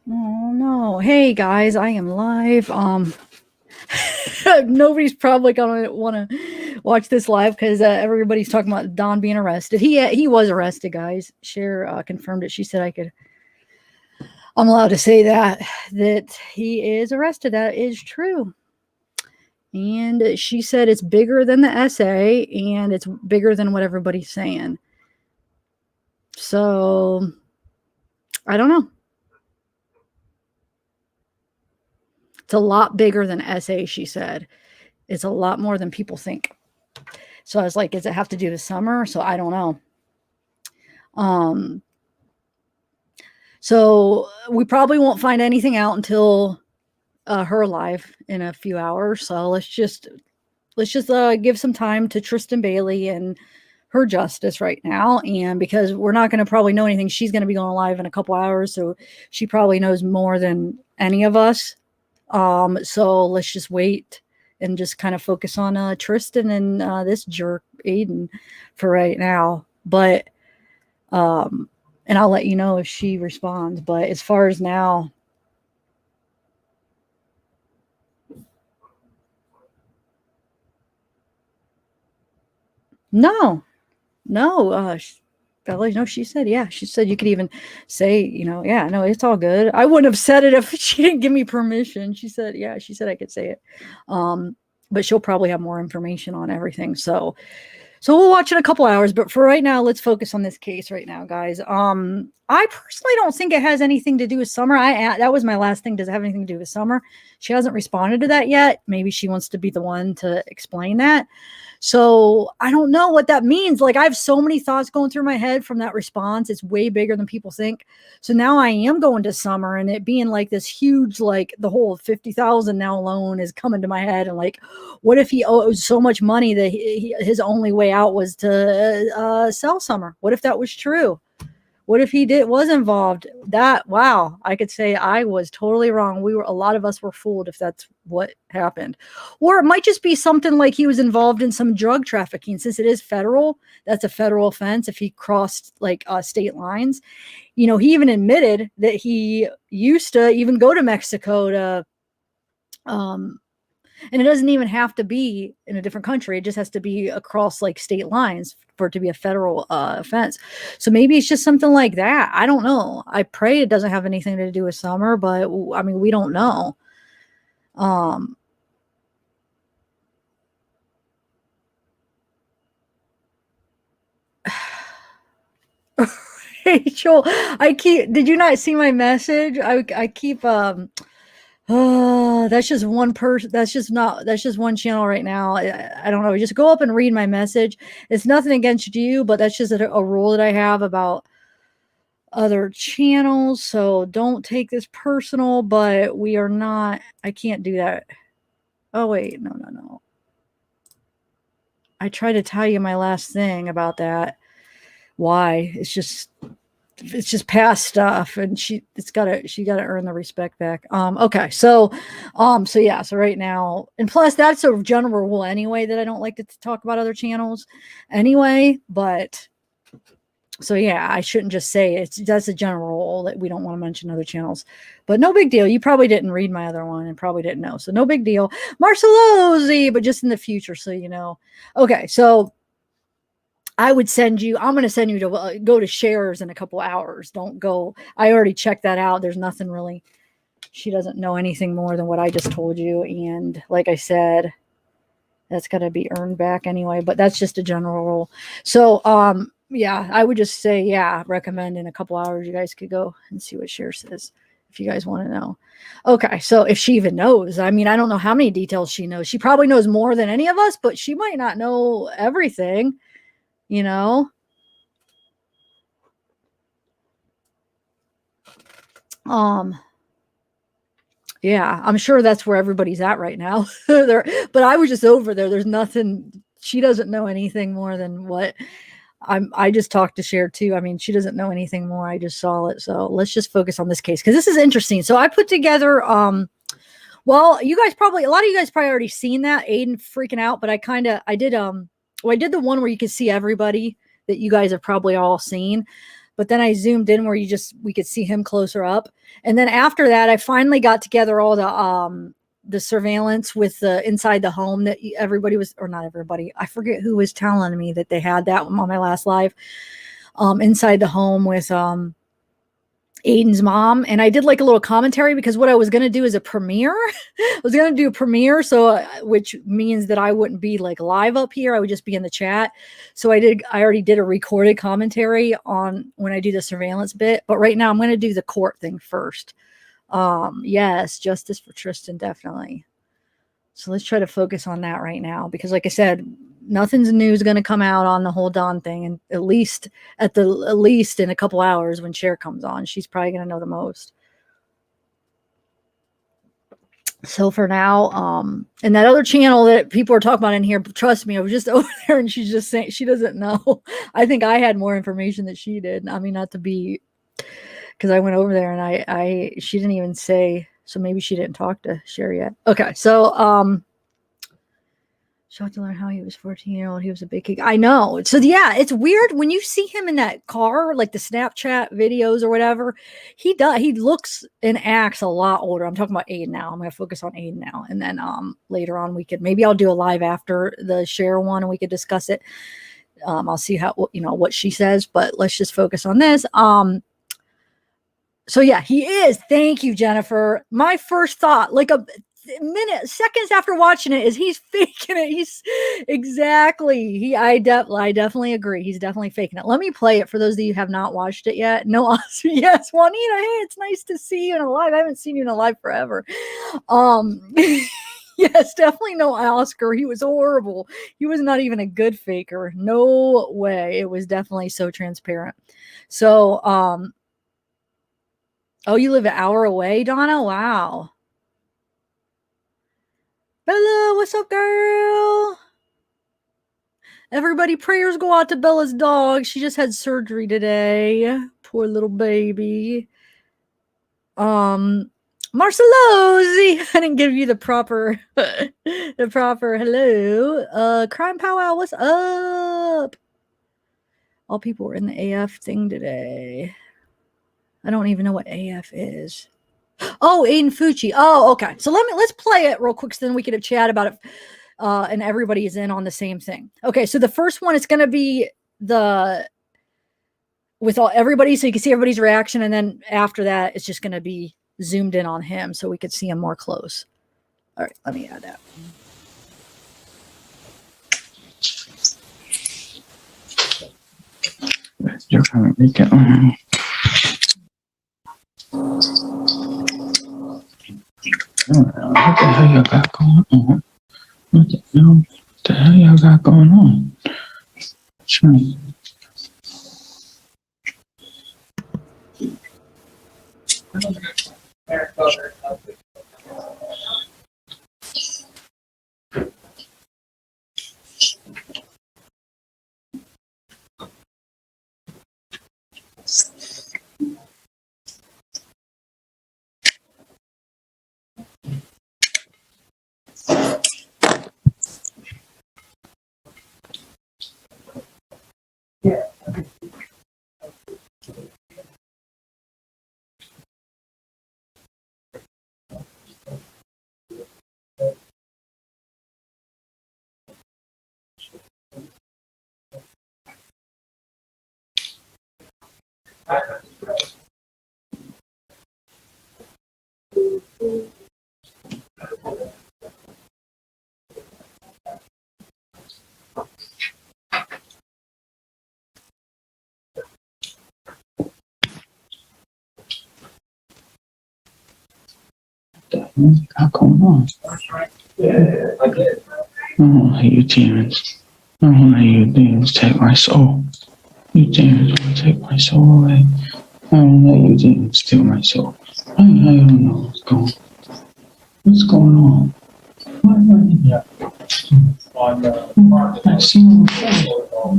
Oh no. Hey guys, I am live. Nobody's probably gonna want to watch this live because everybody's talking about Don being arrested. He was arrested, guys. Cher confirmed it. She said I'm allowed to say that he is arrested. That is true. And she said it's bigger than the essay and it's bigger than what everybody's saying. So I don't know. It's a lot bigger than essay, she said. It's a lot more than people think. So I was like, does it have to do with summer? So I don't know. Um, so we probably won't find anything out until her live in a few hours. So let's just give some time to Tristan Bailey and her justice right now. And because we're not going to probably know anything, she's going to be going live in a couple hours. So she probably knows more than any of us. So let's just wait and just kind of focus on Tristan and this jerk Aiden for right now. But and I'll let you know if she responds. But as far as now, no, no. No, she said, yeah. She said you could even say, yeah, no, it's all good. I wouldn't have said it if she didn't give me permission. She said, yeah, she said I could say it. But she'll probably have more information on everything. So we'll watch in a couple hours, but for right now, let's focus on this case right now, guys. I personally don't think it has anything to do with Summer. That was my last thing. Does it have anything to do with Summer? She hasn't responded to that yet. Maybe she wants to be the one to explain that. So I don't know what that means. Like I have so many thoughts going through my head from that response. It's way bigger than people think. So now I am going to Summer and it being like this huge, like the whole 50,000 now loan is coming to my head. And like, what if he owes so much money that his only way out was to sell Summer? What if that was true? What if he was involved? Wow, I could say I was totally wrong. A lot of us were fooled if that's what happened. Or it might just be something like he was involved in some drug trafficking. Since it is federal, that's a federal offense if he crossed like state lines. He even admitted that he used to even go to Mexico to and it doesn't even have to be in a different country. It just has to be across like state lines for it to be a federal offense. So maybe it's just something like that. I don't know. I pray it doesn't have anything to do with Summer, but I mean, we don't know. Rachel, did you not see my message? I keep, that's just one person. That's just one channel right now. I don't know. Just go up and read my message. It's nothing against you, but that's just a rule that I have about other channels. So don't take this personal, but we are not, I can't do that. Oh, wait. No. I tried to tell you my last thing about that. Why? It's just past stuff and she gotta earn the respect back. Okay. So yeah, so right now, and plus that's a general rule anyway, that I don't like to talk about other channels anyway, but so yeah, I shouldn't just say it. That's a general rule that we don't want to mention other channels, but no big deal. You probably didn't read my other one and probably didn't know. So no big deal. Marcellosi, but just in the future. So, okay. So I'm going to send you to go to shares in a couple hours. Don't go. I already checked that out. There's nothing really. She doesn't know anything more than what I just told you. And like I said, that's got to be earned back anyway, but that's just a general rule. So, yeah, I would just say, yeah, recommend in a couple hours, you guys could go and see what Cher says if you guys want to know. Okay. So if she even knows, I mean, I don't know how many details she knows. She probably knows more than any of us, but she might not know everything. Um, yeah, I'm sure that's where everybody's at right now. But I was just over there. There's nothing. She doesn't know anything more than what I just talked to Cher too. I mean, she doesn't know anything more. I just saw it. So let's just focus on this case because this is interesting. So I put together, well, a lot of you guys probably already seen that Aiden freaking out, but I did the one where you could see everybody that you guys have probably all seen. but then I zoomed in where we could see him closer up. And then after that, I finally got together all the surveillance with the inside the home that everybody was, or not everybody, I forget who was telling me that they had that on my last live, inside the home with Aiden's mom. And I did like a little commentary because what I was going to do is a premiere. I was going to do a premiere. So, which means that I wouldn't be like live up here. I would just be in the chat. So I already did a recorded commentary on when I do the surveillance bit, but right now I'm going to do the court thing first. Yes, justice for Tristan. Definitely. So let's try to focus on that right now, because like I said, nothing's new is going to come out on the whole Dawn thing. And at least in a couple hours when Cher comes on, she's probably going to know the most. So for now, and that other channel that people are talking about in here, trust me, I was just over there and she's just saying she doesn't know. I think I had more information than she did. I mean, not to be, because I went over there and she didn't even say, so maybe she didn't talk to Cher yet. Okay, so shocked to learn how he was 14-year-old. He was a big kid. I know. So yeah, it's weird when you see him in that car, like the Snapchat videos or whatever. He looks and acts a lot older. I'm talking about Aiden now. I'm going to focus on Aiden now, and then later on maybe I'll do a live after the Cher one and we could discuss it. I'll see how what she says, but let's just focus on this. So yeah, he is. Thank you, Jennifer. My first thought, like seconds after watching it, is he's faking it. He's exactly. I definitely agree. He's definitely faking it. Let me play it for those of you who have not watched it yet. No, yes, Juanita. Hey, it's nice to see you in a live. I haven't seen you in a live forever. Yes, definitely no Oscar. He was horrible. He was not even a good faker. No way. It was definitely so transparent. So, oh, you live an hour away, Donna? Wow. Bella, what's up, girl? Everybody, prayers go out to Bella's dog. She just had surgery today. Poor little baby. Marcelosi. I didn't give you the proper hello. Crime Powwow, what's up? All people were in the AF thing today. I don't even know what AF is. Oh, Aiden Fucci. Oh, okay. So let's play it real quick so then we can have chat about it. And everybody is in on the same thing. Okay, so the first one is going to be with everybody, so you can see everybody's reaction, and then after that, it's just going to be zoomed in on him so we could see him more close. All right, let me add that. You're going to make it on. What the hell y'all got going on? What the hell y'all got going on? Sure. What got going on? Yeah, I did. I don't want you demons. I don't want you demons take my soul. You demons want to take my soul away. I don't let you demons steal my soul. I don't know what's going on. Why am I in here? I've seen him before.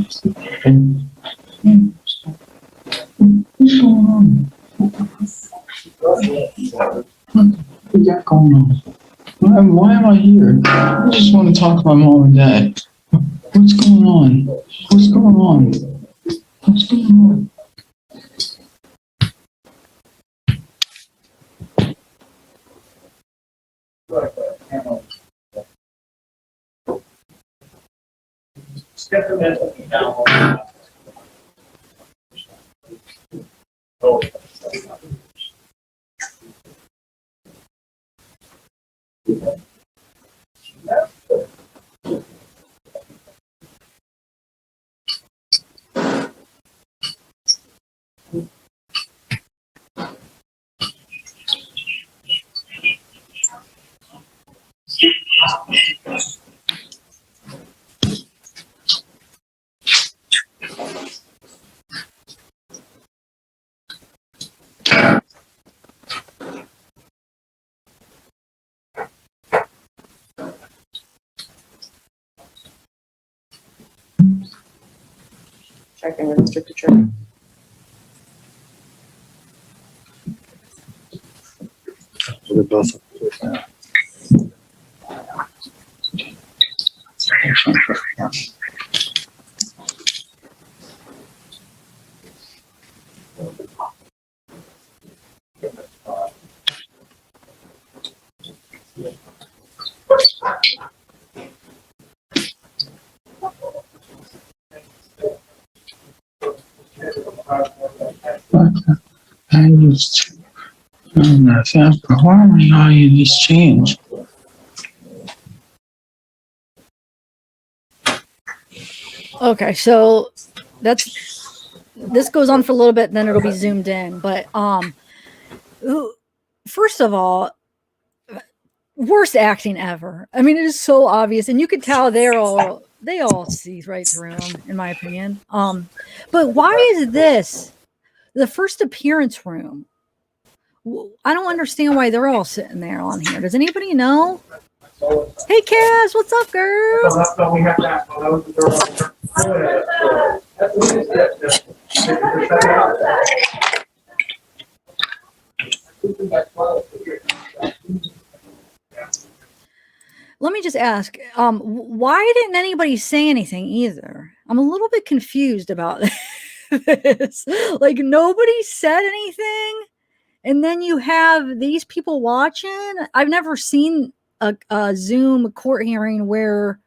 What's going on? What got going on? Why am I here? I just want to talk to my mom and dad. What's going on? What's going on? What's going on? Checking with Mr. Patron. They're both. I used to. Why am I not in this change? Okay, so this goes on for a little bit, and then it'll be zoomed in. But first of all, worst acting ever. I mean, it is so obvious, and you could tell they all see right through them, in my opinion. But why is this the first appearance room? I don't understand why they're all sitting there on here. Does anybody know? Hey, Cass, what's up, girl? Let me just ask, why didn't anybody say anything either? I'm a little bit confused about this. Like, nobody said anything, and then you have these people watching. I've never seen a Zoom court hearing where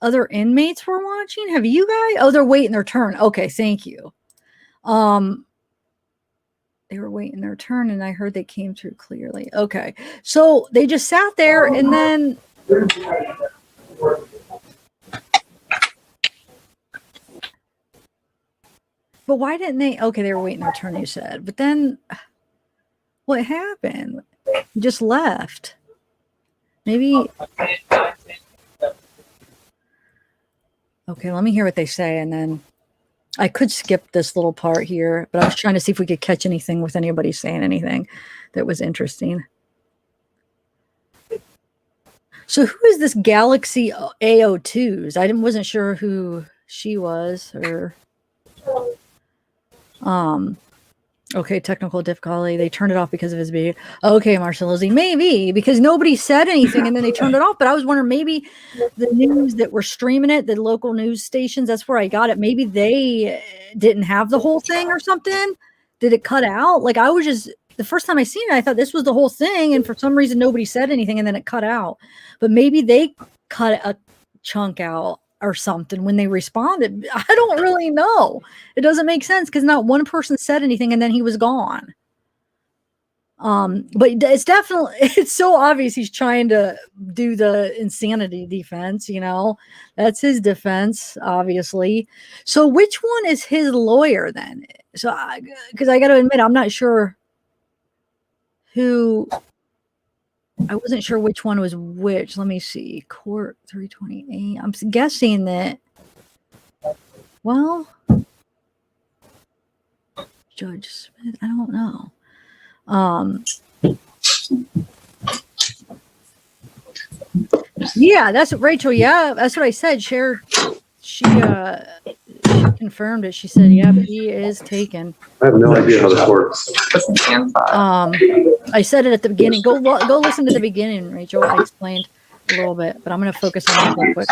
other inmates were watching. Have you guys? Oh, they're waiting their turn. Okay, thank you. They were waiting their turn, and I heard they came through clearly. Okay, so they just sat there, and then but why didn't they? Okay, they were waiting their turn, you said. But then what happened? You just left. Maybe. Okay, let me hear what they say, and then I could skip this little part here, but I was trying to see if we could catch anything with anybody saying anything that was interesting. So who is this Galaxy AO2s? I wasn't sure who she was, or okay, technical difficulty. They turned it off because of his beard. Okay, Marshall Lizzie, maybe because nobody said anything and then they turned it off. But I was wondering, maybe the news that were streaming it, the local news stations, that's where I got it. Maybe they didn't have the whole thing or something. Did it cut out? Like, I was just, the first time I seen it, I thought this was the whole thing, and for some reason nobody said anything, and then it cut out. But maybe they cut a chunk out or something when they responded. I don't really know. It doesn't make sense because not one person said anything, and then he was gone. But it's definitely, it's so obvious he's trying to do the insanity defense, you know. That's his defense, obviously. So which one is his lawyer then? So because I got to admit, I'm not sure who. I wasn't sure which one was which. Let me see. Court 328. I'm guessing that, well, Judge Smith, I don't know. Yeah, that's what Rachel. Yeah, that's what I said. She confirmed it. She said, yeah, but he is taken. I have no idea how this works. I said it at the beginning. Go listen to the beginning, Rachel. I explained a little bit, but I'm going to focus on that real quick.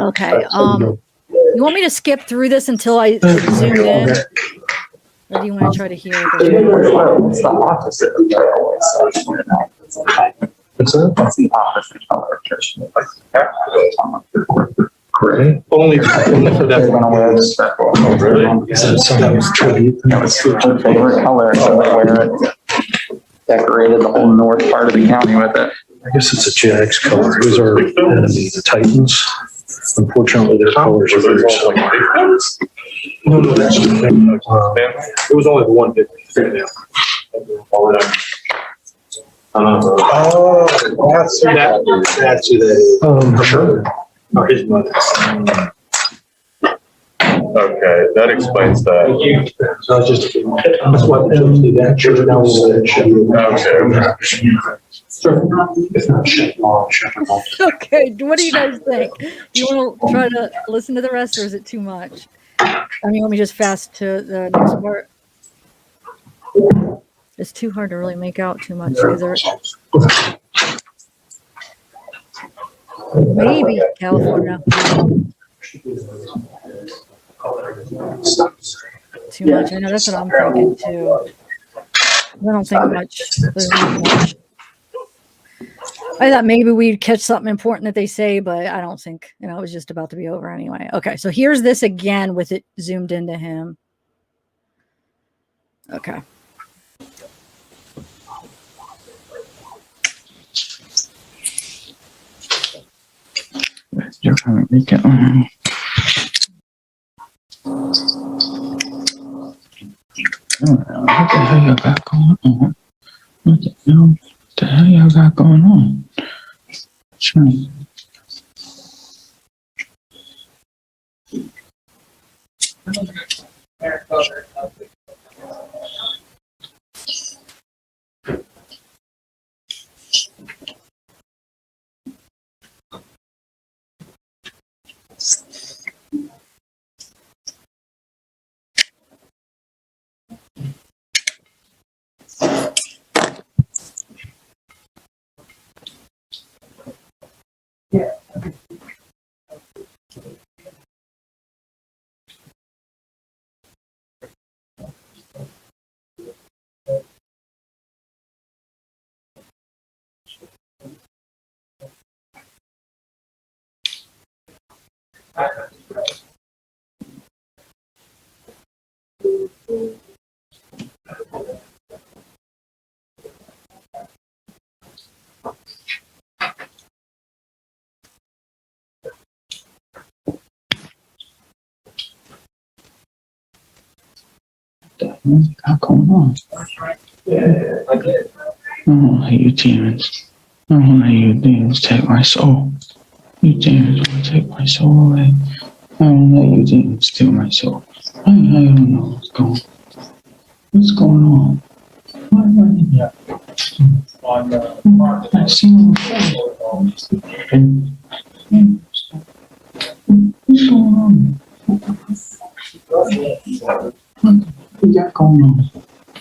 Okay. You want me to skip through this until I zoom in? Or do you want to try to hear what It's they're the opposite of yellow. What's that? That's the opposite color. Gray? Only for They're gonna wear the circle. Really? Is that someone's tribute? That was their favorite color, so they wear it. Decorated the whole north part of the county with it. I guess it's a Jags color. Who's our enemy? The Titans? Unfortunately, their colors are very similar. No, that's it was only the one big. Oh, that's who that. That's who that. Sure. Or his mother. Okay, that explains that. So I was just, that's what that church now It's not shit long, Okay, what do you guys think? Do you want to try to listen to the rest, or is it too much? I mean, let me just fast to the next part. It's too hard to really make out too much because maybe California. Too much. I know that's what I'm thinking too. I don't think much. There's not much. I thought maybe we'd catch something important that they say, but I don't think, it was just about to be over anyway. Okay, so here's this again with it zoomed into him. Okay. You're trying to make it. What the hell y'all got going on? What the hell y'all got going on? Sure. What's going on? Yeah, I did. I don't let you demons. I don't let you demons take my soul. You demons want to take my soul away. I don't let you demons steal my soul. I don't know what's going on. Why am I in here? I've seen him before. What's going on? What we got going on?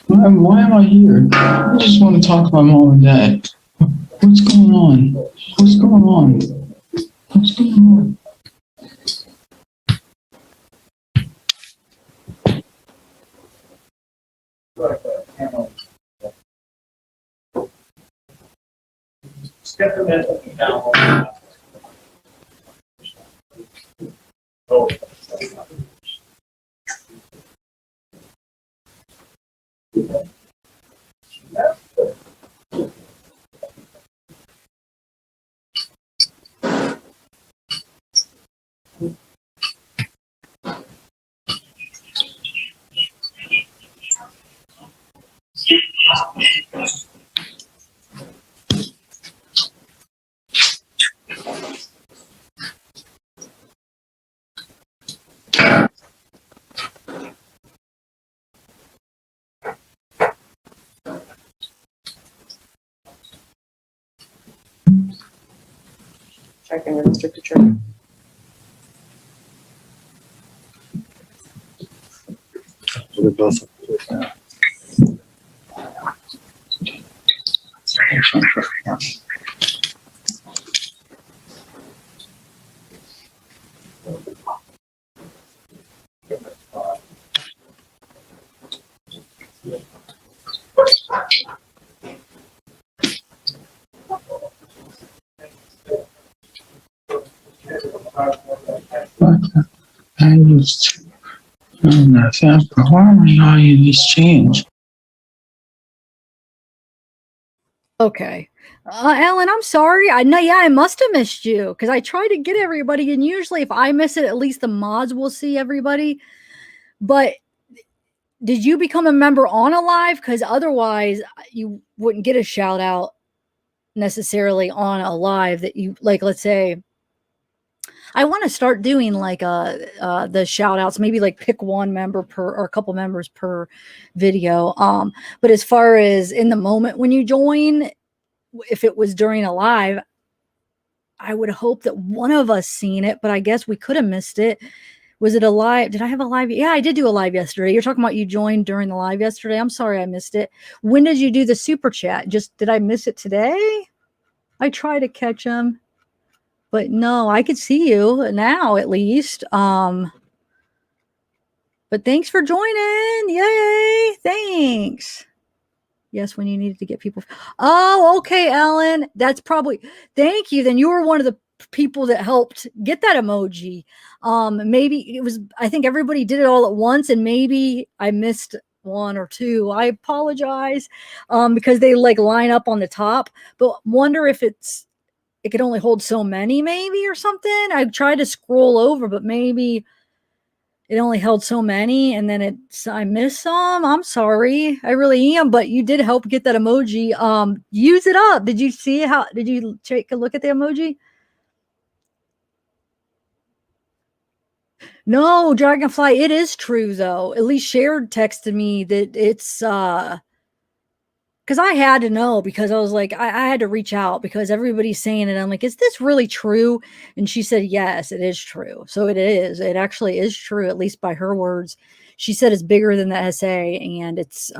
Why am I here? I just want to talk to my mom and dad. What's going on? What's going on? What's going on? Checking with District Attorney. They're both. But I used to. Why are you this change? Okay. Ellen, I'm sorry. I know, yeah, I must have missed you because I try to get everybody. And usually, if I miss it, at least the mods will see everybody. But did you become a member on a live? Because otherwise, you wouldn't get a shout out necessarily on a live that you like. Let's say I want to start doing like the shout outs, maybe like pick one member per or a couple members per video. But as far as in the moment when you join, if it was during a live, I would hope that one of us seen it, but I guess we could have missed it. Was it a live? Did I have a live? Yeah, I did do a live yesterday. You're talking about you joined during the live yesterday. I'm sorry I missed it. When did you do the super chat? Just did I miss it today? I try to catch them, but no, I could see you now at least. But thanks for joining. Yay. Thanks. Yes, when you needed to get people. Oh, okay, Ellen. That's probably. Thank you. Then you were one of the people that helped get that emoji. Maybe it was. I think everybody did it all at once, and maybe I missed one or two. I apologize. Because they like line up on the top. But wonder if it could only hold so many, maybe or something. I tried to scroll over, but maybe it only held so many, and then I missed some. I'm sorry, I really am, but you did help get that emoji. Use it up. Did you see how? Did you take a look at the emoji? No, Dragonfly. It is true though. At least Shared texted me that it's because I had to know because I was like, I had to reach out because everybody's saying it. I'm like, is this really true? And she said, yes, it is true. So it is. It actually is true, at least by her words. She said it's bigger than the essay and it's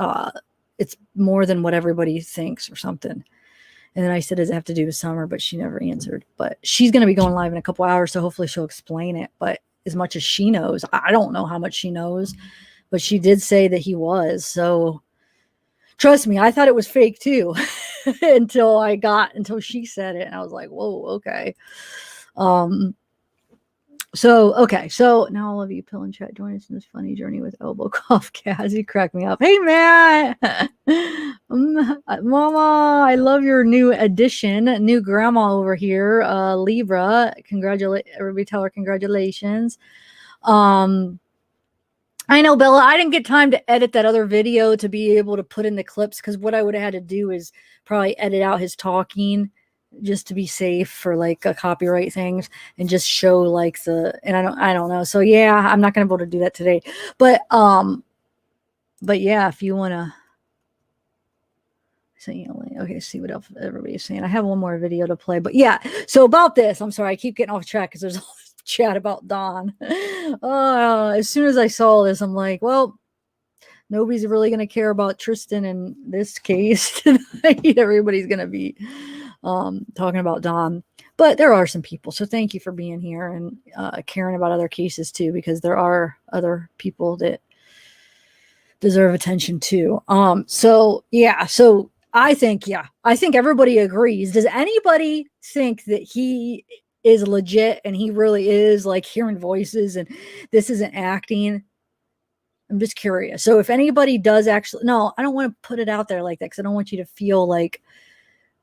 more than what everybody thinks or something. And then I said, does it have to do with summer? But she never answered. But she's going to be going live in a couple hours, so hopefully she'll explain it. But as much as she knows, I don't know how much she knows, but she did say that he was. So trust me, I thought it was fake too until she said it. And I was like, whoa, okay. So now all of you pill and chat join us in this funny journey with elbow cough. Kaz, crack me up. Hey, Matt. Mama, I love your new addition. New grandma over here. Libra. Everybody tell her congratulations. I know, Bella, I didn't get time to edit that other video to be able to put in the clips because what I would have had to do is probably edit out his talking just to be safe for like a copyright things and just show like and I don't know. So yeah, I'm not going to be able to do that today. But yeah, if you want to say, okay, see what else everybody's saying. I have one more video to play, but yeah. So about this, I'm sorry, I keep getting off track because there's all this chat about Don. As soon as I saw this, I'm like, well, nobody's really going to care about Tristan in this case tonight. Everybody's going to be talking about Don, but there are some people. So thank you for being here and caring about other cases too, because there are other people that deserve attention too. So I think everybody agrees. Does anybody think that he is legit and he really is like hearing voices and this isn't acting? I'm just curious. So if anybody does actually, no, I don't want to put it out there like that because I don't want you to feel like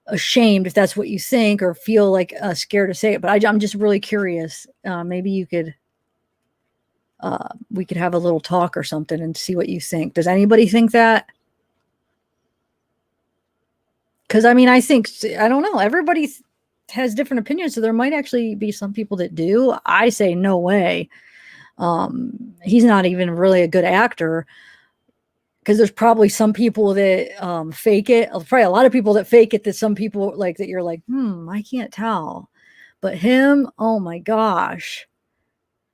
ashamed if that's what you think or feel like scared to say it. But I'm just really curious. Maybe you could, we could have a little talk or something and see what you think. Does anybody think that? Because I mean, I don't know. Everybody has different opinions. So there might actually be some people that do. I say no way. He's not even really a good actor. Because there's probably some people that fake it. Probably a lot of people that fake it that some people like that you're like, I can't tell. But him, oh my gosh.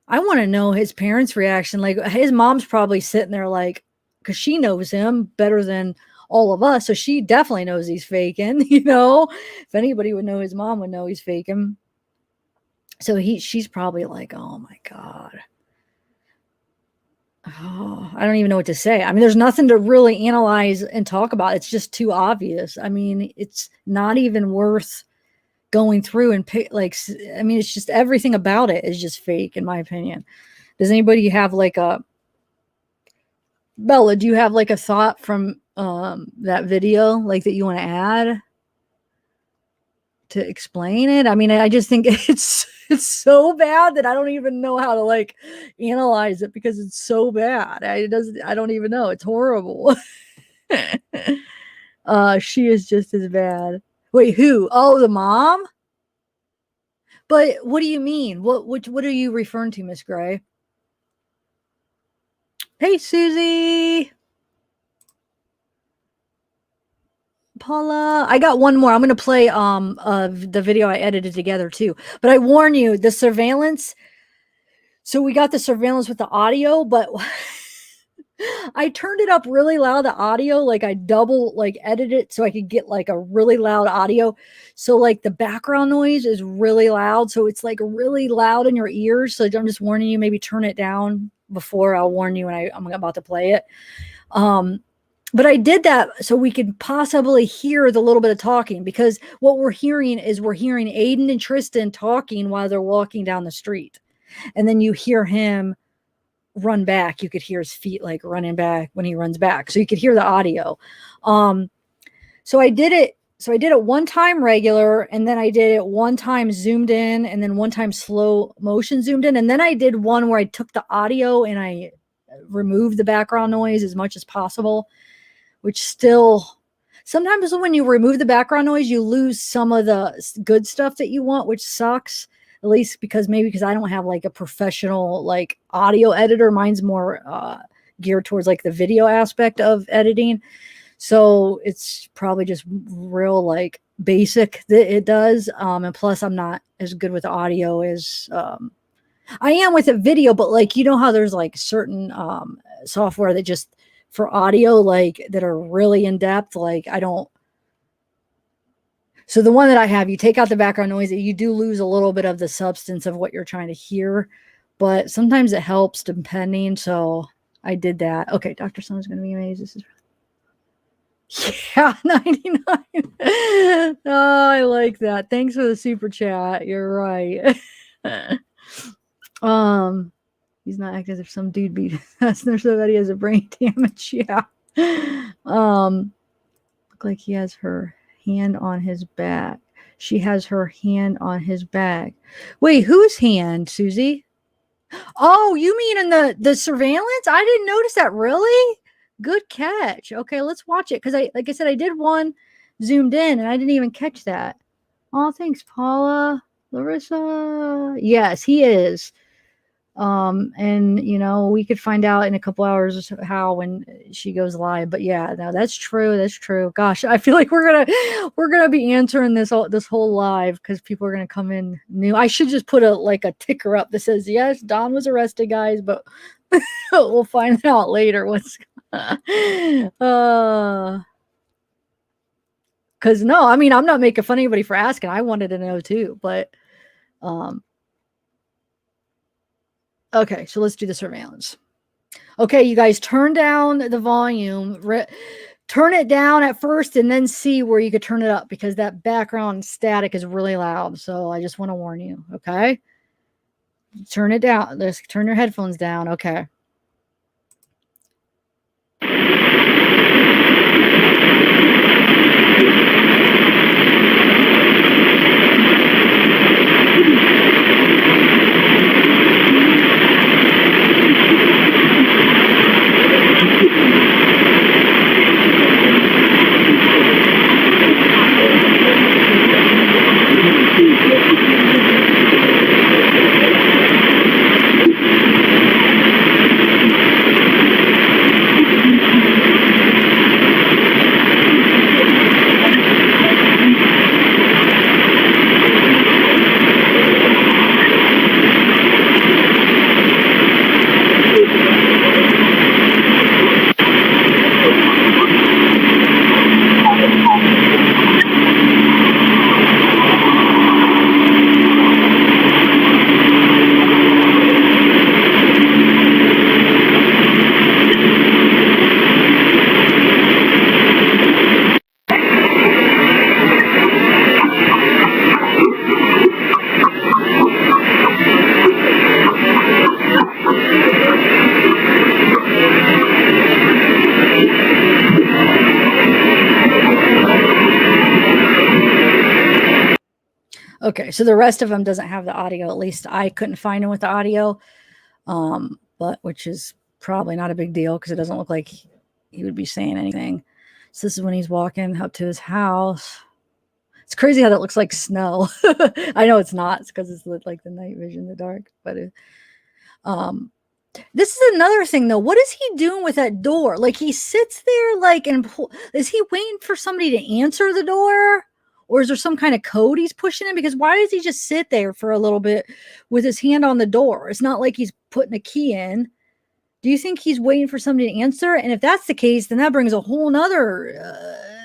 I want to know his parents' reaction. Like his mom's probably sitting there like, because she knows him better than all of us. So she definitely knows he's faking, If anybody would know, his mom would know he's faking. So she's probably like, oh my God. Oh, I don't even know what to say. I mean, there's nothing to really analyze and talk about. It's just too obvious. I mean, it's not even worth going through and pick, like, I mean, it's just everything about it is just fake, in my opinion. Does anybody have like a, Bella, do you have like a thought from that video, like that you want to add to explain it? I mean, I just think it's so bad that I don't even know how to like analyze it because it's so bad. I don't even know. It's horrible. She is just as bad. Wait, who? Oh, the mom? But what do you mean? What are you referring to, Miss Gray? Hey, Susie. Paula, I got one more. I'm going to play the video I edited together too. But I warn you, the surveillance. So we got the surveillance with the audio, but I turned it up really loud, the audio, like I double like edited it so I could get like a really loud audio. So like the background noise is really loud. So it's like really loud in your ears. So I'm just warning you, maybe turn it down before I'll warn you when I'm about to play it. But I did that so we could possibly hear the little bit of talking, because what we're hearing is we're hearing Aiden and Tristan talking while they're walking down the street. And then you hear him run back. You could hear his feet like running back when he runs back. So you could hear the audio. So I did it. So I did it one time regular, and then I did it one time zoomed in, and then one time slow motion zoomed in. And then I did one where I took the audio and I removed the background noise as much as possible, which still sometimes when you remove the background noise, you lose some of the good stuff that you want, which sucks. At least because I don't have like a professional like audio editor. Mine's more geared towards like the video aspect of editing. So it's probably just real like basic that it does. And plus I'm not as good with audio as I am with a video, but like, you know how there's like certain software that just for audio, like that are really in depth. Like I don't. So the one that I have, you take out the background noise, you do lose a little bit of the substance of what you're trying to hear, but sometimes it helps depending. So I did that. Okay, Dr. Sun is going to be amazed. This is yeah, 99. Oh, I like that. Thanks for the super chat. You're right. He's not acting as if some dude beat us. There's so that he has a brain damage. Yeah. Look like he has her hand on his back. She has her hand on his back. Wait, whose hand, Susie? Oh, you mean in the surveillance? I didn't notice that. Really? Good catch. Okay, let's watch it, because like I said, I did one zoomed in and I didn't even catch that. Oh, thanks, Paula. Larissa. Yes, he is. And you know, we could find out in a couple hours how when she goes live. But yeah, no, that's true. That's true. Gosh, I feel like we're gonna be answering this whole live because people are gonna come in new. I should just put a ticker up that says yes, Don was arrested, guys, but we'll find out later what's because no, I mean, I'm not making fun of anybody for asking. I wanted to know too, but okay, so let's do the surveillance. Okay, you guys, turn down the volume. Turn it down at first and then see where you could turn it up, because that background static is really loud. So I just want to warn you, okay? Turn it down. Let's turn your headphones down. Okay. Okay, so the rest of them doesn't have the audio. At least I couldn't find him with the audio, but which is probably not a big deal because it doesn't look like he would be saying anything. So this is when he's walking up to his house. It's crazy how that looks like snow. I know it's not. It's because it's like the night vision, the dark. But this is another thing, though. What is he doing with that door? Like he sits there, like, and is he waiting for somebody to answer the door? Or is there some kind of code he's pushing in? Because why does he just sit there for a little bit with his hand on the door? It's not like he's putting a key in. Do you think he's waiting for somebody to answer? And if that's the case, then that brings a whole nother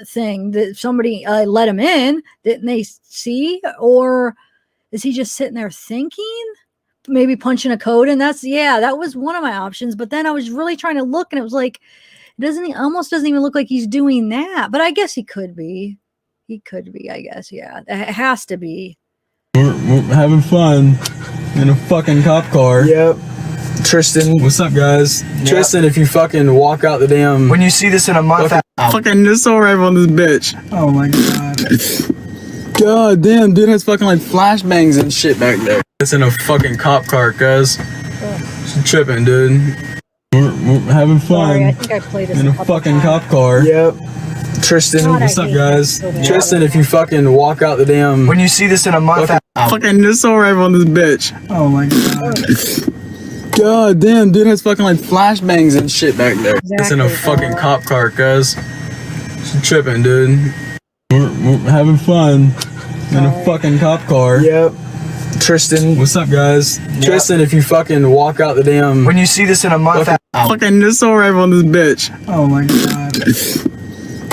thing that somebody let him in. Didn't they see? Or is he just sitting there thinking? Maybe punching a code? And that was one of my options. But then I was really trying to look and it was like, almost doesn't even look like he's doing that. But I guess he could be. He could be, I guess. Yeah, it has to be. We're having fun in a fucking cop car. Yep. Tristan. What's up, guys? Yep. Tristan, if you fucking walk out the damn... When you see this in a month... Fucking missile rifle on this bitch. Oh my god. God damn, dude has fucking like flashbangs and shit back there. It's in a fucking cop car, cuz. She's tripping, dude. We're having fun. Sorry, I think I played this in a fucking cop car. Yep. Tristan. God, what's up, guys? So Tristan, if you fucking walk out the damn... When you see this in a month... Fucking missile rifle on this bitch. Oh my god. God damn, dude has fucking like flashbangs and shit back there. Exactly, it's in a fucking cop car, cuz. She's tripping, dude. We're having fun in a fucking cop car. Yep. Tristan. What's up, guys? Yep. Tristan, if you fucking walk out the damn... When you see this in a month... Fucking missile rifle on this bitch. Oh my god.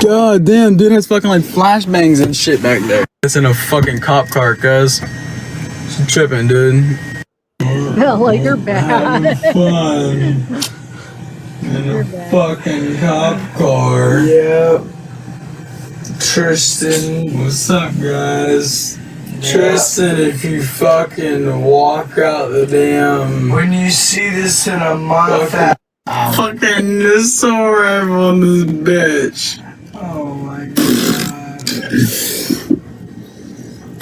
God damn, dude has fucking like flashbangs and shit back there. It's in a fucking cop car, cuz. She's tripping, dude. No, like you're bad. Having fun in a fucking cop car. Yep. Tristan. What's up, guys? Tristan, if you fucking walk out the damn... When you see this in a month... Fucking missile rifle on this bitch. Oh my god.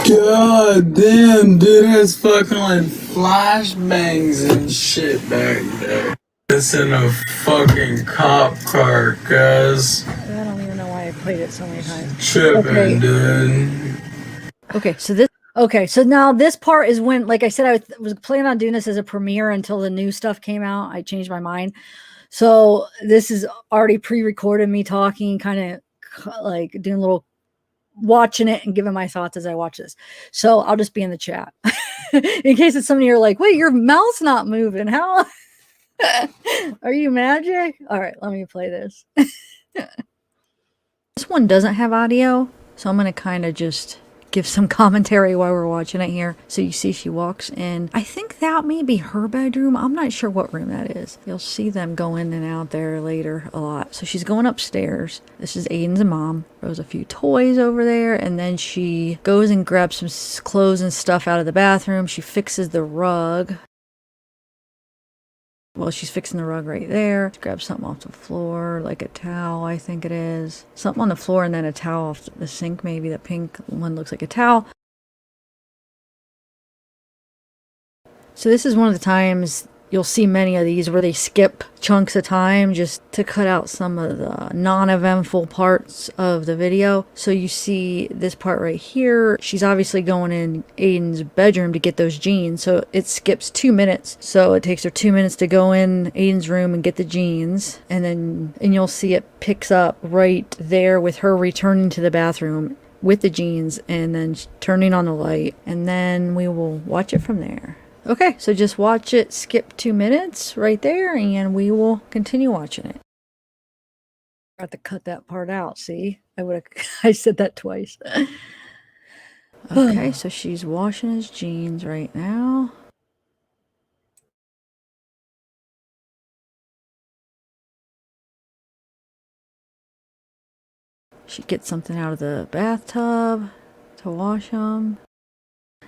God damn, dude has fucking like flashbangs and shit back there. It's in a fucking cop car, cuz. I don't even know why I played it so many times. Tripping, dude. Okay, so now this part is when, like I said, I was planning on doing this as a premiere until the new stuff came out. I changed my mind. So this is already pre-recorded me talking, kind of like doing a little watching it and giving my thoughts as I watch this. So I'll just be in the chat in case it's somebody you're like, wait, your mouth's not moving. How are you magic? All right, let me play this. This one doesn't have audio, so I'm going to kind of just give some commentary while we're watching it here. So you see she walks in. I think that may be her bedroom. I'm not sure what room that is. You'll see them go in and out there later a lot. So she's going upstairs. This is Aiden's mom. Throws a few toys over there, and then she goes and grabs some clothes and stuff out of the bathroom. She fixes the rug. Well, she's fixing the rug right there. She grabs something off the floor, like a towel, I think it is. Something on the floor and then a towel off the sink, maybe. That pink one looks like a towel. So this is one of the times you'll see many of these where they skip chunks of time just to cut out some of the non-eventful parts of the video. So you see this part right here. She's obviously going in Aiden's bedroom to get those jeans. So it skips 2 minutes. So it takes her 2 minutes to go in Aiden's room and get the jeans. And you'll see it picks up right there with her returning to the bathroom with the jeans and then turning on the light. And then we will watch it from there. Okay, so just watch it, skip 2 minutes right there, and we will continue watching it. I have to cut that part out, see? I said that twice. Okay, so she's washing his jeans right now. She gets something out of the bathtub to wash them.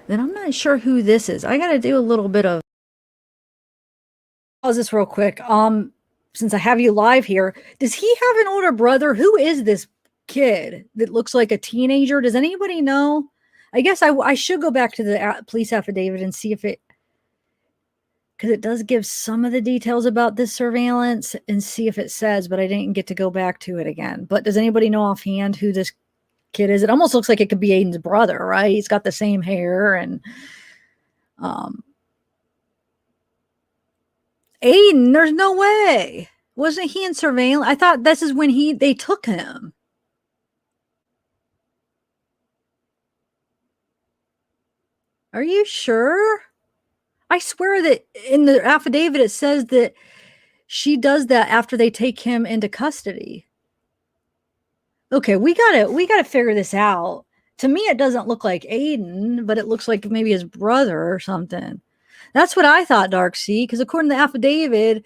Then I'm not sure who this is. I gotta do a little bit of... Pause this real quick. Since I have you live here, does he have an older brother? Who is this kid that looks like a teenager? Does anybody know? I guess I should go back to the police affidavit and see if it, because it does give some of the details about this surveillance, and see if it says, but I didn't get to go back to it again. But does anybody know offhand who this kid is? It almost looks like it could be Aiden's brother, right? He's got the same hair, and Aiden, there's no way. Wasn't he in surveillance? I thought this is when they took him. Are you sure? I swear that in the affidavit it says that she does that after they take him into custody. Okay, we gotta figure this out. To me, it doesn't look like Aiden, but it looks like maybe his brother or something. That's what I thought, Dark Sea, because according to the affidavit,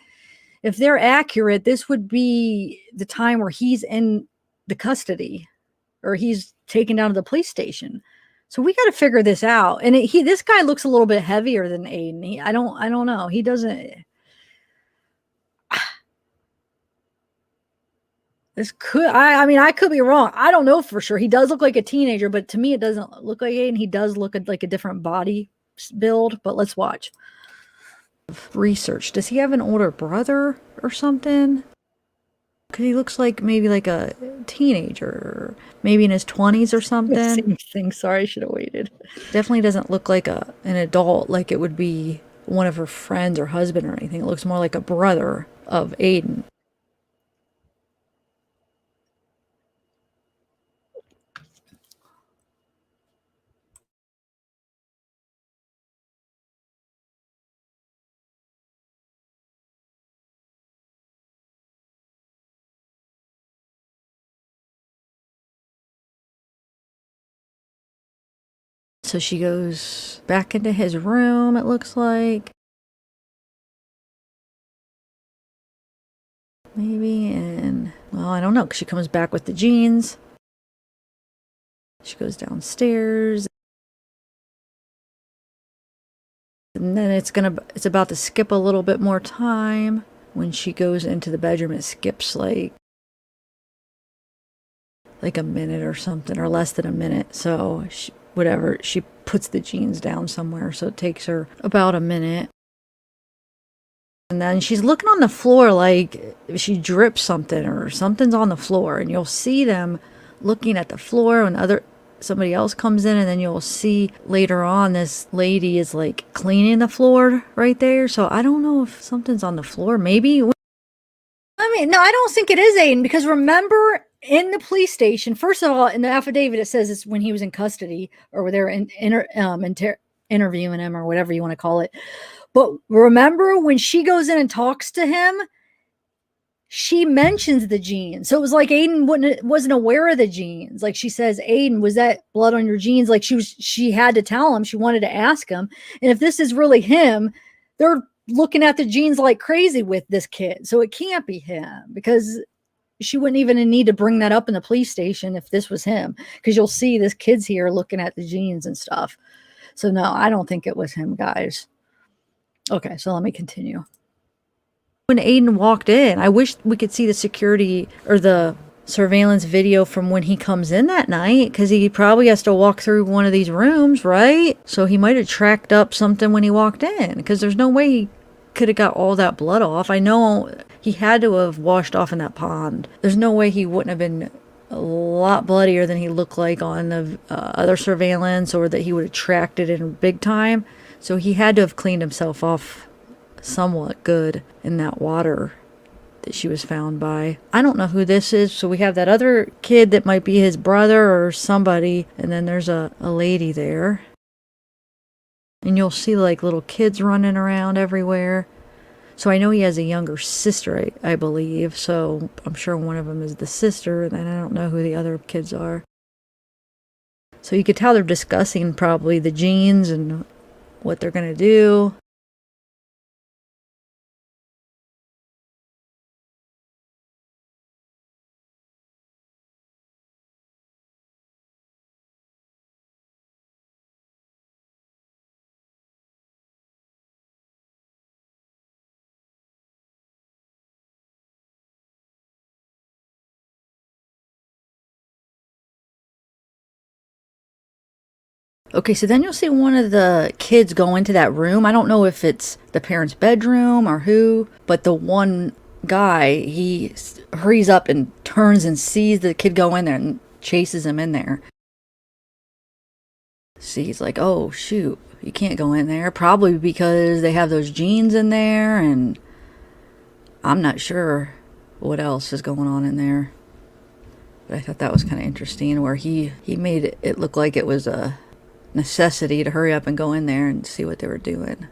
if they're accurate, this would be the time where he's in the custody, or he's taken down to the police station. So we got to figure this out. And this guy looks a little bit heavier than Aiden. I don't know. He doesn't. This could. I mean, I could be wrong. I don't know for sure. He does look like a teenager, but to me, it doesn't look like Aiden. He does look like a different body build. But let's watch. Research. Does he have an older brother or something? Because he looks like maybe like a teenager, maybe in his 20s or something. Same thing. Sorry, I should have waited. Definitely doesn't look like an adult, like it would be one of her friends or husband or anything. It looks more like a brother of Aiden. So she goes back into his room, it looks like. Maybe, and well, I don't know, because she comes back with the jeans. She goes downstairs. And then it's about to skip a little bit more time. When she goes into the bedroom, it skips like a minute or something, or less than a minute. So she puts the jeans down somewhere, so it takes her about a minute. And then she's looking on the floor like she drips something or something's on the floor, and you'll see them looking at the floor when somebody else comes in, and then you'll see later on this lady is like cleaning the floor right there. So I don't know if something's on the floor. Maybe. I mean, no, I don't think it is Aiden, because remember in the police station, first of all, in the affidavit, it says it's when he was in custody, or they're interviewing him, or whatever you want to call it. But remember when she goes in and talks to him, she mentions the jeans. So it was like Aiden wasn't aware of the jeans. Like she says, Aiden, was that blood on your jeans? Like she had to tell him, she wanted to ask him. And if this is really him, they're looking at the jeans like crazy with this kid. So it can't be him, because she wouldn't even need to bring that up in the police station if this was him, because you'll see this kid's here looking at the jeans and stuff. So no, I don't think it was him, guys. Okay, so let me continue. When Aiden walked in, I wish we could see the security or the surveillance video from when he comes in that night, because he probably has to walk through one of these rooms, right? So he might have tracked up something when he walked in, because there's no way he could have got all that blood off. I know he had to have washed off in that pond. There's no way he wouldn't have been a lot bloodier than he looked like on the other surveillance, or that he would have tracked it in big time. So he had to have cleaned himself off somewhat good in that water that she was found by. I don't know who this is. So we have that other kid that might be his brother or somebody, and then there's a lady there. And you'll see like little kids running around everywhere. So I know he has a younger sister, I believe. So I'm sure one of them is the sister, and then I don't know who the other kids are. So you could tell they're discussing probably the jeans and what they're going to do. Okay, so then you'll see one of the kids go into that room. I don't know if it's the parents' bedroom or who, but the one guy, he hurries up and turns and sees the kid go in there and chases him in there. See, he's like, oh, shoot, you can't go in there. Probably because they have those jeans in there, and I'm not sure what else is going on in there. But I thought that was kind of interesting, where he made it look like it was a necessity to hurry up and go in there and see what they were doing.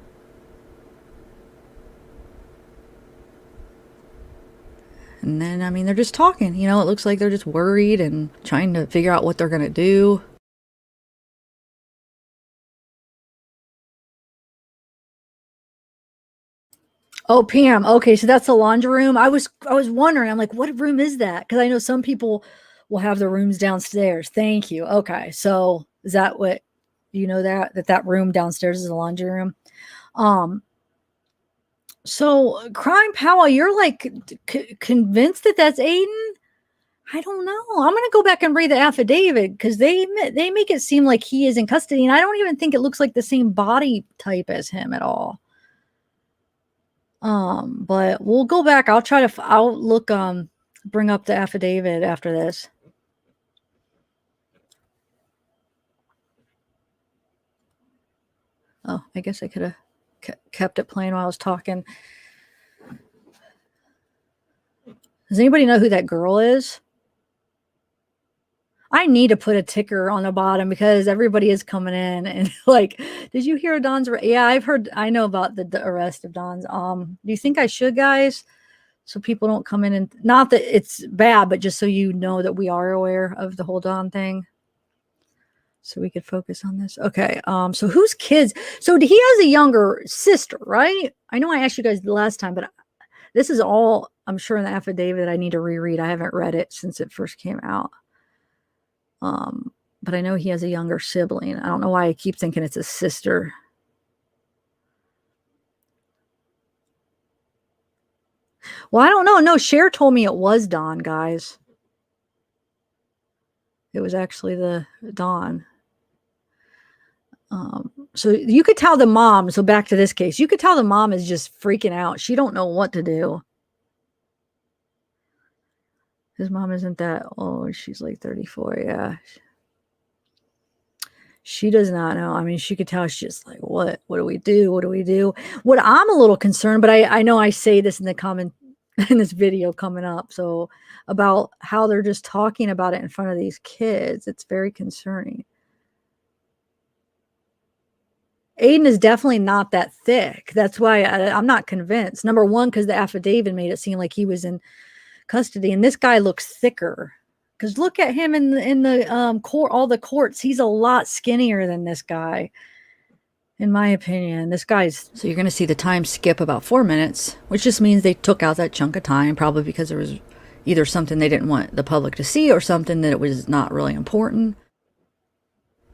And then, I mean, they're just talking, you know, it looks like they're just worried and trying to figure out what they're going to do. Oh, Pam. Okay, so that's the laundry room. I was wondering. I'm like, what room is that? Because I know some people will have their rooms downstairs. Thank you. Okay, so is that what you know, that room downstairs is a laundry room? So Crime Powell, you're like convinced that that's Aiden? I don't know. I'm gonna go back and read the affidavit because they make it seem like he is in custody, and I don't even think it looks like the same body type as him at all. But we'll go back. I'll look, bring up the affidavit after this. Oh, I guess I could have kept it playing while I was talking. Does anybody know who that girl is? I need to put a ticker on the bottom because everybody is coming in and like, did you hear Don's? Yeah, I know about the arrest of Don's. Do you think I should, guys? So people don't come in and, not that it's bad, but just so you know that we are aware of the whole Don thing. So we could focus on this. Okay. So whose kids? So he has a younger sister, right? I know I asked you guys the last time, but this is all, I'm sure, in the affidavit I need to reread. I haven't read it since it first came out. But I know he has a younger sibling. I don't know why I keep thinking it's a sister. Well, I don't know. No, Cher told me it was Don, guys. It was actually the Don. So you could tell the mom. So back to this case, you could tell the mom is just freaking out. She don't know what to do. His mom isn't that old. She's like 34. Yeah. She does not know. I mean, she could tell she's just like, what do we do? What do we do? What I'm a little concerned, but I know I say this in the comment in this video coming up. So about how they're just talking about it in front of these kids. It's very concerning. Aiden is definitely not that thick. That's why I'm not convinced. Number one, because the affidavit made it seem like he was in custody, and this guy looks thicker. Because look at him in the court, all the courts. He's a lot skinnier than this guy, in my opinion. This guy's. So you're going to see the time skip about 4 minutes, which just means they took out that chunk of time, probably because there was either something they didn't want the public to see or something that it was not really important.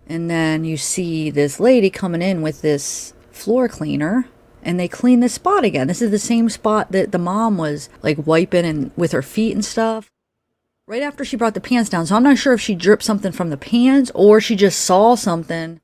And then you see this lady coming in with this floor cleaner, and they clean this spot again. This is the same spot that the mom was like wiping and with her feet and stuff right after she brought the pants down. So I'm not sure if she dripped something from the pants or she just saw something.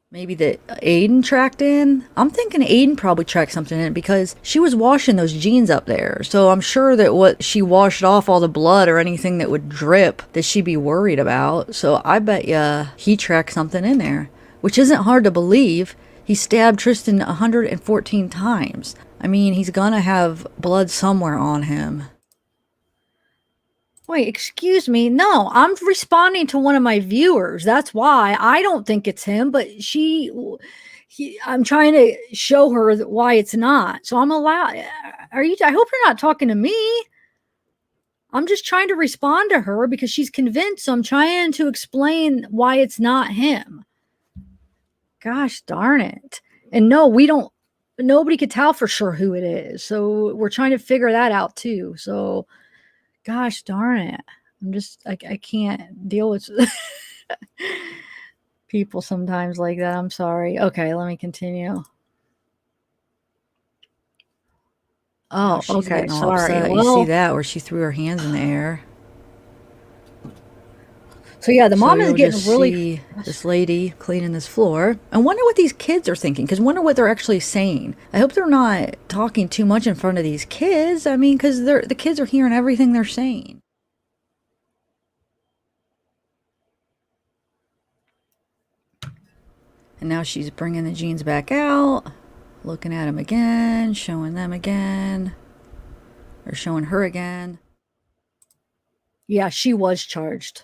Maybe that Aiden tracked in. I'm thinking Aiden probably tracked something in because she was washing those jeans up there. So I'm sure that what she washed off all the blood or anything that would drip that she'd be worried about. So I bet ya he tracked something in there, which isn't hard to believe. He stabbed Tristan 114 times. I mean, he's gonna have blood somewhere on him. Wait, excuse me. No, I'm responding to one of my viewers. That's why I don't think it's him, but I'm trying to show her why it's not. So I'm allowed. I hope you're not talking to me. I'm just trying to respond to her because she's convinced. So I'm trying to explain why it's not him. Gosh darn it. And no, nobody could tell for sure who it is. So we're trying to figure that out too. So gosh darn it. I can't deal with people sometimes like that. I'm sorry. Okay, let me continue. Oh, okay. Sorry. Well, you see that where she threw her hands in the air. So yeah, the mom is you'll getting just really see this lady cleaning this floor. I wonder what these kids are thinking, because wonder what they're actually saying. I hope they're not talking too much in front of these kids. I mean, because the kids are hearing everything they're saying. And now she's bringing the jeans back out, looking at them again, showing them again, or showing her again. Yeah, she was charged.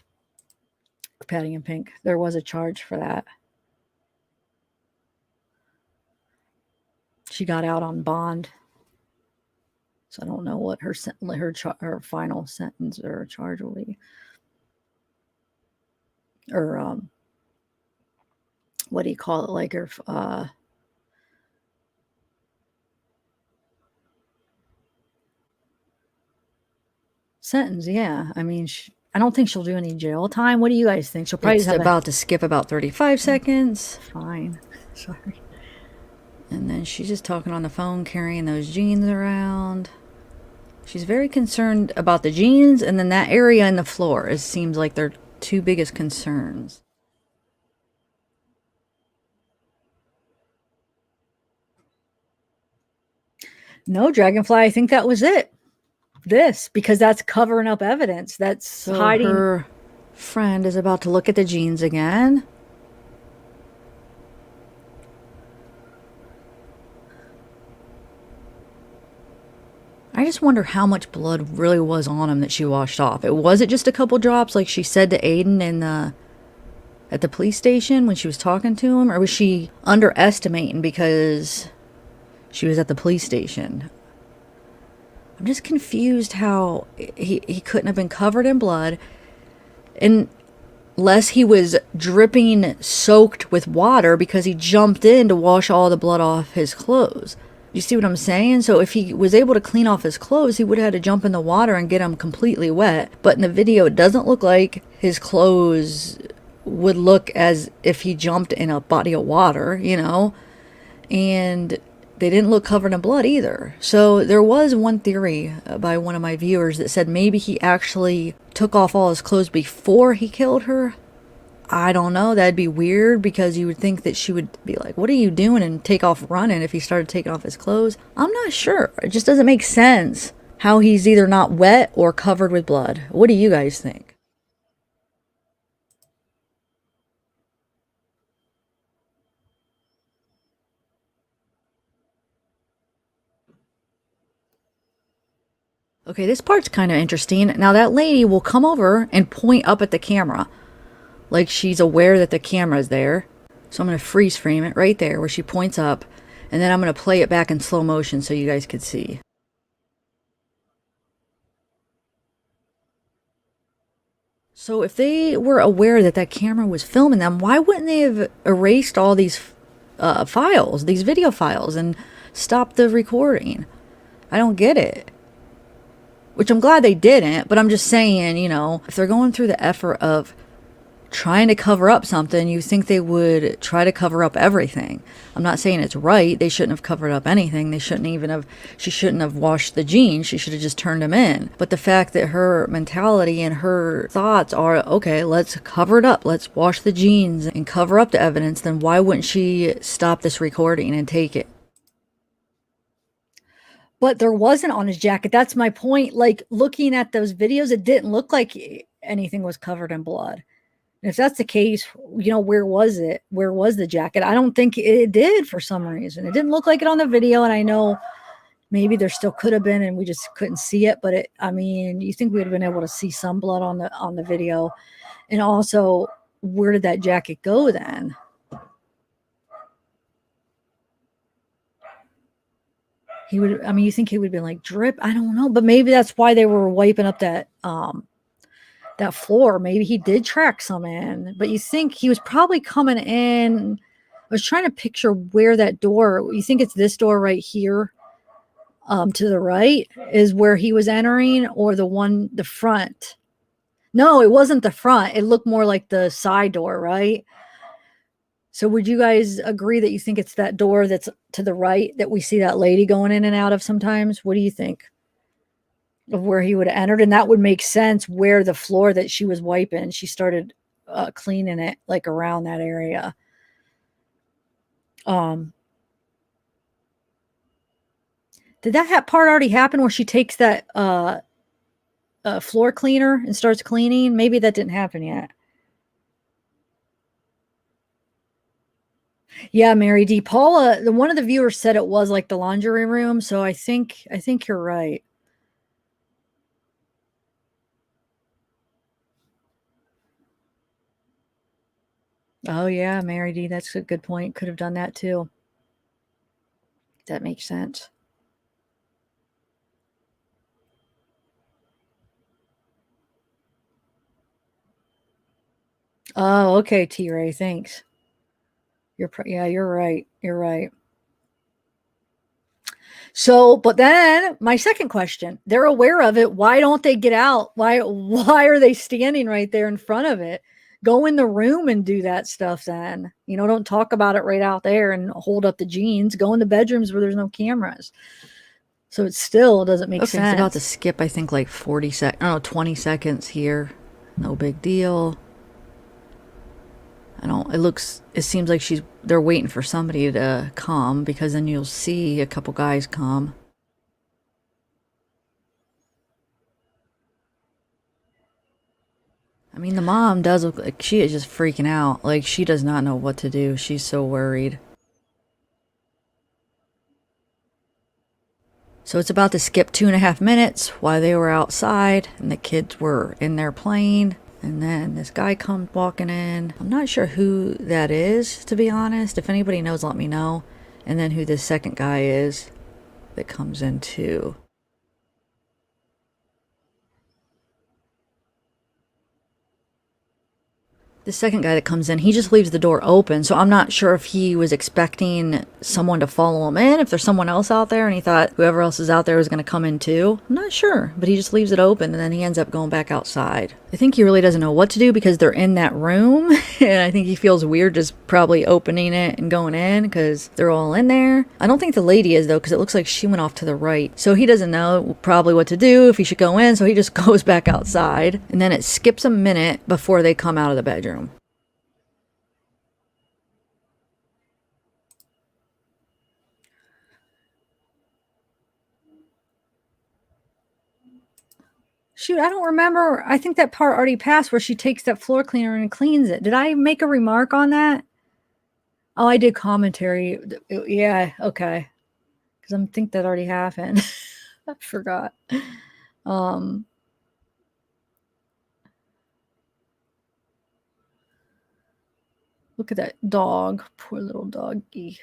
Patty in pink. There was a charge for that. She got out on bond. So I don't know what her final sentence or charge will be. Or what do you call it? Like her sentence, yeah. I mean, I don't think she'll do any jail time. What do you guys think? She'll probably It's about to skip about 35 seconds. Fine. Sorry. And then she's just talking on the phone, carrying those jeans around. She's very concerned about the jeans, and then that area in the floor. It seems like their two biggest concerns. No, Dragonfly, I think that was it. Because that's covering up evidence. That's So hiding. her friend is about to look at the jeans again. I just wonder how much blood really was on him that she washed off. Was it just a couple drops like she said to Aiden at the police station when she was talking to him? Or was she underestimating because she was at the police station? I'm just confused how he couldn't have been covered in blood unless he was dripping soaked with water because he jumped in to wash all the blood off his clothes. You see what I'm saying? So if he was able to clean off his clothes, he would have had to jump in the water and get them completely wet. But in the video, it doesn't look like his clothes would look as if he jumped in a body of water, you know? And they didn't look covered in blood either. So there was one theory by one of my viewers that said maybe he actually took off all his clothes before he killed her. I don't know. That'd be weird because you would think that she would be like, what are you doing? And take off running if he started taking off his clothes. I'm not sure. It just doesn't make sense how he's either not wet or covered with blood. What do you guys think? Okay, this part's kind of interesting. Now that lady will come over and point up at the camera like she's aware that the camera is there. So I'm going to freeze frame it right there where she points up, and then I'm going to play it back in slow motion so you guys could see. So if they were aware that that camera was filming them, why wouldn't they have erased all these files, these video files, and stopped the recording? I don't get it. Which I'm glad they didn't, but I'm just saying, you know, if they're going through the effort of trying to cover up something, you think they would try to cover up everything. I'm not saying it's right. They shouldn't have covered up anything. She shouldn't have washed the jeans. She should have just turned them in. But the fact that her mentality and her thoughts are, okay, let's cover it up. Let's wash the jeans and cover up the evidence. Then why wouldn't she stop this recording and take it? But there wasn't on his jacket. That's my point. Like looking at those videos, it didn't look like anything was covered in blood. And if that's the case, you know, where was it? Where was the jacket? I don't think it did for some reason. It didn't look like it on the video. And I know maybe there still could have been, and we just couldn't see it. But I mean, you think we would have been able to see some blood on the video. And also, where did that jacket go then? He would, I mean, you think he would have been like drip? I don't know. But maybe that's why they were wiping up that floor. Maybe he did track some in, but you think he was probably coming in. I was trying to picture where that door, you think it's this door right here to the right is where he was entering, or the front? No, it wasn't the front. It looked more like the side door, right? So would you guys agree that you think it's that door that's to the right that we see that lady going in and out of sometimes? What do you think of where he would have entered? And that would make sense where the floor that she was wiping, she started cleaning it like around that area. Did that part already happen where she takes that floor cleaner and starts cleaning? Maybe that didn't happen yet. Yeah, Mary D. Paula, one of the viewers said it was like the laundry room, so I think you're right. Oh yeah, Mary D. That's a good point. Could have done that too. That makes sense. Oh, okay, T. Ray. Thanks. Yeah, you're right. You're right. So, but then my second question, they're aware of it. Why don't they get out? Why are they standing right there in front of it? Go in the room and do that stuff then. You know, don't talk about it right out there and hold up the jeans. Go in the bedrooms where there's no cameras. So it still doesn't make sense. It's about to skip, I think, like 20 seconds here. No big deal. It seems like they're waiting for somebody to come, because then you'll see a couple guys come. I mean, the mom does look like she is just freaking out. Like, she does not know what to do. She's so worried. So it's about to skip 2.5 minutes while they were outside and the kids were in there playing. And then this guy comes walking in. I'm not sure who that is, to be honest. If anybody knows, let me know. And then who this second guy is that comes in too. The second guy that comes in, he just leaves the door open. So I'm not sure if he was expecting someone to follow him in, if there's someone else out there, and he thought whoever else is out there was going to come in too. I'm not sure, but he just leaves it open, and then he ends up going back outside. I think he really doesn't know what to do because they're in that room, and I think he feels weird just probably opening it and going in because they're all in there. I don't think the lady is, though, because it looks like she went off to the right. So he doesn't know probably what to do, if he should go in, so he just goes back outside, and then it skips a minute before they come out of the bedroom. Shoot, I don't remember. I think that part already passed where she takes that floor cleaner and cleans it. Did I make a remark on that? Oh, I did commentary. Yeah, okay. Because I think that already happened. I forgot. Look at that dog. Poor little doggy.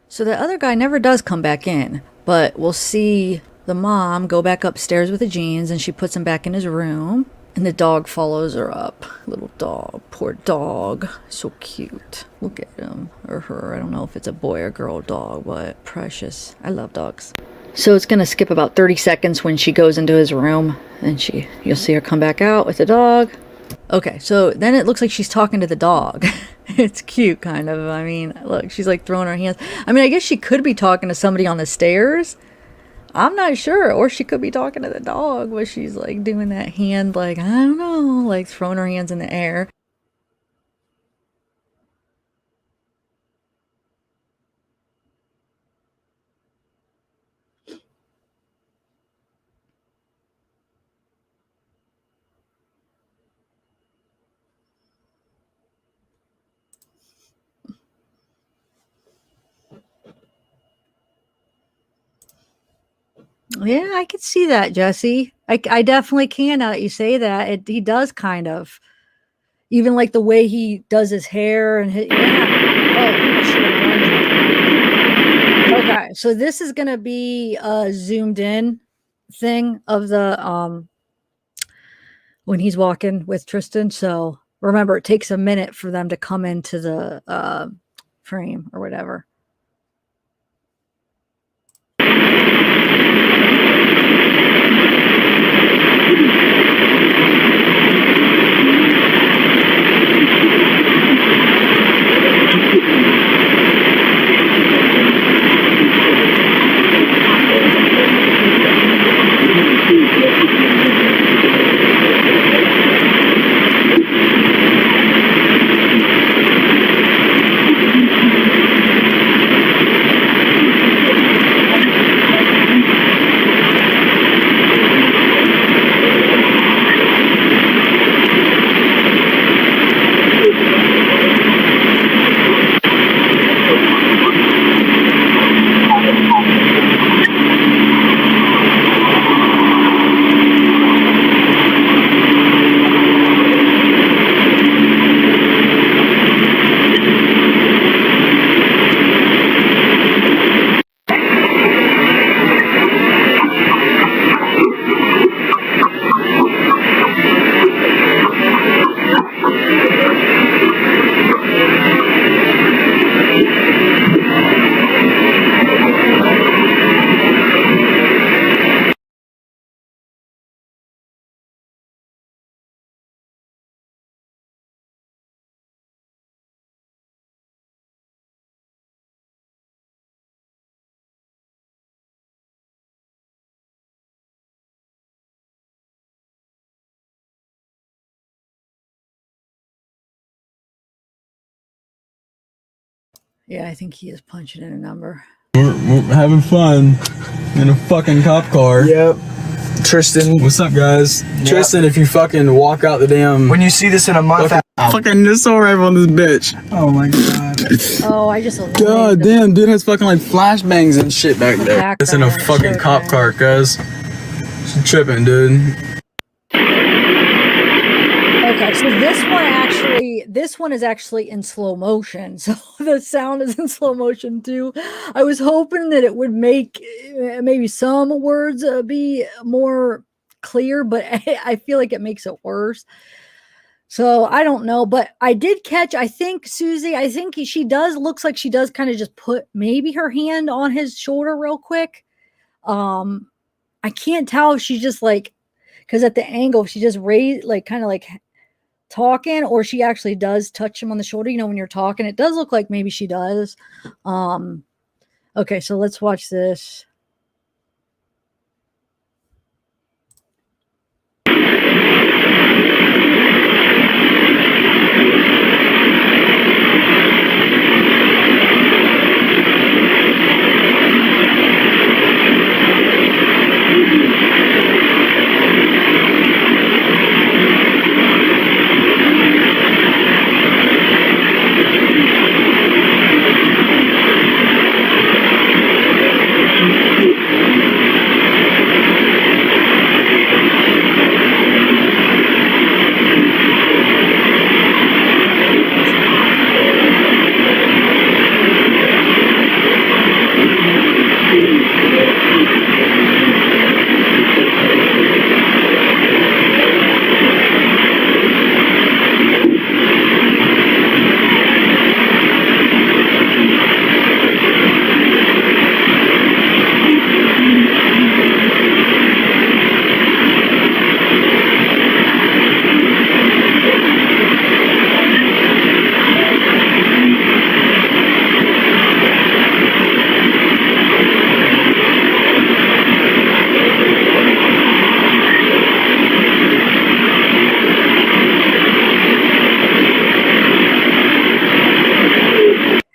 So the other guy never does come back in, but we'll see the mom go back upstairs with the jeans, and she puts him back in his room, and the dog follows her up. Little dog, poor dog, so cute. Look at him, or her. I don't know if it's a boy or girl dog, but precious. I love dogs. So it's gonna skip about 30 seconds when she goes into his room, and you'll see her come back out with the dog. Okay, so then it looks like she's talking to the dog. It's cute, kind of. I mean, look, she's like throwing her hands. I mean, I guess she could be talking to somebody on the stairs. I'm not sure. Or she could be talking to the dog, but she's like doing that hand, like, I don't know, like throwing her hands in the air. Yeah, I could see that, Jesse. I definitely can now that you say that. He does kind of. Even like the way he does his hair and Okay, so this is gonna be a zoomed in thing of the when he's walking with Tristan. So remember, it takes a minute for them to come into the frame or whatever. Yeah, I think he is punching in a number. We're having fun in a fucking cop car. Yep. Tristan. What's up, guys? Yep. Tristan, if you fucking walk out the damn... When you see this in a month, fucking missile rifle on this bitch. oh my god. Oh, I just eliminated God the- damn, dude has fucking like flashbangs and shit back The there. It's in a background, fucking sure, cop man. car, cuz. She's tripping, dude. Okay, so this one is actually in slow motion. So the sound is in slow motion too. I was hoping that it would make maybe some words be more clear, but I feel like it makes it worse. So I don't know, but I did catch, I think Susie, I think looks like she does kind of just put maybe her hand on his shoulder real quick. I can't tell if she's just like, because at the angle, she just raised, like kind of like talking, or she actually does touch him on the shoulder. You know, when you're talking, it does look like maybe she does. Okay, so let's watch this.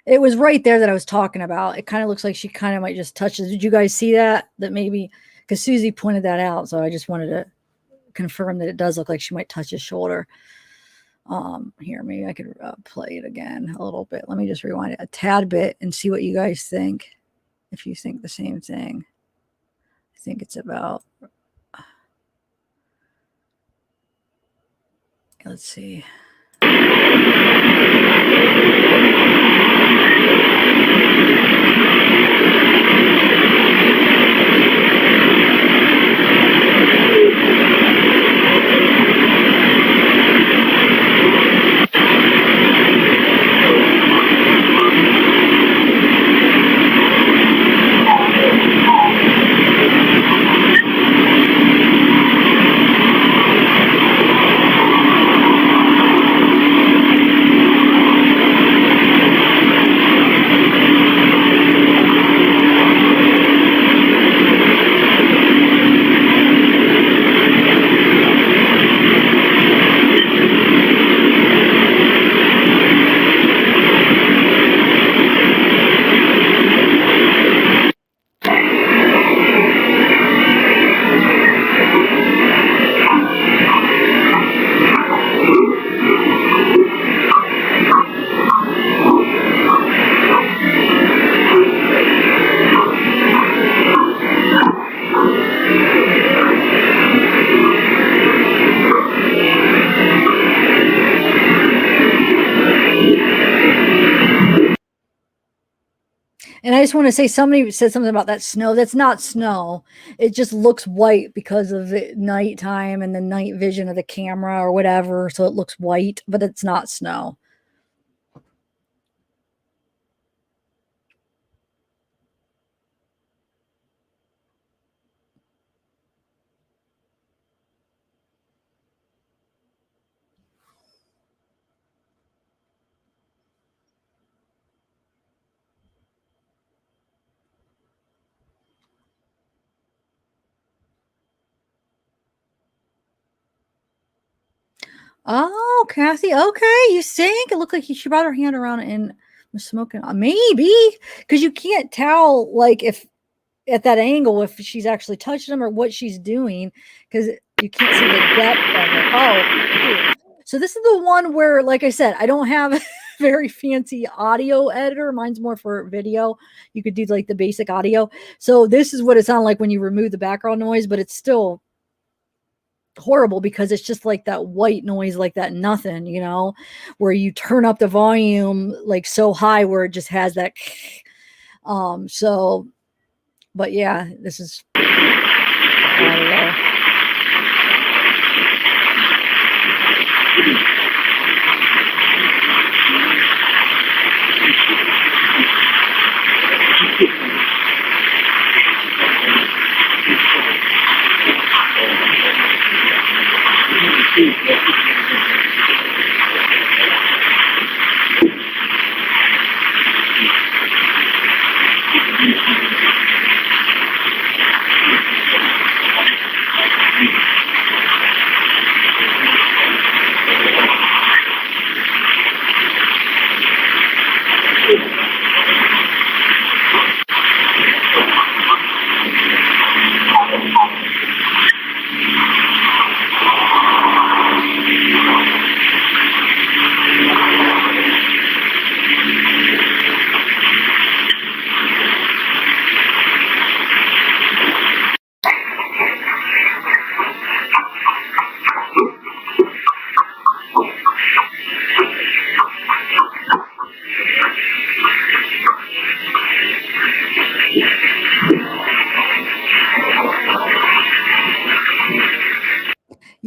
It was right there that I was talking about. It kind of looks like she kind of might just touch it. Did you guys see that? That maybe, because Susie pointed that out. So I just wanted to confirm that it does look like she might touch his shoulder. Here, maybe I could play it again a little bit. Let me just rewind it a tad bit and see what you guys think. If you think the same thing. I think it's about, let's see. And I just want to say, somebody said something about that snow. That's not snow. It just looks white because of the nighttime and the night vision of the camera or whatever. So it looks white, but it's not snow. Oh, Kathy. Okay, you think it looked like she brought her hand around and Was smoking? Maybe, because you can't tell, like, if at that angle, if she's actually touching him or what she's doing, because you can't see the depth of it. Oh, so this is the one where, like I said, I don't have a very fancy audio editor. Mine's more for video. You could do like the basic audio. So this is what it sounded like when you remove the background noise, but it's still horrible because it's just like that white noise, like that nothing, where you turn up the volume like so high where it just has that. So, but yeah, this is. I don't know.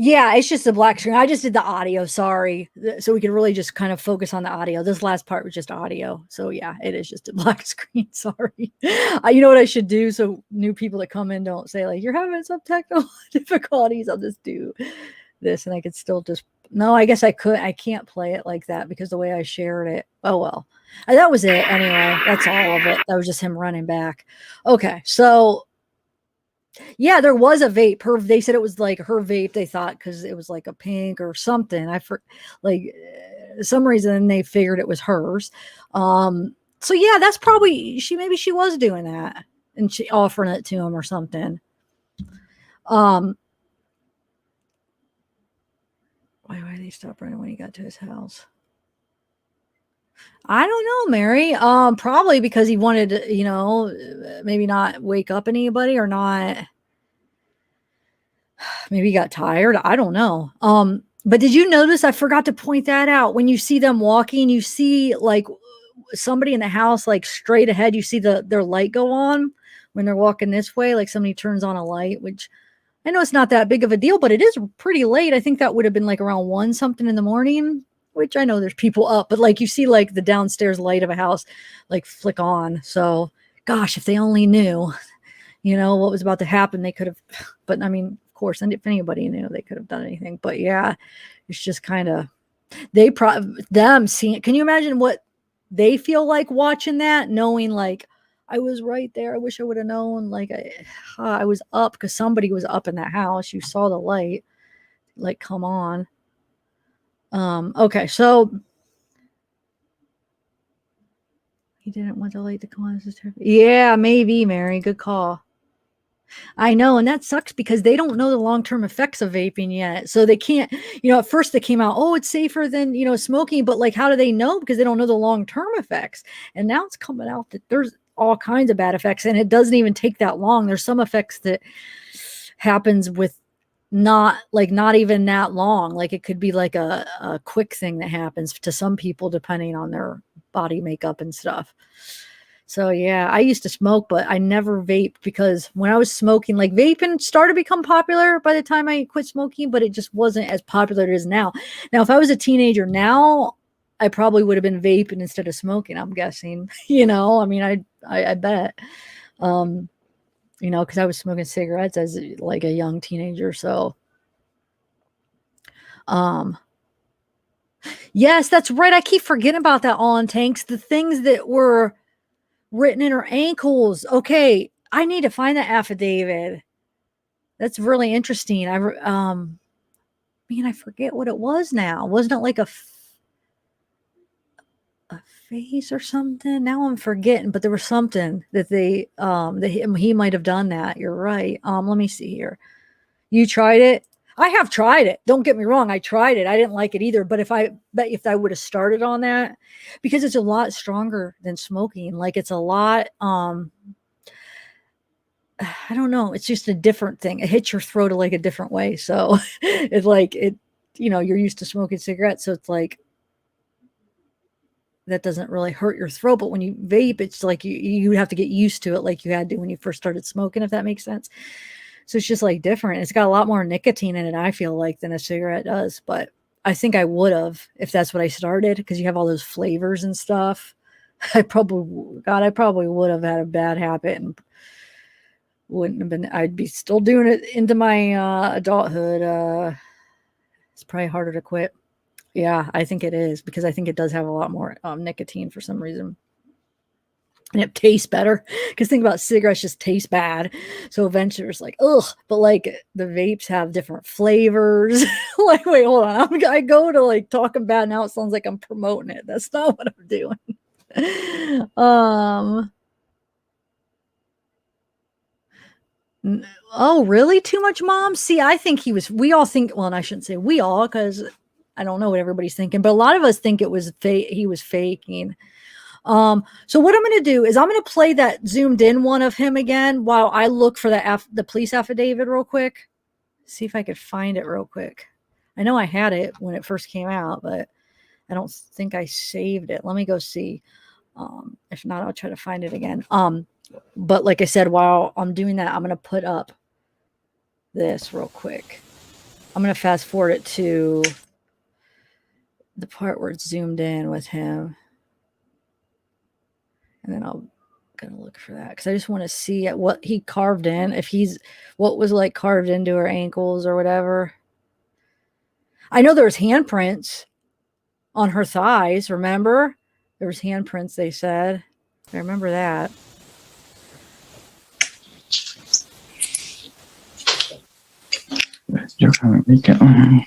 Yeah, it's just a black screen. I just did the audio, sorry. So we could really just kind of focus on the audio. This last part was just audio. So yeah, it is just a black screen. Sorry. You know what I should do so new people that come in don't say like, you're having some technical difficulties. I'll just do this and I could still just, no, I guess I can't play it like that because the way I shared it. Oh, well, that was it. Anyway, that's all of it. That was just him running back. Okay. So yeah, there was a vape. They said it was like her vape. They thought because it was like a pink or something. Like some reason they figured it was hers. So yeah, that's probably maybe she was doing that and she offering it to him or something. Why did he stop running when he got to his house? I don't know, Mary. Probably because he wanted to, maybe not wake up anybody or not. Maybe he got tired. I don't know. But did you notice? I forgot to point that out. When you see them walking, you see like somebody in the house, like straight ahead. You see their light go on when they're walking this way. Like somebody turns on a light, which I know it's not that big of a deal, but it is pretty late. I think that would have been like around 1 something in the morning. Which I know there's people up, but like you see like the downstairs light of a house like flick on. So gosh, if they only knew, what was about to happen, they could have, but I mean, of course, and if anybody knew, they could have done anything. But yeah, it's just kind of, them seeing it. Can you imagine what they feel like watching that, knowing like, I was right there. I wish I would have known. Like I was up because somebody was up in that house. You saw the light, like, come on. Okay, so he didn't want the light to come on. Yeah, maybe, Mary. Good call. I know, and that sucks because they don't know the long-term effects of vaping yet. So they can't, at first they came out, oh, it's safer than, smoking, but like, how do they know? Because they don't know the long-term effects. And now it's coming out that there's all kinds of bad effects, and it doesn't even take that long. There's some effects that happens with not even that long. Like it could be like a quick thing that happens to some people depending on their body makeup and stuff. So yeah, I used to smoke, but I never vaped because when I was smoking, like vaping started to become popular by the time I quit smoking, but it just wasn't as popular as it is now. Now, if I was a teenager now, I probably would have been vaping instead of smoking, I'm guessing. I mean, I bet. Because I was smoking cigarettes as like a young teenager. So, yes, that's right. I keep forgetting about that on tanks. The things that were written in her ankles. Okay, I need to find that affidavit. That's really interesting. I forget what it was now. Wasn't it like a face or something. Now I'm forgetting, but there was something that they that he might have done that. You're right. Let me see here. You tried it? I have tried it. Don't get me wrong. I tried it. I didn't like it either. But if I would have started on that, because it's a lot stronger than smoking. Like it's a lot, I don't know. It's just a different thing. It hits your throat like a different way. So it's like you're used to smoking cigarettes. So it's like, that doesn't really hurt your throat. But when you vape, it's like you have to get used to it like you had to when you first started smoking, if that makes sense. So it's just like different. It's got a lot more nicotine in it, I feel like, than a cigarette does. But I think I would have if that's what I started, because you have all those flavors and stuff. I probably would have had a bad habit and wouldn't have been. I'd be still doing it into my adulthood. It's probably harder to quit. Yeah, I think it is, because I think it does have a lot more nicotine for some reason. And it tastes better, because think about cigarettes just taste bad. So eventually it's like, ugh. But like the vapes have different flavors. Like, wait, hold on. I go to like talking bad now. It sounds like I'm promoting it. That's not what I'm doing. Oh, really? Too much, Mom? See, I think we all think, well, and I shouldn't say we all, because I don't know what everybody's thinking, but a lot of us think it was he was faking. So what I'm going to do is I'm going to play that zoomed in one of him again while I look for the police affidavit real quick. See if I could find it real quick. I know I had it when it first came out, but I don't think I saved it. Let me go see. If not, I'll try to find it again. But like I said, while I'm doing that, I'm going to put up this real quick. I'm going to fast forward it to the part where it's zoomed in with him. And then I'm going to look for that, because I just want to see what he carved in, what was like carved into her ankles or whatever. I know there was handprints on her thighs, remember? There was handprints, they said. I remember that. You're trying to make it on.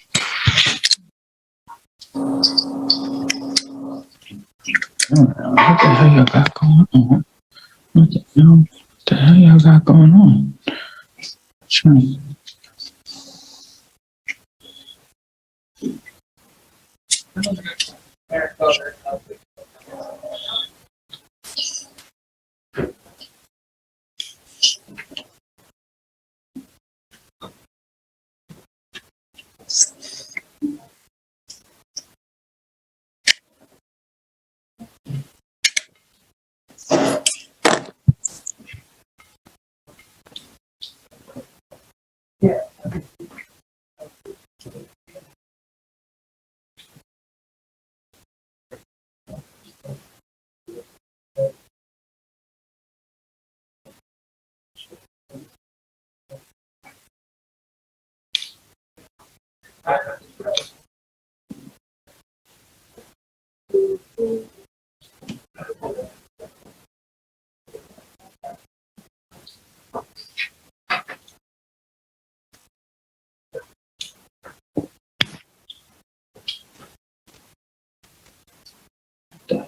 What the hell y'all got going on? What the hell y'all got going on? Sure.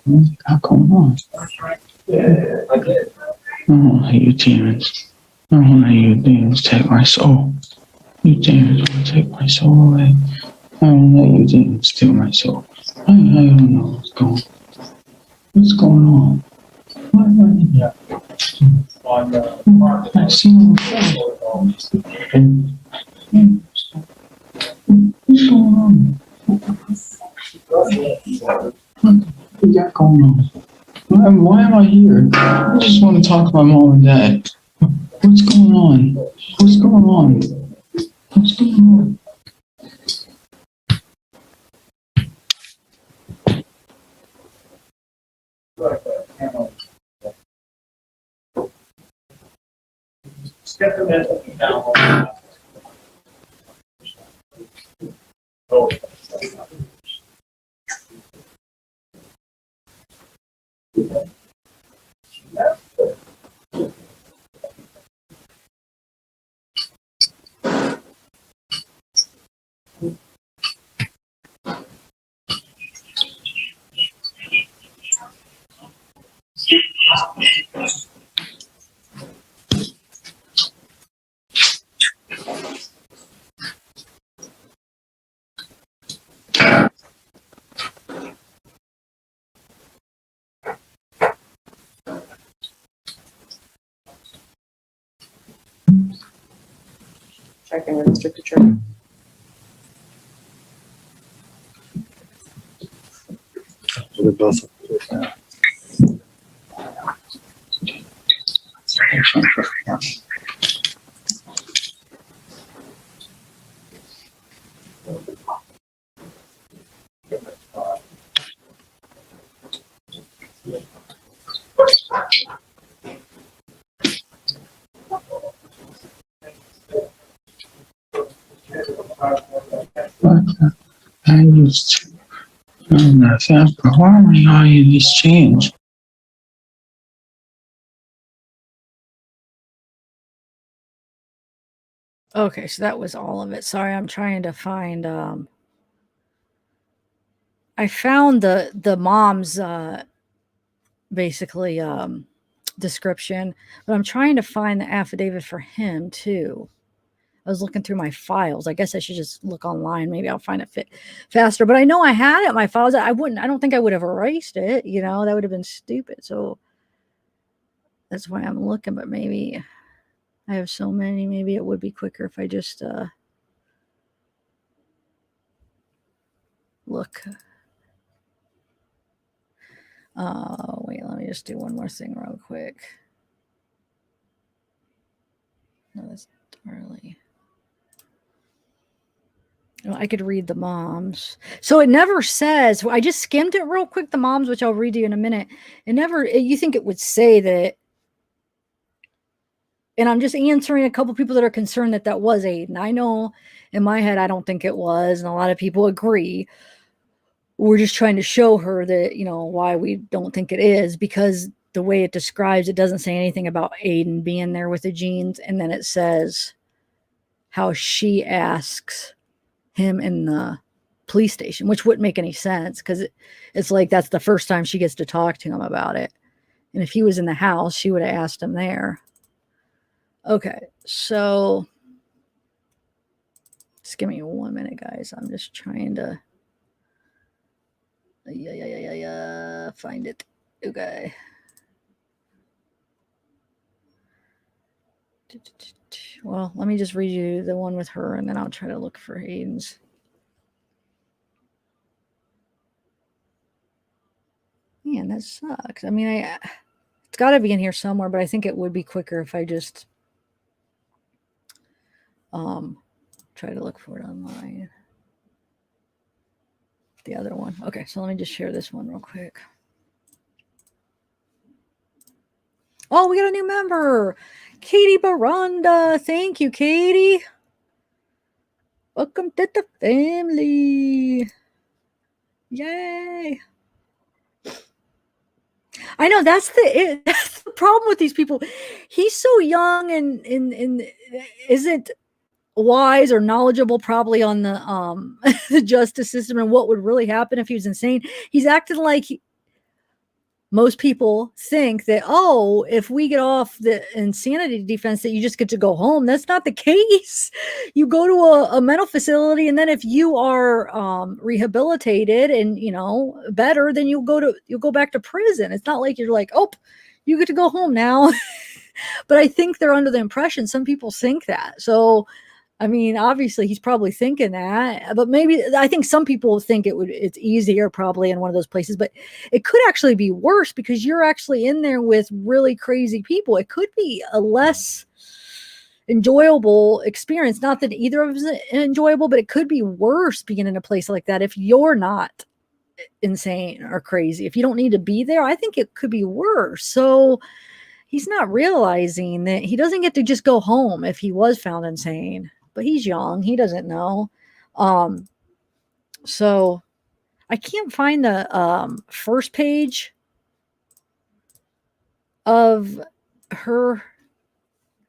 What's got going on? Yeah, I did. I don't let you demons. I don't let you demons take my soul. You demons want to take my soul away. I don't let you demons steal my soul. I don't know what's going on. Yeah. I've seen him before. What's going on? What you got going on? Why am I here? I just want to talk to my mom and dad. What's going on? What's going on? What's going on? Checking with District Attorney. They're both. But I used to. Why are you this change? Okay, so that was all of it. Sorry, I'm trying to find I found the mom's basically description, but I'm trying to find the affidavit for him too. I was looking through my files. I guess I should just look online. Maybe I'll find it faster. But I know I had it in my files. I don't think I would have erased it. You know, that would have been stupid. So that's why I'm looking. But maybe I have so many. Maybe it would be quicker if I just look. Wait, let me just do one more thing real quick. No, that's early. Oh, I could read the moms. So it never says, I just skimmed it real quick, the moms, which I'll read to you in a minute. It never, you think it would say that, and I'm just answering a couple people that are concerned that that was Aiden. I know in my head, I don't think it was, and a lot of people agree. We're just trying to show her that, you know, why we don't think it is, because the way it describes, it doesn't say anything about Aiden being there with the jeans. And then it says how she asks him in the police station, which wouldn't make any sense because it's like that's the first time she gets to talk to him about it. And if he was in the house, she would have asked him there. Okay, so just give me 1 minute, guys. I'm just trying to find it. Okay. Well, let me just read you the one with her, and then I'll try to look for Aiden's. Man, that sucks. I mean, it's got to be in here somewhere, but I think it would be quicker if I just try to look for it online. The other one. Okay, so let me just share this one real quick. Oh, we got a new member, Katie Baranda. Thank you, Katie. Welcome to the family. Yay. I know that's the problem with these people. He's so young and isn't wise or knowledgeable probably on the the justice system and what would really happen if he was insane. He's acting like most people think that, oh, if we get off the insanity defense that you just get to go home. That's not the case. You go to a mental facility, and then if you are rehabilitated and, you know, better, then you'll go back to prison. It's not like you're like, oh, you get to go home now. But I think they're under the impression, some people think that. So I mean, obviously he's probably thinking that, but maybe I think some people think it's easier probably in one of those places, but it could actually be worse because you're actually in there with really crazy people. It could be a less enjoyable experience. Not that either of us is enjoyable, but it could be worse being in a place like that if you're not insane or crazy. If you don't need to be there, I think it could be worse. So he's not realizing that he doesn't get to just go home if he was found insane. But he's young. He doesn't know. So I can't find the first page of her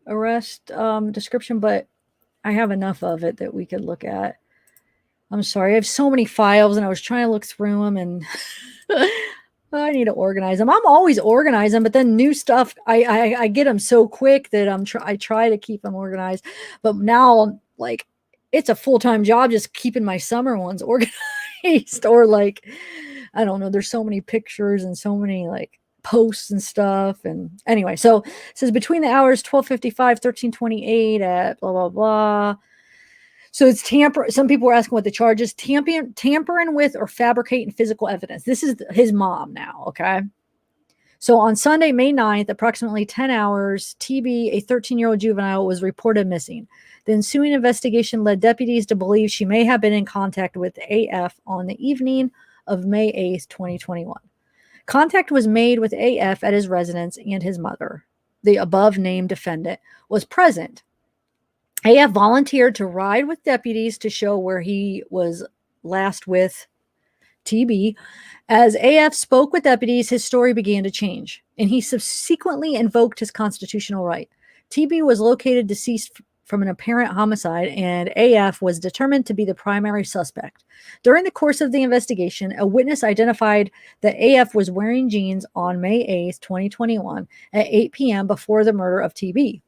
arrest description, but I have enough of it that we could look at. I'm sorry. I have so many files, and I was trying to look through them, and I need to organize them. I'm always organizing, but then new stuff, I get them so quick that I try to keep them organized. But now, like, it's a full-time job just keeping my summer ones organized. Or like, I don't know, there's so many pictures and so many like posts and stuff. And anyway, so it says between the hours 12:55, 13:28 at blah blah blah. So it's some people were asking what the charge is: tampering with or fabricating physical evidence. This is his mom now, okay? So on Sunday, May 9th, approximately 10 hours, TB, a 13-year-old juvenile, was reported missing. The ensuing investigation led deputies to believe she may have been in contact with AF on the evening of May 8th, 2021. Contact was made with AF at his residence, and his mother, the above-named defendant, was present. AF volunteered to ride with deputies to show where he was last with TB. As AF spoke with deputies, his story began to change, and he subsequently invoked his constitutional right. TB was located deceased from an apparent homicide, and AF was determined to be the primary suspect. During the course of the investigation, a witness identified that AF was wearing jeans on May 8th, 2021 at 8 p.m. before the murder of TB.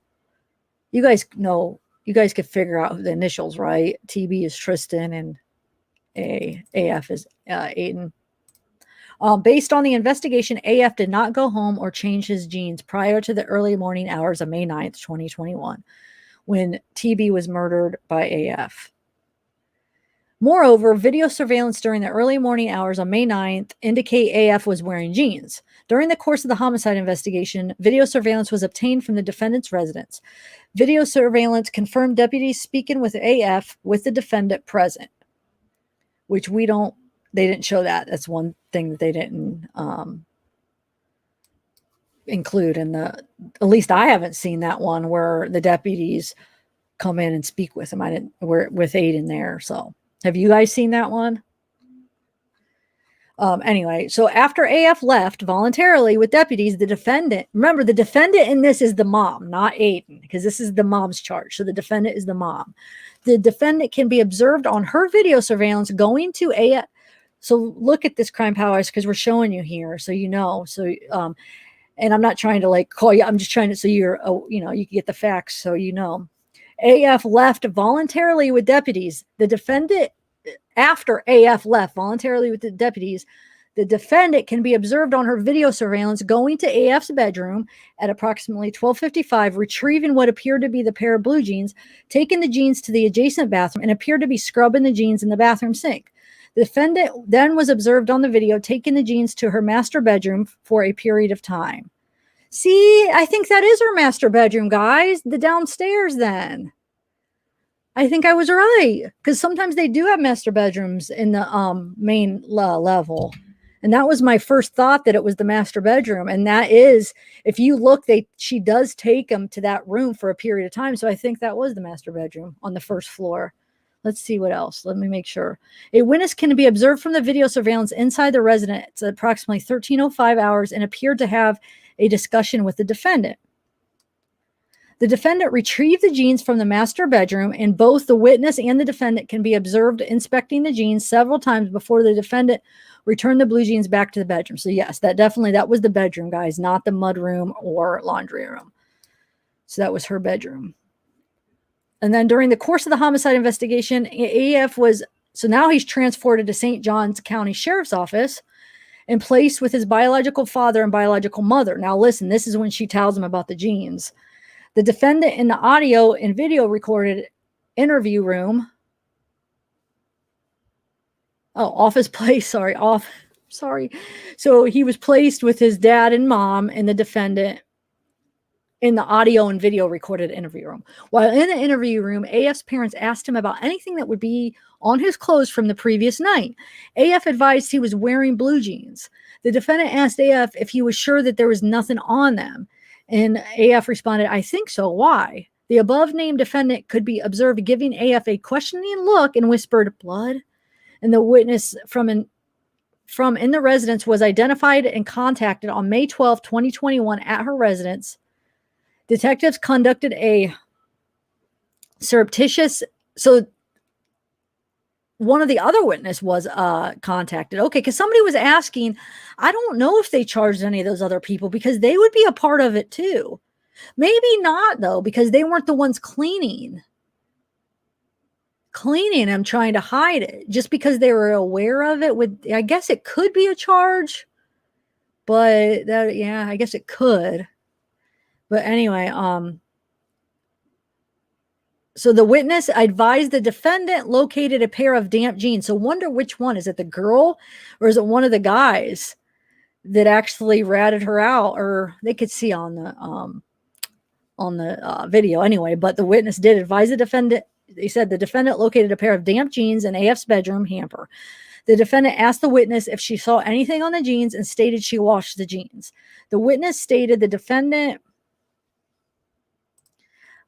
You guys know, you guys could figure out the initials, right? TB is Tristan and AF is Aiden. Based on the investigation, AF did not go home or change his jeans prior to the early morning hours of May 9th, 2021, when TB was murdered by AF. Moreover, video surveillance during the early morning hours on May 9th indicate AF was wearing jeans. During the course of the homicide investigation, video surveillance was obtained from the defendant's residence. Video surveillance confirmed deputies speaking with AF with the defendant present, which they didn't show that. That's one thing that they didn't include in at least I haven't seen that one where the deputies come in and speak with him. We're with Aiden there. So have you guys seen that one? Anyway, so after AF left voluntarily with deputies, the defendant, remember the defendant in this is the mom, not Aiden, because this is the mom's charge. So the defendant is the mom. The defendant can be observed on her video surveillance going to AF. So look at this crime powers because we're showing you here. So, you know, and I'm not trying to like call you. I'm just trying to, so you're, you can get the facts. So, you know, AF left voluntarily with deputies. The defendant, after AF left voluntarily with the deputies, the defendant can be observed on her video surveillance going to AF's bedroom at approximately 12:55, retrieving what appeared to be the pair of blue jeans, taking the jeans to the adjacent bathroom, and appeared to be scrubbing the jeans in the bathroom sink. The defendant then was observed on the video taking the jeans to her master bedroom for a period of time. See, I think that is her master bedroom, guys. The downstairs then. I think I was right, because sometimes they do have master bedrooms in the main level. And that was my first thought, that it was the master bedroom. And that is, if you look, she does take them to that room for a period of time. So I think that was the master bedroom on the first floor. Let's see what else. Let me make sure. A witness can be observed from the video surveillance inside the residence at approximately 13:05 hours and appeared to have a discussion with the defendant. The defendant retrieved the jeans from the master bedroom, and both the witness and the defendant can be observed inspecting the jeans several times before the defendant returned the blue jeans back to the bedroom. So yes, that was the bedroom, guys, not the mud room or laundry room. So that was her bedroom. And then during the course of the homicide investigation, AF so now he's transported to St. Johns County Sheriff's Office and placed with his biological father and biological mother. Now listen, this is when she tells him about the jeans. The defendant in the audio and video recorded interview room. Office place. Sorry. So he was placed with his dad and mom and the defendant in the audio and video recorded interview room. While in the interview room, AF's parents asked him about anything that would be on his clothes from the previous night. AF advised he was wearing blue jeans. The defendant asked AF if he was sure that there was nothing on them. And AF responded, "I think so. Why?" The above named defendant could be observed giving AF a questioning look and whispered, "Blood?" And the witness from in the residence was identified and contacted on May 12, 2021 at her residence. Detectives conducted a surreptitious, so one of the other witnesses was contacted. Okay, because somebody was asking, I don't know if they charged any of those other people because they would be a part of it too. Maybe not, though, because they weren't the ones cleaning them, trying to hide it. Just because they were aware of it, I guess it could be a charge. But I guess it could. But anyway, So the witness advised the defendant located a pair of damp jeans. So wonder which one. Is it the girl or is it one of the guys that actually ratted her out? Or they could see on the video anyway. But the witness did advise the defendant. They said the defendant located a pair of damp jeans in AF's bedroom hamper. The defendant asked the witness if she saw anything on the jeans and stated she washed the jeans. The witness stated the defendant,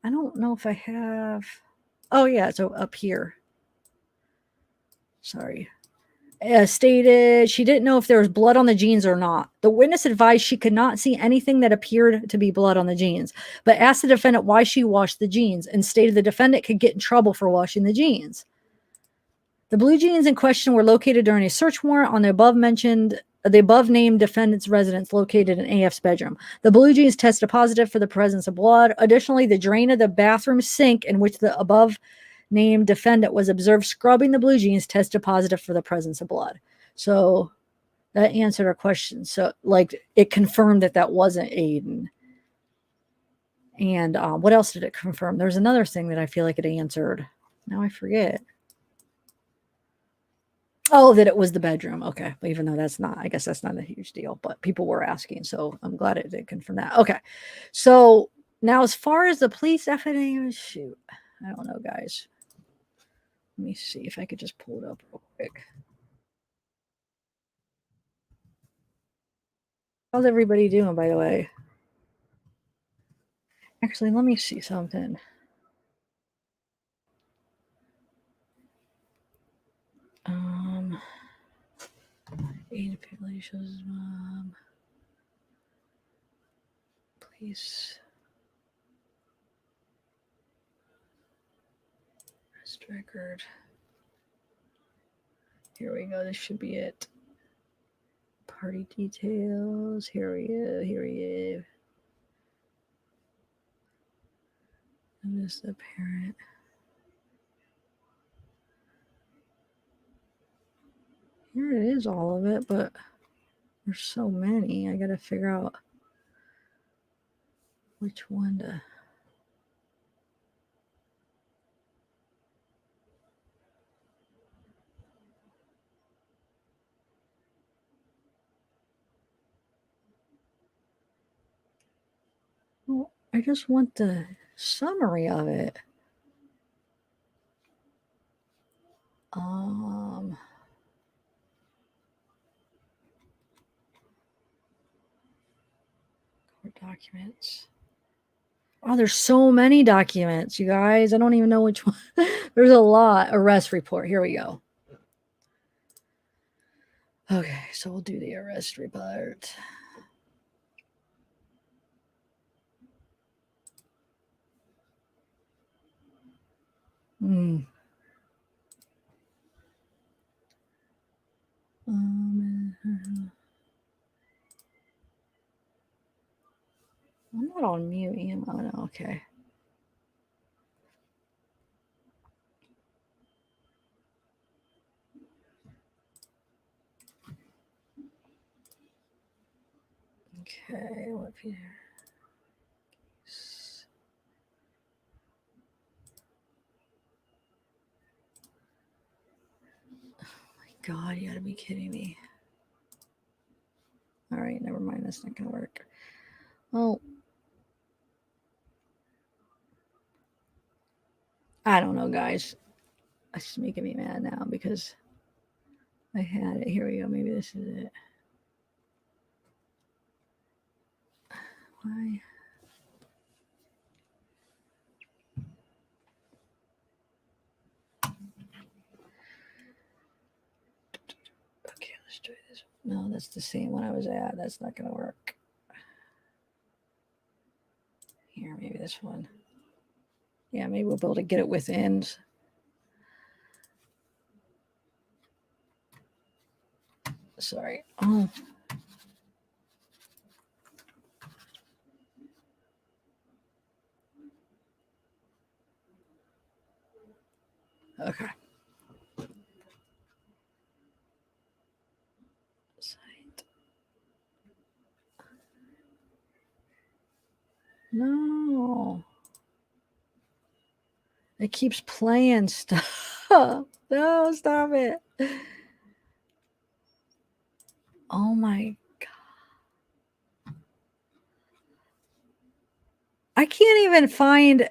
I don't know if I have, oh yeah, so up here. Sorry. Stated she didn't know if there was blood on the jeans or not. The witness advised she could not see anything that appeared to be blood on the jeans, but asked the defendant why she washed the jeans and stated the defendant could get in trouble for washing the jeans. The blue jeans in question were located during a search warrant on the above named defendant's residence located in AF's bedroom. The blue jeans tested positive for the presence of blood. Additionally, the drain of the bathroom sink in which the above named defendant was observed scrubbing the blue jeans tested positive for the presence of blood. So that answered our question. So like it confirmed that that wasn't Aiden. And what else did it confirm? There's another thing that I feel like it answered. Now I forget. Oh, that it was the bedroom. Okay. But even though that's not, I guess that's not a huge deal, but people were asking. So I'm glad it did confirm that. Okay. So now as far as the police affidavit, shoot, I don't know, guys. Let me see if I could just pull it up real quick. How's everybody doing, by the way? Actually, let me see something. Aiden apparently shows his mom. Please. Arrest record. Here we go. This should be it. Party details. Here we go. Here we go. Notice the parent. Here it is, all of it, but there's so many. I gotta figure out which one to. Well, I just want the summary of it. Court documents. Oh, there's so many documents, you guys. I don't even know which one. There's a lot. Arrest report. Here we go. Okay, so we'll do the arrest report. I'm not on mute, am I? No, okay. Okay, what here? Oh my God, you gotta be kidding me. All right, never mind. That's not gonna work. Well, I don't know, guys. It's just making me mad now because I had it. Here we go. Maybe this is it. Why? Okay, let's try this. No, that's the same one I was at. That's not going to work. Here, maybe this one. Yeah, maybe we'll be able to get it within. Sorry. Oh. Okay. Site. No. It keeps playing stuff. No, stop it. Oh my God. I can't even find.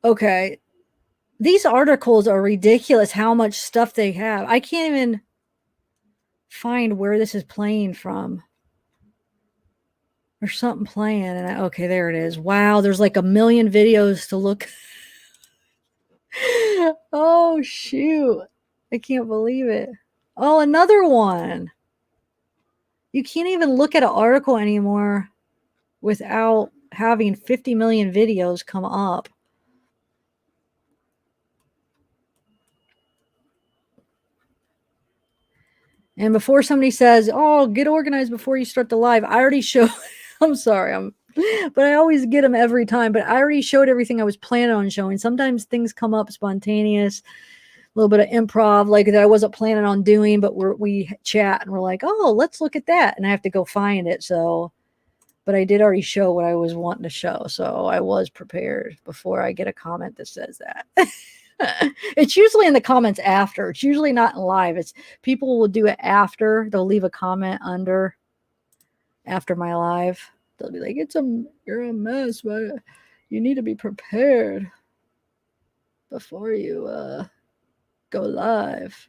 Okay. These articles are ridiculous how much stuff they have. I can't even find where this is playing from. There's something playing, and okay, there it is. Wow, there's like a million videos to look. Oh shoot, I can't believe it. Oh, another one. You can't even look at an article anymore without having 50 million videos come up. And before somebody says, "Oh, get organized before you start the live," I already showed. I'm sorry, but I always get them every time. But I already showed everything I was planning on showing. Sometimes things come up spontaneous, a little bit of improv, like that I wasn't planning on doing, but we chat and we're like, "Oh, let's look at that," and I have to go find it. So, but I did already show what I was wanting to show, so I was prepared before I get a comment that says that. It's usually in the comments after. It's usually not in live. It's people will do it after. They'll leave a comment after my live. They'll be like, you're a mess, but you need to be prepared before you go live."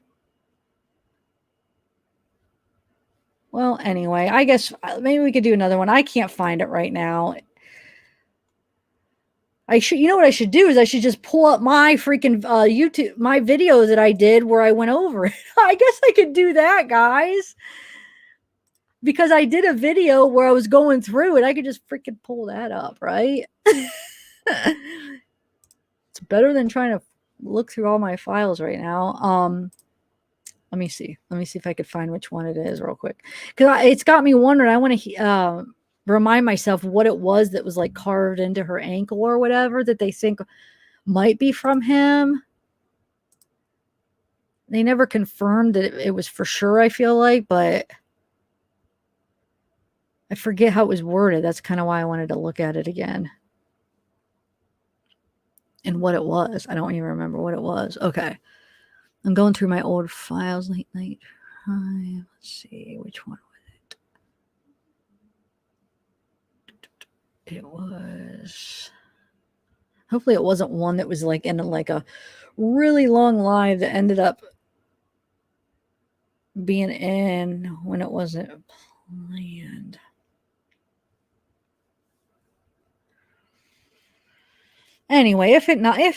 Well, anyway, I guess maybe we could do another one. I can't find it right now. You know what I should do is I should just pull up my freaking YouTube, my video that I did where I went over it. I guess I could do that, guys. Because I did a video where I was going through it. I could just freaking pull that up, right? It's better than trying to look through all my files right now. Let me see. Let me see if I could find which one it is real quick. Because it's got me wondering. I want to remind myself what it was that was like carved into her ankle or whatever that they think might be from him. They never confirmed that it was for sure, I feel like, but I forget how it was worded. That's kind of why I wanted to look at it again. And what it was. I don't even remember what it was. Okay. I'm going through my old files late night. Let's see, which one was it? It was. Hopefully, it wasn't one that was like in like a really long live that ended up being in when it wasn't planned. Anyway, if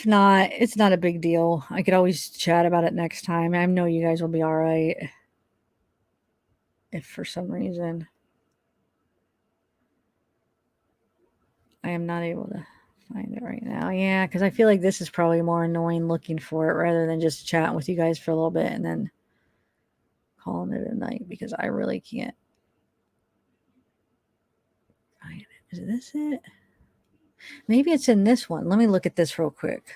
not, it's not a big deal. I could always chat about it next time. I know you guys will be all right. If for some reason I am not able to find it right now. Yeah, because I feel like this is probably more annoying looking for it rather than just chatting with you guys for a little bit and then calling it a night because I really can't find it. Is this it? Maybe it's in this one. Let me look at this real quick.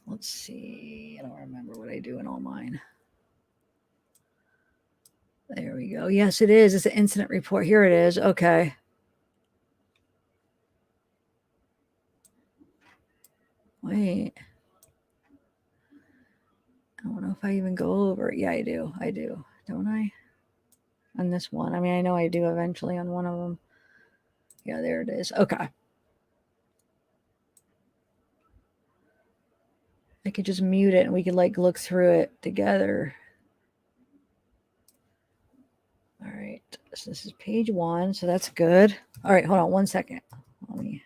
Let's see. I don't remember what I do in all mine. There we go. Yes, it is. It's an incident report. Here it is. Okay. Wait. I don't know if I even go over it. Yeah, I do. I do. Don't I? On this one. I mean, I know I do eventually on one of them. Yeah, there it is. Okay. I could just mute it and we could like look through it together. All right. So this is page 1. So that's good. All right. Hold on 1 second. Let me.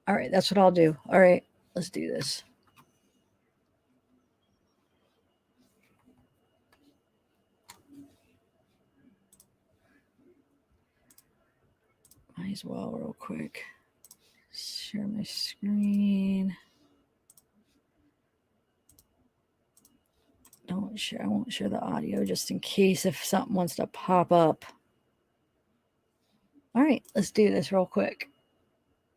All right. That's what I'll do. All right. Let's do this. Might as well real quick. Share my screen. Don't share. I won't share the audio just in case if something wants to pop up. All right, let's do this real quick.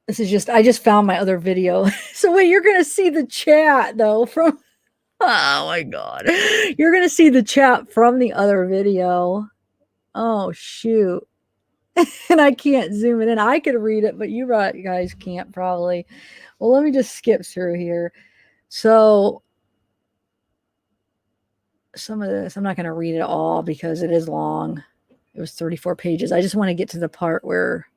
This is just, I just found my other video. So wait, you're going to see the chat though from, oh my God. You're going to see the chat from the other video. Oh, shoot. And I can't zoom it in. I could read it, but you guys can't probably. Well, let me just skip through here. So some of this, I'm not going to read it all because it is long. It was 34 pages. I just want to get to the part where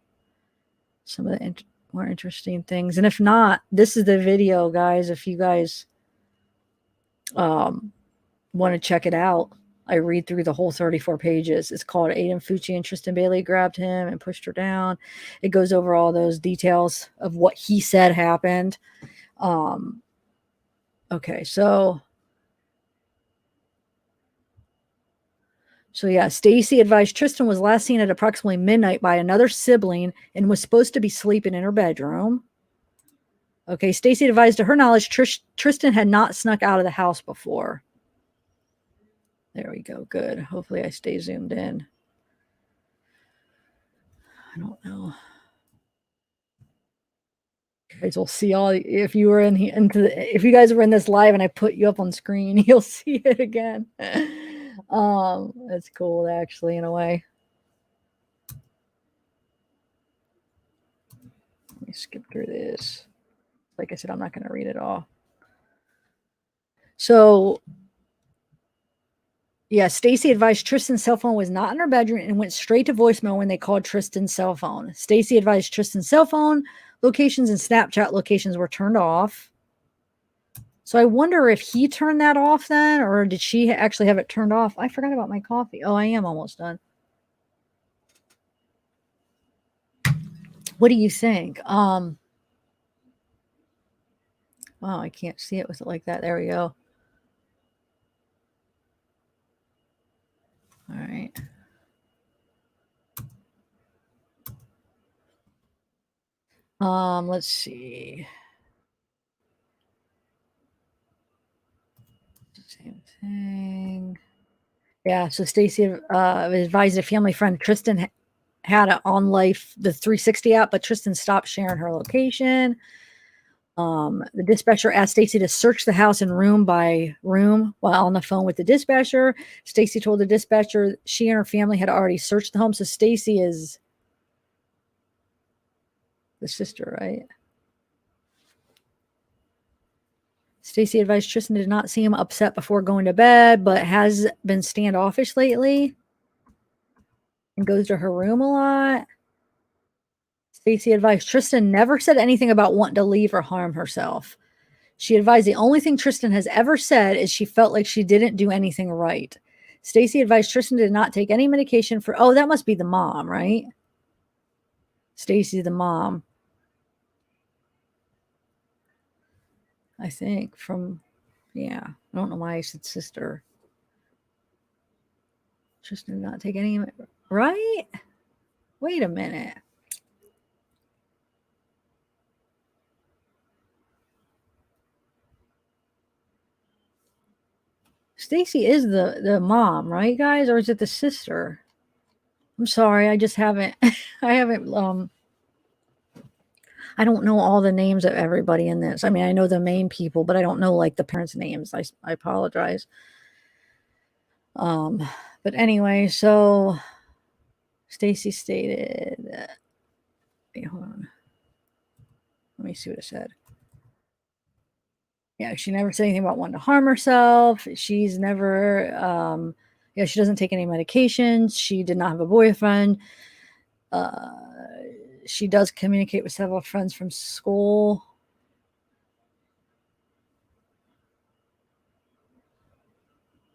some of the more interesting things. And if not, this is the video, guys. If you guys want to check it out, I read through the whole 34 pages. It's called Aiden Fucci and Tristan Bailey grabbed him and pushed her down. It goes over all those details of what he said happened. Okay, so yeah, Stacy advised Tristan was last seen at approximately midnight by another sibling and was supposed to be sleeping in her bedroom. Okay, Stacy advised to her knowledge Tristan had not snuck out of the house before. There we go. Good. Hopefully I stay zoomed in. I don't know. You guys will see all, if you were if you guys were in this live and I put you up on screen, you'll see it again. That's cool actually in a way. Let me skip through this. Like I said, I'm not going to read it all. So yeah, Stacy advised Tristan's cell phone was not in her bedroom and went straight to voicemail when they called Tristan's cell phone. Stacy advised Tristan's cell phone locations and Snapchat locations were turned off. So I wonder if he turned that off then, or did she actually have it turned off? I forgot about my coffee. Oh, I am almost done. What do you think? Wow, I can't see it with it like that. There we go. All right. Let's see. Same thing. Yeah, so Stacy advised a family friend Tristan had it on Life, the 360 app, but Tristan stopped sharing her location. The dispatcher asked Stacy to search the house in room by room while on the phone with the dispatcher. Stacy told the dispatcher she and her family had already searched the home. So Stacy is the sister, right? Stacy advised Tristan did not seem upset before going to bed, but has been standoffish lately and goes to her room a lot. Stacy advised Tristan never said anything about wanting to leave or harm herself. She advised the only thing Tristan has ever said is she felt like she didn't do anything right. Stacy advised Tristan did not take any medication for, oh, that must be the mom, right? Stacy, the mom. I think from, yeah, I don't know why I said sister. Tristan did not take any, right? Wait a minute. Stacy is the mom, right, guys? Or is it the sister? I'm sorry, I just haven't, I don't know all the names of everybody in this. I mean, I know the main people, but I don't know like the parents' names. I apologize. But anyway, so Stacy stated that, wait, hold on. Let me see what it said. Yeah, she never said anything about wanting to harm herself. She's never, yeah, she doesn't take any medications. She did not have a boyfriend. She does communicate with several friends from school.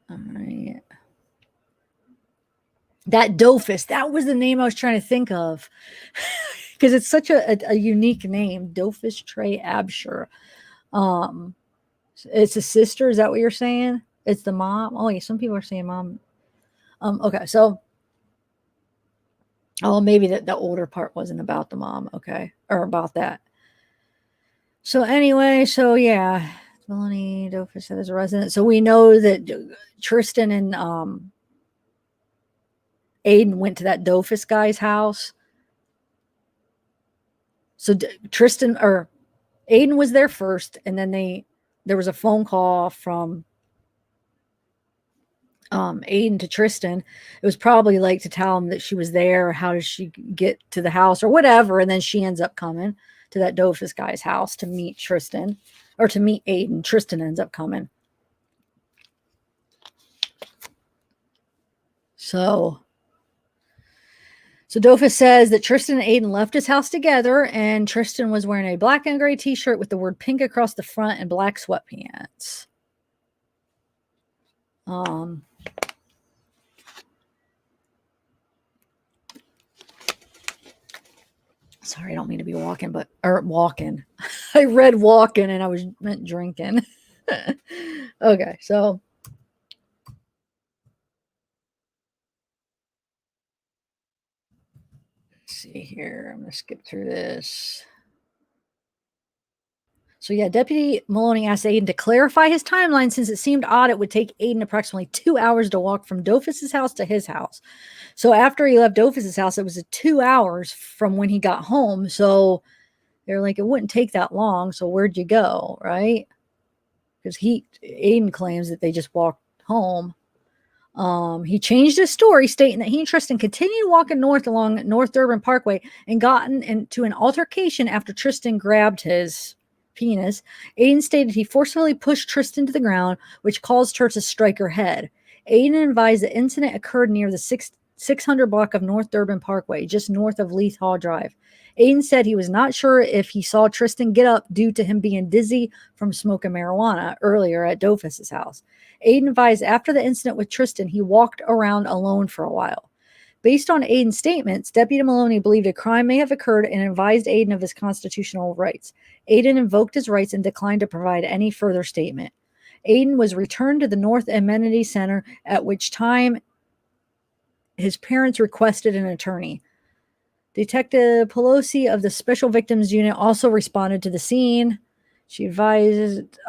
All right. That Dofus, that was the name I was trying to think of. Because it's such a unique name. Dofus Trey Absher. It's a sister. Is that what you're saying? It's the mom. Oh, yeah. Some people are saying mom. Okay. So, oh, maybe the older part wasn't about the mom. Okay. Or about that. So anyway, so yeah, Melanie Dofus as a resident. So we know that Tristan and Aiden went to that Dofus guy's house So Tristan or Aiden was there first, and then there was a phone call from Aiden to Tristan. It was probably like to tell him that she was there, or how does she get to the house or whatever, and then she ends up coming to that Dofus guy's house to meet Tristan or to meet Aiden. Tristan ends up coming. So Dofus says that Tristan and Aiden left his house together, and Tristan was wearing a black and gray t-shirt with the word pink across the front and black sweatpants. Sorry, I don't mean to be walking. I read walking and I was meant drinking. Okay, so let's see here. I'm going to skip through this. So yeah, Deputy Maloney asked Aiden to clarify his timeline since it seemed odd it would take Aiden approximately 2 hours to walk from Dofus's house to his house. So after he left Dofus's house, it was 2 hours from when he got home. So they're like, it wouldn't take that long. So where'd you go, right? Because Aiden claims that they just walked home. He changed his story, stating that he and Tristan continued walking north along North Durban Parkway and gotten into an altercation after Tristan grabbed his penis. Aiden stated he forcefully pushed Tristan to the ground, which caused her to strike her head. Aiden advised the incident occurred near the 600 block of North Durban Parkway, just north of Leith Hall Drive. Aiden said he was not sure if he saw Tristan get up due to him being dizzy from smoking marijuana earlier at Dofus's house. Aiden advised after the incident with Tristan, he walked around alone for a while. Based on Aiden's statements, Deputy Maloney believed a crime may have occurred and advised Aiden of his constitutional rights. Aiden invoked his rights and declined to provide any further statement. Aiden was returned to the North Amenity Center, at which time his parents requested an attorney. Detective Pelosi of the Special Victims Unit also responded to the scene. She advised,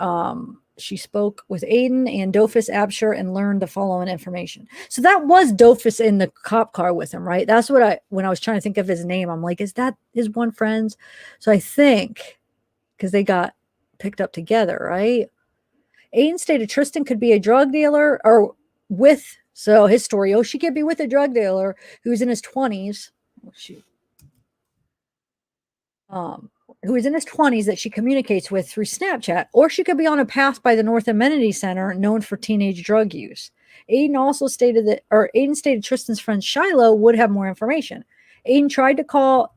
she spoke with Aiden and Dofus Absher and learned the following information. So that was Dofus in the cop car with him, right? That's what when I was trying to think of his name, I'm like, is that his one friend's? So I think, because they got picked up together, right? Aiden stated Tristan could be a drug dealer or with, so his story, she could be with a drug dealer who's in his 20s. Oh, shoot. Who is in his 20s that she communicates with through Snapchat, or she could be on a path by the North Amenity Center known for teenage drug use. Aiden stated Tristan's friend Shiloh would have more information. Aiden tried to call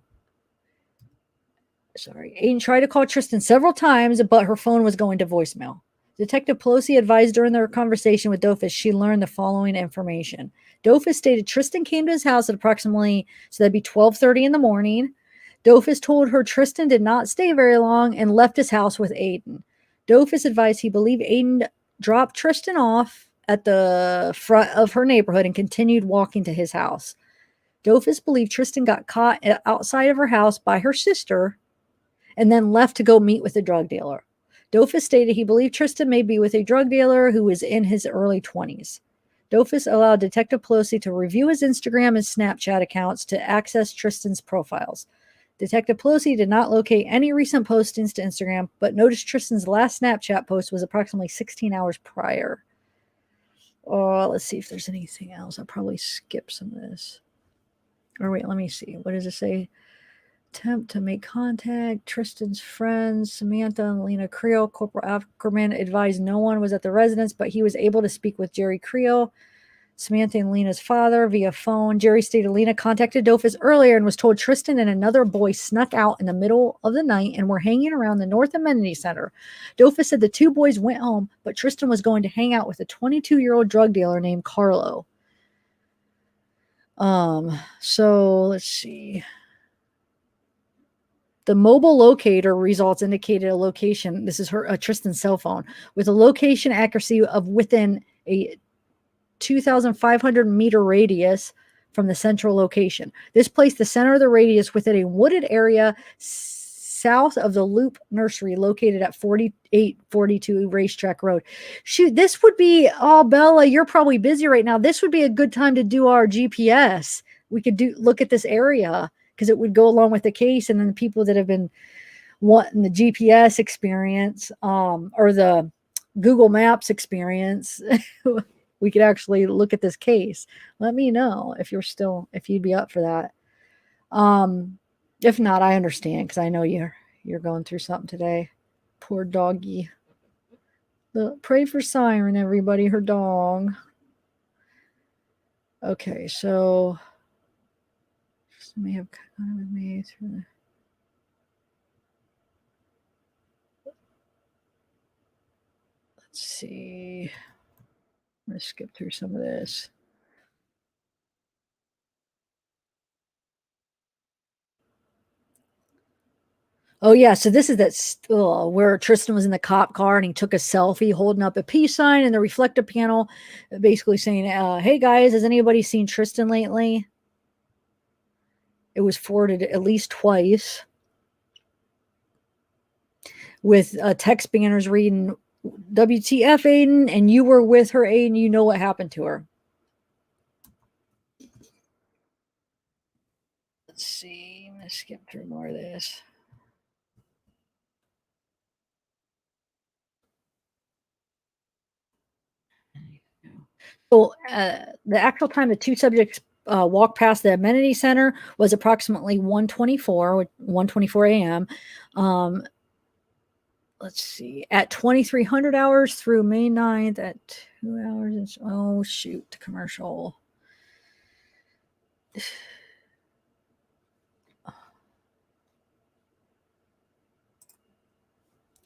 Tristan several times, but her phone was going to voicemail. Detective Pelosi advised during their conversation with Dofus, she learned the following information. Dofus stated Tristan came to his house at approximately, so that'd be 12:30 in the morning. Dofus told her Tristan did not stay very long and left his house with Aiden. Dofus advised he believed Aiden dropped Tristan off at the front of her neighborhood and continued walking to his house. Dofus believed Tristan got caught outside of her house by her sister and then left to go meet with a drug dealer. Dofus stated he believed Tristan may be with a drug dealer who was in his early 20s. Dofus allowed Detective Pelosi to review his Instagram and Snapchat accounts to access Tristan's profiles. Detective Pelosi did not locate any recent postings to Instagram, but noticed Tristan's last Snapchat post was approximately 16 hours prior. Let's see if there's anything else. I'll probably skip some of this. Or wait, let me see. What does it say? Attempt to make contact. Tristan's friends, Samantha and Lena Creel. Corporal Ackerman advised no one was at the residence, but he was able to speak with Jerry Creel, Samantha and Lena's father, via phone. Jerry stated Lena contacted Dofus earlier and was told Tristan and another boy snuck out in the middle of the night and were hanging around the North Amenity Center. Dofus said the two boys went home, but Tristan was going to hang out with a 22-year-old drug dealer named Carlo. So let's see. The mobile locator results indicated a location. This is Tristan's cell phone with a location accuracy of within a 2,500 meter radius from the central location. This placed the center of the radius within a wooded area south of the Loop Nursery located at 4842 Racetrack Road. Shoot, this would be, Bella, you're probably busy right now. This would be a good time to do our GPS. We could look at this area because it would go along with the case. And then the people that have been wanting the GPS experience, or the Google Maps experience, we could actually look at this case. Let me know if you'd be up for that. If not, I understand, because I know you're going through something today. Poor doggy. Pray for Siren, everybody, her dog. Okay, so may have come with me through the. Let's see. I'm going to skip through some of this. Oh, yeah. So this is where Tristan was in the cop car and he took a selfie holding up a peace sign in the reflective panel, basically saying, hey, guys, has anybody seen Tristan lately? It was forwarded at least twice with text banners reading, WTF, Aiden, and you were with her, Aiden. You know what happened to her. Let's see. I'm going to skip through more of this. So the actual time the two subjects walked past the amenity center was approximately 1:24 a.m. Let's see, at 2300 hours through May 9th at 2 hours. Oh, shoot, commercial.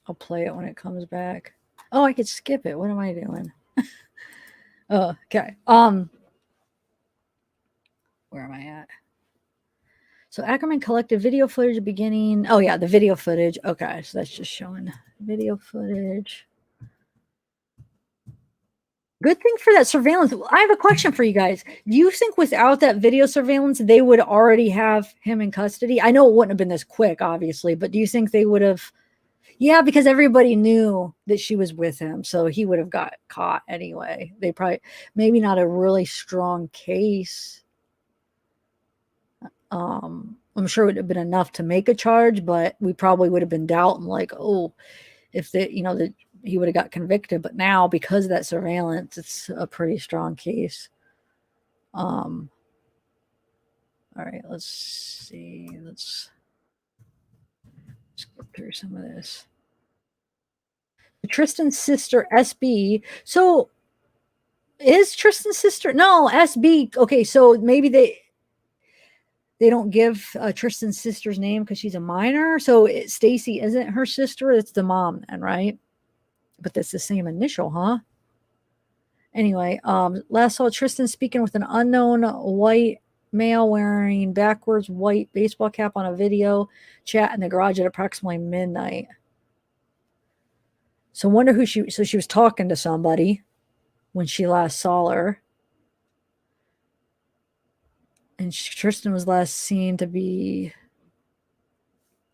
I'll play it when it comes back. Oh, I could skip it. What am I doing? Oh, okay. Where am I at? So Ackerman collected video footage beginning. Oh, yeah, the video footage. Okay, so that's just showing video footage. Good thing for that surveillance. I have a question for you guys. Do you think without that video surveillance, they would already have him in custody? I know it wouldn't have been this quick, obviously, but do you think they would have? Yeah, because everybody knew that she was with him, so he would have got caught anyway. They probably, maybe not a really strong case. I'm sure it would have been enough to make a charge, but we probably would have been doubting, like, oh, if they, that he would have got convicted. But now, because of that surveillance, it's a pretty strong case. All right, let's see. Let's skip through some of this. Tristan's sister, SB. So is Tristan's sister? No, SB. Okay, so maybe they don't give Tristan's sister's name because she's a minor. So Stacy isn't her sister. It's the mom then, right? But that's the same initial, huh? Anyway, last saw Tristan speaking with an unknown white male wearing backwards white baseball cap on a video chat in the garage at approximately midnight. So wonder who she was talking to somebody when she last saw her. And Tristan was last seen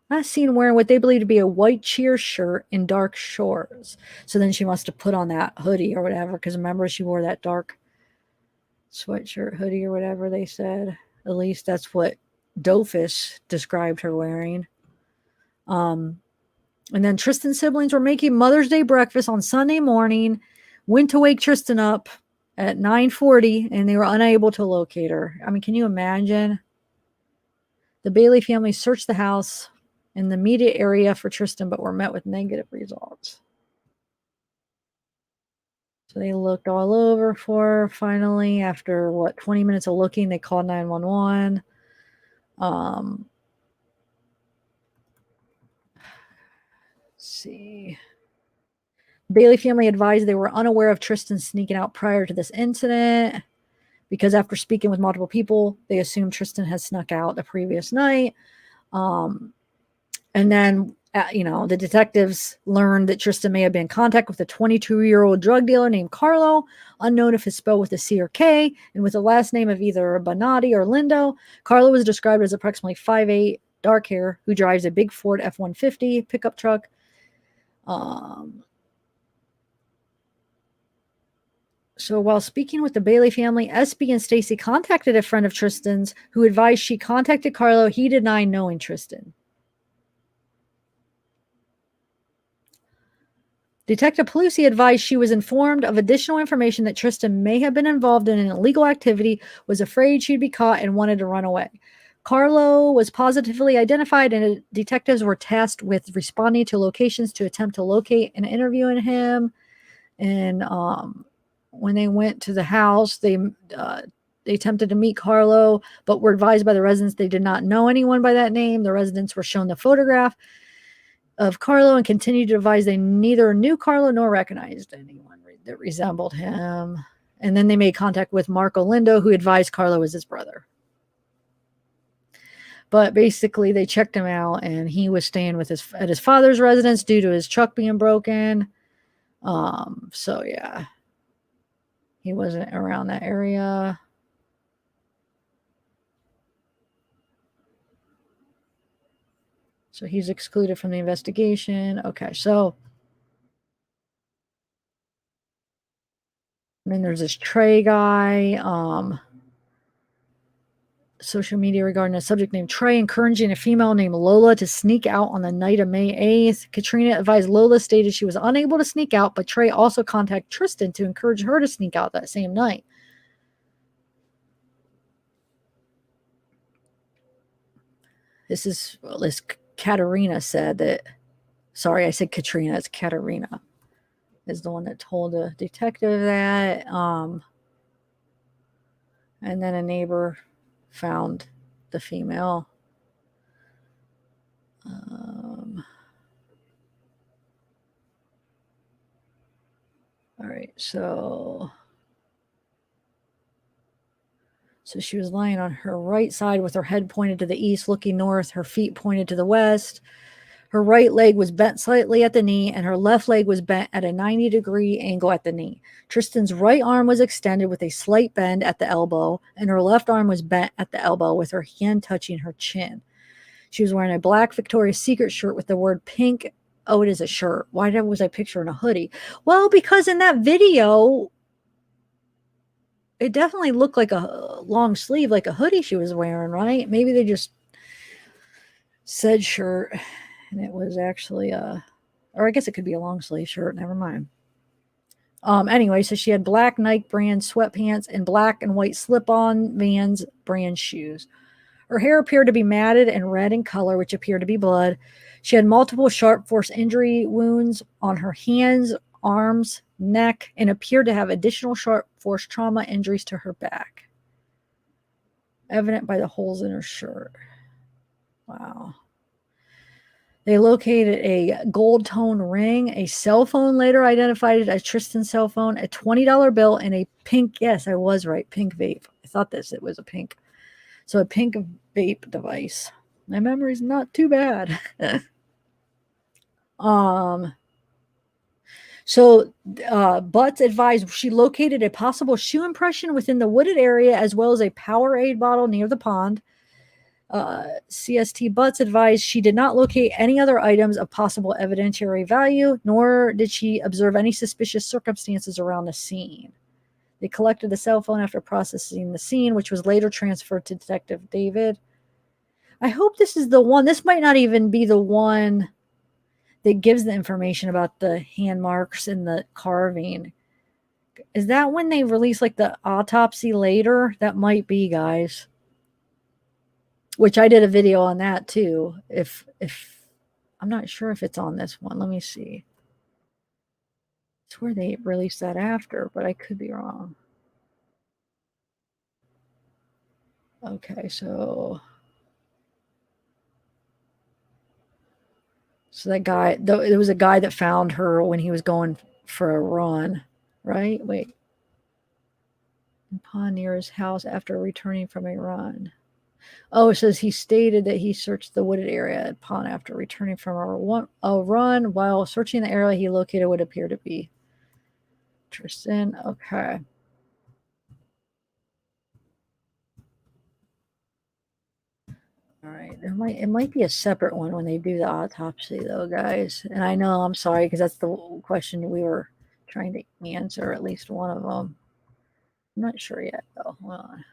wearing what they believe to be a white cheer shirt and dark shorts. So then she must have put on that hoodie or whatever, because remember she wore that dark sweatshirt hoodie or whatever they said. At least that's what Dofus described her wearing. And then Tristan's siblings were making Mother's Day breakfast on Sunday morning, went to wake Tristan up at 9:40, and they were unable to locate her. I mean, can you imagine? The Bailey family searched the house in the immediate area for Tristan, but were met with negative results. So they looked all over for her. Finally, after 20 minutes of looking, they called 911. Let's see. Bailey family advised they were unaware of Tristan sneaking out prior to this incident, because after speaking with multiple people, they assumed Tristan had snuck out the previous night. And then, the detectives learned that Tristan may have been in contact with a 22-year-old drug dealer named Carlo, unknown if it's spelled with a C or K, and with the last name of either Bonatti or Lindo. Carlo was described as approximately 5'8", dark hair, who drives a big Ford F-150 pickup truck. So while speaking with the Bailey family, SB and Stacy contacted a friend of Tristan's who advised she contacted Carlo. He denied knowing Tristan. Detective Pelusi advised she was informed of additional information that Tristan may have been involved in an illegal activity, was afraid she'd be caught, and wanted to run away. Carlo was positively identified, and detectives were tasked with responding to locations to attempt to locate and interviewing him. And when they went to the house, they attempted to meet Carlo, but were advised by the residents they did not know anyone by that name. The residents were shown the photograph of Carlo and continued to advise they neither knew Carlo nor recognized anyone that resembled him. And then they made contact with Marco Lindo, who advised Carlo was his brother. But basically, they checked him out, and he was staying with at his father's residence due to his truck being broken. So yeah, he wasn't around that area. So he's excluded from the investigation. Okay, so and then there's this Trey guy. Social media regarding a subject named Trey encouraging a female named Lola to sneak out on the night of May 8th. Katrina advised Lola stated she was unable to sneak out, but Trey also contacted Tristan to encourage her to sneak out that same night. This Katerina said that, sorry, I said Katrina, it's Katerina, is the one that told the detective that. And then a neighbor found the female. All right, so she was lying on her right side with her head pointed to the east, looking north, her feet pointed to the west. Her right leg was bent slightly at the knee, and her left leg was bent at a 90-degree angle at the knee. Tristan's right arm was extended with a slight bend at the elbow, and her left arm was bent at the elbow with her hand touching her chin. She was wearing a black Victoria's Secret shirt with the word pink. Oh, it is a shirt. Why was I picturing a hoodie? Well, because in that video, it definitely looked like a long sleeve, like a hoodie she was wearing, right? Maybe they just said shirt, and it was actually or I guess it could be a long sleeve shirt. Never mind. Anyway, so she had black Nike brand sweatpants and black and white slip-on Vans brand shoes. Her hair appeared to be matted and red in color, which appeared to be blood. She had multiple sharp force injury wounds on her hands, arms, neck, and appeared to have additional sharp force trauma injuries to her back, evident by the holes in her shirt. Wow. They located a gold tone ring, a cell phone later identified as Tristan's cell phone, a $20 bill, and a pink, yes, I was right, pink vape. I thought it was a pink. So a pink vape device. My memory's not too bad. So Butts advised she located a possible shoe impression within the wooded area as well as a Powerade bottle near the pond. CST Butts advised she did not locate any other items of possible evidentiary value, nor did she observe any suspicious circumstances around the scene. They collected the cell phone after processing the scene, which was later transferred to Detective David. I hope this is the one. This might not even be the one that gives the information about the hand marks and the carving. Is that when they release like the autopsy later? That might be, guys. Which I did a video on that too. If I'm not sure if it's on this one. Let me see. It's where they released that after, but I could be wrong. Okay, so that guy, there was a guy that found her when he was going for a run, right? Wait. Upon near his house after returning from a run. Oh, it says he stated that he searched the wooded area at Pond after returning from a run. While searching the area, he located what appeared to be Tristan. Okay. All right. It might be a separate one when they do the autopsy, though, guys. And I know I'm sorry because that's the question we were trying to answer, at least one of them. I'm not sure yet, though. Hold on.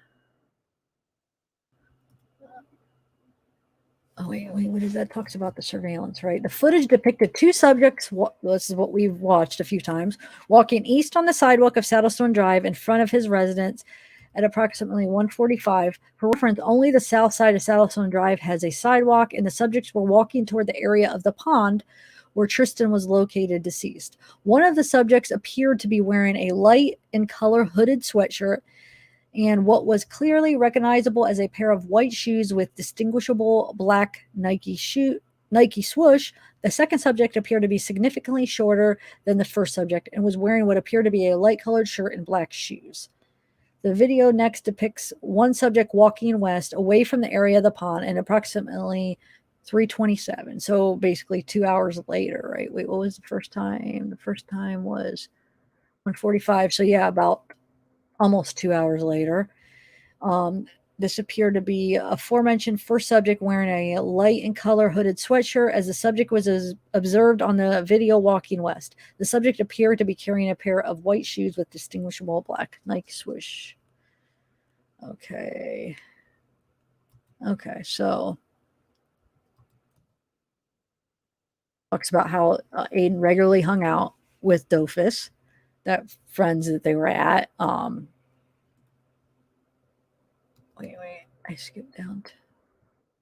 Oh, wait, what is that? Talks about the surveillance, right? The footage depicted two subjects, this is what we've watched a few times, walking east on the sidewalk of Saddlestone Drive in front of his residence at approximately 1:45. For reference, only the south side of Saddlestone Drive has a sidewalk, and the subjects were walking toward the area of the pond where Tristan was located deceased. One of the subjects appeared to be wearing a light in color hooded sweatshirt and what was clearly recognizable as a pair of white shoes with distinguishable black Nike swoosh. The second subject appeared to be significantly shorter than the first subject and was wearing what appeared to be a light-colored shirt and black shoes. The video next depicts one subject walking west away from the area of the pond at approximately 3:27. So basically 2 hours later, right? Wait, what was the first time? The first time was 1:45. So yeah, about almost 2 hours later. This appeared to be aforementioned first subject wearing a light in color hooded sweatshirt as the subject was observed on the video walking west. The subject appeared to be carrying a pair of white shoes with distinguishable black Nike swoosh. Okay. Okay, so talks about how Aiden regularly hung out with Dofus, that friends that they were at. Wait, I skipped down to,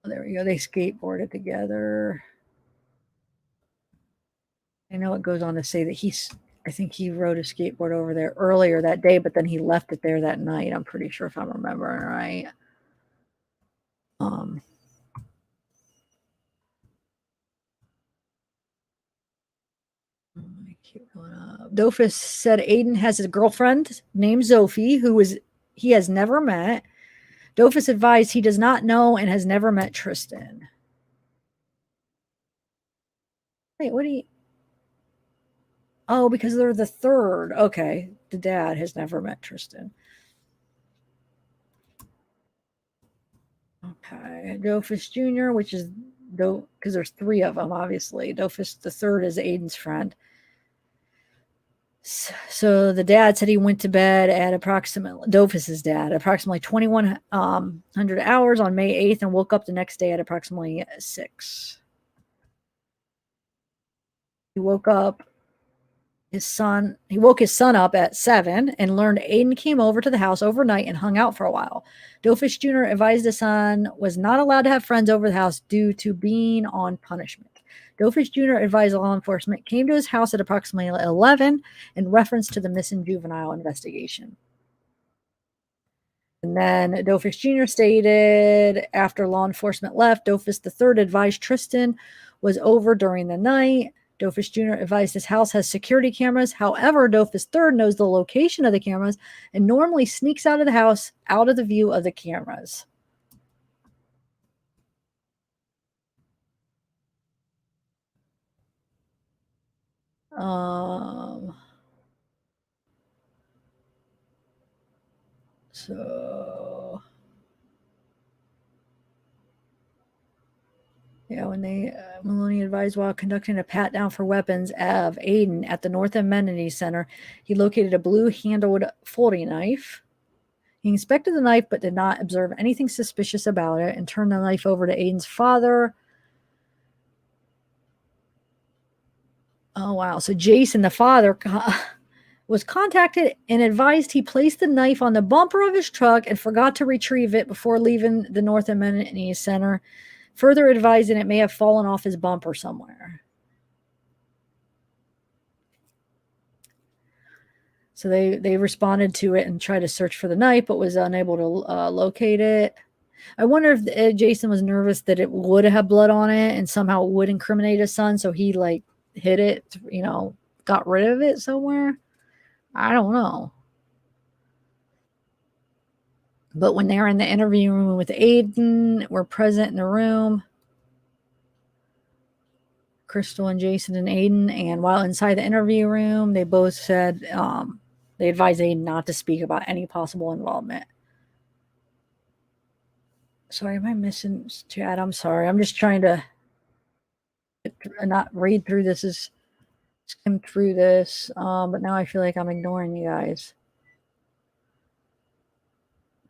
oh, there we go. They skateboarded together. I know it goes on to say that I think he rode a skateboard over there earlier that day, but then he left it there that night. I'm pretty sure if I'm remembering right. I keep going up. Dofus said Aiden has a girlfriend named Zophie, he has never met. Dofus advised he does not know and has never met Tristan. Wait, what do you... Oh, because they're the third. Okay. The dad has never met Tristan. Okay. Dofus Jr., which is because there's three of them, obviously. Dofus the third is Aiden's friend. So the dad said he went to bed at Dofus's dad, approximately 2100 hours on May 8th and woke up the next day at approximately 6. He woke his son up at 7 and learned Aiden came over to the house overnight and hung out for a while. Dofus Jr. advised his son was not allowed to have friends over the house due to being on punishment. Dofus Jr. advised law enforcement came to his house at approximately 11 in reference to the missing juvenile investigation. And then Dofus Jr. stated after law enforcement left, Dofus III advised Tristan was over during the night. Dofus Jr. advised his house has security cameras. However, Dofus III knows the location of the cameras and normally sneaks out of the house out of the view of the cameras. So yeah, when Maloney advised while conducting a pat down for weapons of Aiden at the North Amenities Center, he located a blue-handled folding knife. He inspected the knife but did not observe anything suspicious about it and turned the knife over to Aiden's father. Oh, wow. So Jason, the father, was contacted and advised he placed the knife on the bumper of his truck and forgot to retrieve it before leaving the North Amenities Center, further advising it may have fallen off his bumper somewhere. So they responded to it and tried to search for the knife, but was unable to locate it. I wonder if Jason was nervous that it would have blood on it and somehow it would incriminate his son, so he hid it, got rid of it somewhere. I don't know. But when they're in the interview room with Aiden, we're present in the room. Crystal and Jason and Aiden. And while inside the interview room, they both said they advised Aiden not to speak about any possible involvement. Sorry, am I missing chat? I'm sorry. I'm just trying to not read through this, skim through this. But now I feel like I'm ignoring you guys.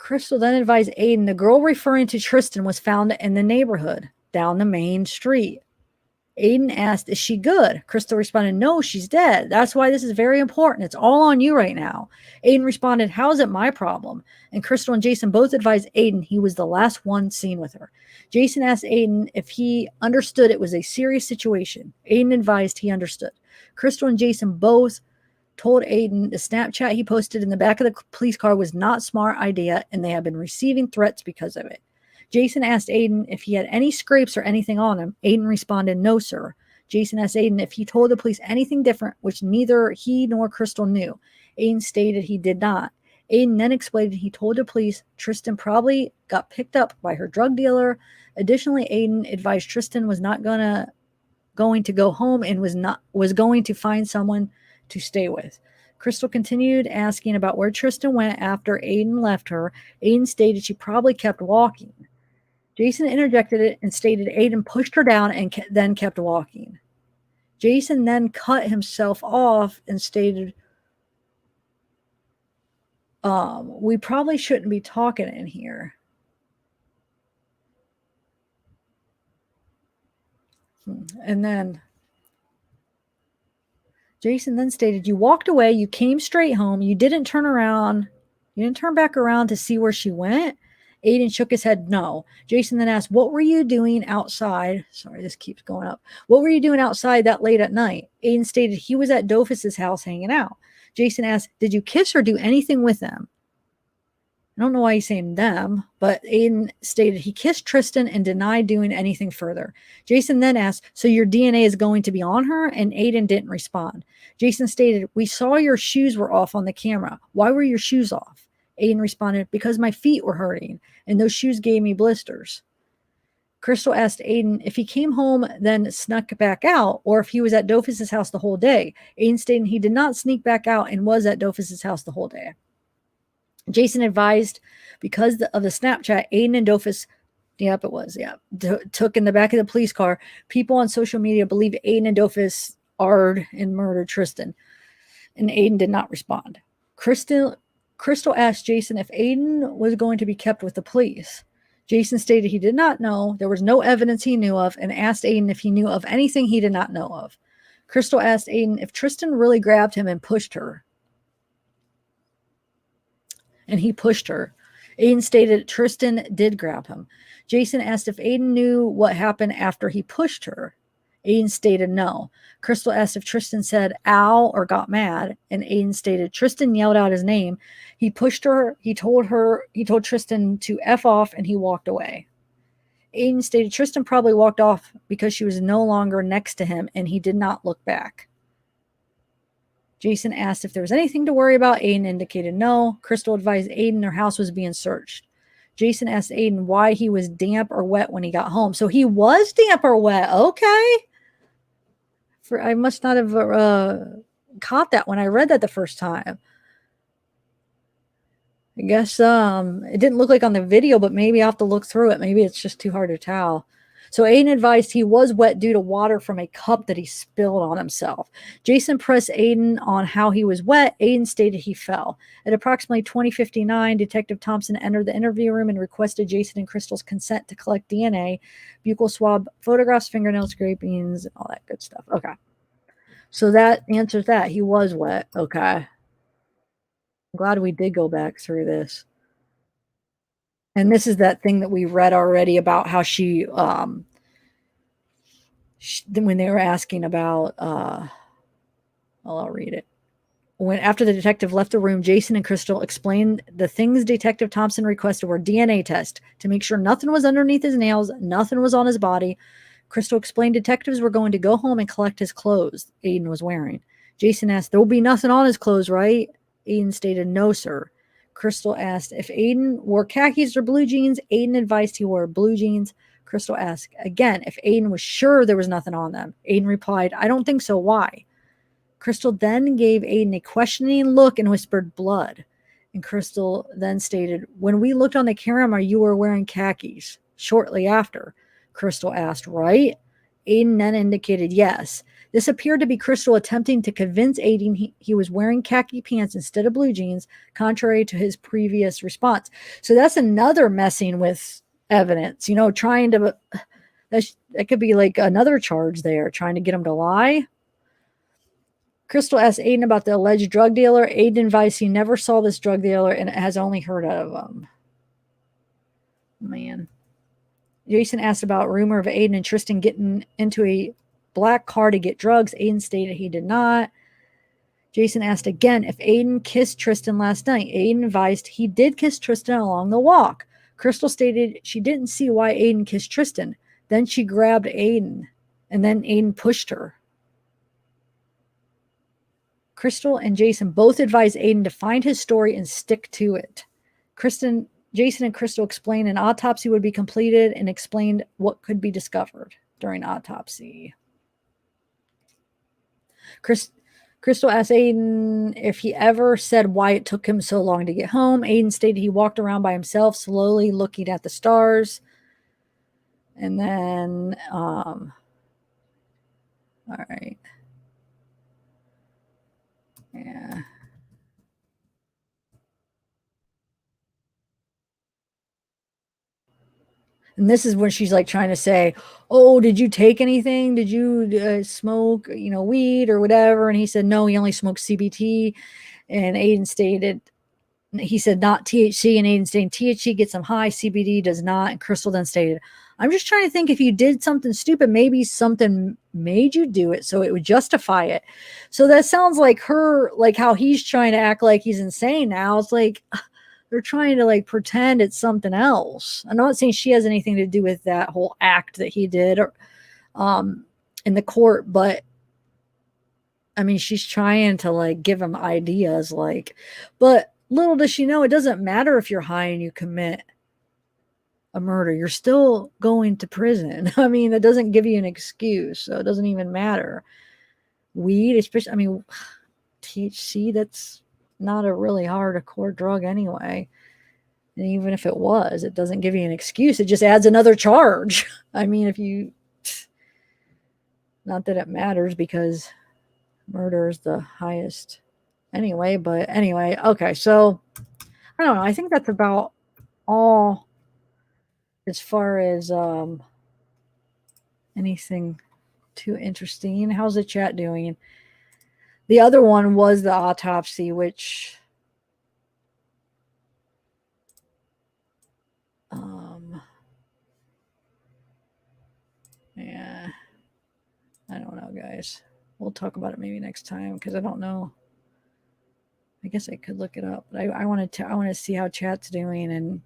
Crystal then advised Aiden the girl referring to Tristan was found in the neighborhood down the main street. Aiden asked, is she good? Crystal responded, no, she's dead. That's why this is very important. It's all on you right now. Aiden responded, how is it my problem? And Crystal and Jason both advised Aiden he was the last one seen with her. Jason asked Aiden if he understood it was a serious situation. Aiden advised he understood. Crystal and Jason both told Aiden the Snapchat he posted in the back of the police car was not a smart idea and they have been receiving threats because of it. Jason asked Aiden if he had any scrapes or anything on him. Aiden responded, no, sir. Jason asked Aiden if he told the police anything different, which neither he nor Crystal knew. Aiden stated he did not. Aiden then explained he told the police Tristan probably got picked up by her drug dealer. Additionally, Aiden advised Tristan was not going to go home and was going to find someone to stay with. Crystal continued asking about where Tristan went after Aiden left her. Aiden stated she probably kept walking. Jason interjected it and stated Aiden pushed her down and then kept walking. Jason then cut himself off and stated, we probably shouldn't be talking in here. And then Jason then stated, you walked away, you came straight home, you didn't turn around, you didn't turn back around to see where she went. Aiden shook his head, no. Jason then asked, what were you doing outside? Sorry, this keeps going up. What were you doing outside that late at night? Aiden stated he was at Dofus's house hanging out. Jason asked, did you kiss or do anything with them? I don't know why he's saying them, but Aiden stated he kissed Tristan and denied doing anything further. Jason then asked, so your DNA is going to be on her? And Aiden didn't respond. Jason stated, we saw your shoes were off on the camera. Why were your shoes off? Aiden responded, because my feet were hurting and those shoes gave me blisters. Crystal asked Aiden if he came home then snuck back out or if he was at Dofus's house the whole day. Aiden stated he did not sneak back out and was at Dofus's house the whole day. Jason advised because of the Snapchat, Aiden and Dofus, took in the back of the police car. People on social media believe Aiden and Dofus arred and murdered Tristan, and Aiden did not respond. Crystal asked Jason if Aiden was going to be kept with the police. Jason stated he did not know, there was no evidence he knew of, and asked Aiden if he knew of anything he did not know of. Crystal asked Aiden if Tristan really grabbed him and pushed her. And he pushed her. Aiden stated Tristan did grab him. Jason asked if Aiden knew what happened after he pushed her. Aiden stated no. Crystal asked if Tristan said ow or got mad, and Aiden stated Tristan yelled out his name. He pushed her. He told Tristan to F off, and he walked away. Aiden stated Tristan probably walked off because she was no longer next to him, and he did not look back. Jason asked if there was anything to worry about. Aiden indicated no. Crystal advised Aiden their house was being searched. Jason asked Aiden why he was damp or wet when he got home. So he was damp or wet. Okay. I must not have caught that when I read that the first time. I guess it didn't look like on the video, but maybe I'll have to look through it. Maybe it's just too hard to tell. So Aiden advised he was wet due to water from a cup that he spilled on himself. Jason pressed Aiden on how he was wet. Aiden stated he fell. At approximately 20:59, Detective Thompson entered the interview room and requested Jason and Crystal's consent to collect DNA, buccal swab, photographs, fingernail scrapings, and all that good stuff. Okay. So that answers that. He was wet. Okay. I'm glad we did go back through this. And this is that thing that we read already about how she when they were asking about, well, I'll read it. After the detective left the room, Jason and Crystal explained the things Detective Thompson requested were DNA tests to make sure nothing was underneath his nails, nothing was on his body. Crystal explained detectives were going to go home and collect his clothes Aiden was wearing. Jason asked, there will be nothing on his clothes, right? Aiden stated, no, sir. Crystal asked if Aiden wore khakis or blue jeans. Aiden advised he wore blue jeans. Crystal asked again if Aiden was sure there was nothing on them. Aiden replied, I don't think so. Why? Crystal then gave Aiden a questioning look and whispered blood. And Crystal then stated, when we looked on the camera, you were wearing khakis. Shortly after, Crystal asked, right? Aiden then indicated yes. This appeared to be Crystal attempting to convince Aiden he was wearing khaki pants instead of blue jeans, contrary to his previous response. So that's another messing with evidence, you know, trying to, that could be like another charge there, trying to get him to lie. Crystal asked Aiden about the alleged drug dealer. Aiden advised he never saw this drug dealer and has only heard of him. Man. Jason asked about rumor of Aiden and Tristan getting into a black car to get drugs. Aiden stated he did not. Jason asked again if Aiden kissed Tristan last night. Aiden advised he did kiss Tristan along the walk. Crystal stated she didn't see why Aiden kissed Tristan. Then she grabbed Aiden, and then Aiden pushed her. Crystal and Jason both advised Aiden to find his story and stick to it. Jason and Crystal explained an autopsy would be completed and explained what could be discovered during autopsy. Crystal asked Aiden if he ever said why it took him so long to get home. Aiden stated he walked around by himself, slowly looking at the stars. And then, all right. Yeah. And this is when she's like trying to say, oh, did you take anything? Did you smoke, you know, weed or whatever? And he said, no, he only smoked CBT. And Aiden stated, he said, not THC. And Aiden stated, THC gets him high, CBD does not. And Crystal then stated, I'm just trying to think if you did something stupid, maybe something made you do it so it would justify it. So that sounds like her, like how he's trying to act like he's insane now. It's like, they're trying to like pretend it's something else. I'm not saying she has anything to do with that whole act that he did or in the court, but I mean, she's trying to like give him ideas like, but little does she know it doesn't matter if you're high and you commit a murder. You're still going to prison. I mean, it doesn't give you an excuse, so it doesn't even matter. Weed, especially, I mean, THC, that's not a really hardcore drug anyway. And even if it was, it doesn't give you an excuse. It just adds another charge. I mean, if you, not that it matters because murder is the highest anyway, but anyway, okay. So I don't know. I think that's about all as far as anything too interesting. How's the chat doing? The other one was the autopsy, which yeah, I don't know, guys. We'll talk about it maybe next time because I don't know. I guess I could look it up, but I want to see how chat's doing, and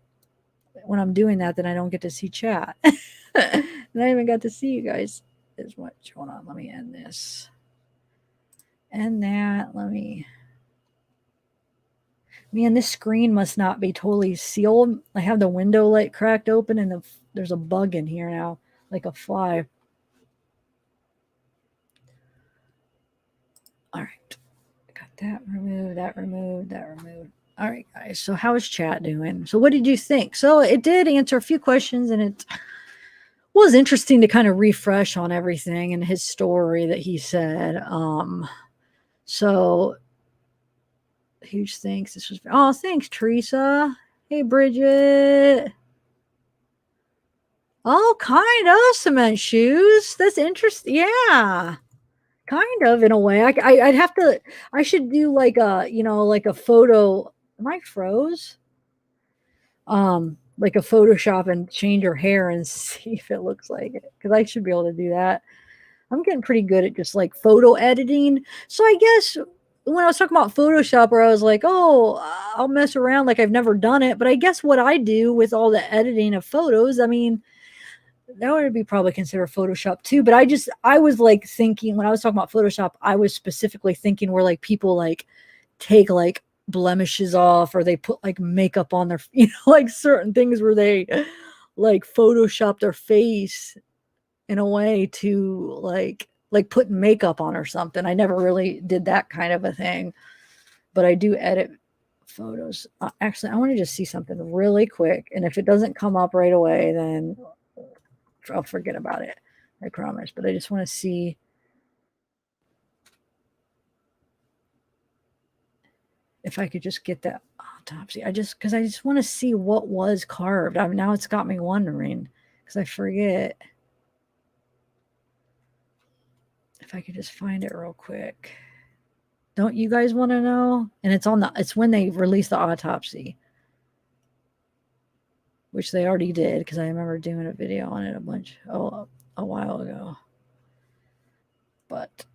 when I'm doing that, then I don't get to see chat, and I haven't got to see you guys as much. Hold on, let me end this. And that, let me. Man, this screen must not be totally sealed. I have the window like cracked open, and there's a bug in here now, like a fly. All right, got that removed, that removed, that removed. All right, guys. So how is chat doing? So what did you think? So it did answer a few questions, and it was interesting to kind of refresh on everything and his story that he said. So huge thanks. This was, oh, thanks, Teresa. Hey, Bridget. Oh, kind of cement shoes. That's interesting. Yeah, kind of in a way. I'd have to. I should do like a, you know, like a photo. Am I froze? Like a Photoshop and change your hair and see if it looks like it. Because I should be able to do that. I'm getting pretty good at just like photo editing. So I guess when I was talking about Photoshop, where I was like, oh, I'll mess around like I've never done it. But I guess what I do with all the editing of photos, I mean, that would be probably considered Photoshop too. But I was like thinking when I was talking about Photoshop, I was specifically thinking where like people like take like blemishes off or they put like makeup on their, you know, like certain things where they like Photoshop their face in a way to like put makeup on or something. I never really did that kind of a thing, but I do edit photos. Actually, I want to just see something really quick. And if it doesn't come up right away, then I'll forget about it. I promise. But I just want to see if I could just get that autopsy. Because I just want to see what was carved. Now it's got me wondering because I forget. If I could just find it real quick. Don't you guys want to know? And it's when they released the autopsy, which they already did because I remember doing a video on it a while ago. But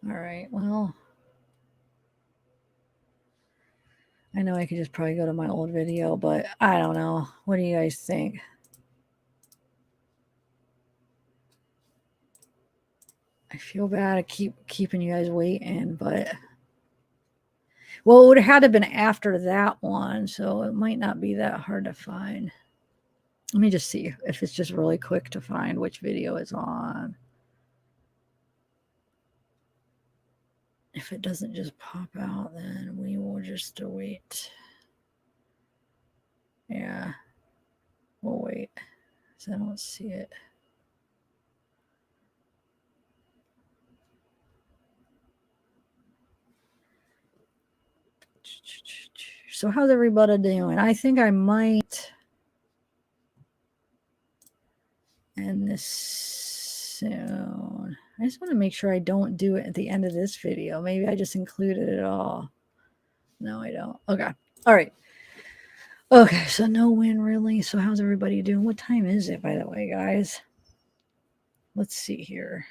all right, well, I know I could just probably go to my old video, but I don't know. What do you guys think? I feel bad I keeping you guys waiting, but well, it would have had to have been after that one, so it might not be that hard to find. Let me just see if it's just really quick to find which video it's on. If it doesn't just pop out, then we will just wait. Yeah, we'll wait. So I don't see it. So how's everybody doing? I think I might end this soon. I just want to make sure I don't do it at the end of this video. Maybe I just included it all. No, I don't. Okay. All right. Okay, so no win really. So how's everybody doing? What time is it, by the way, guys? Let's see here.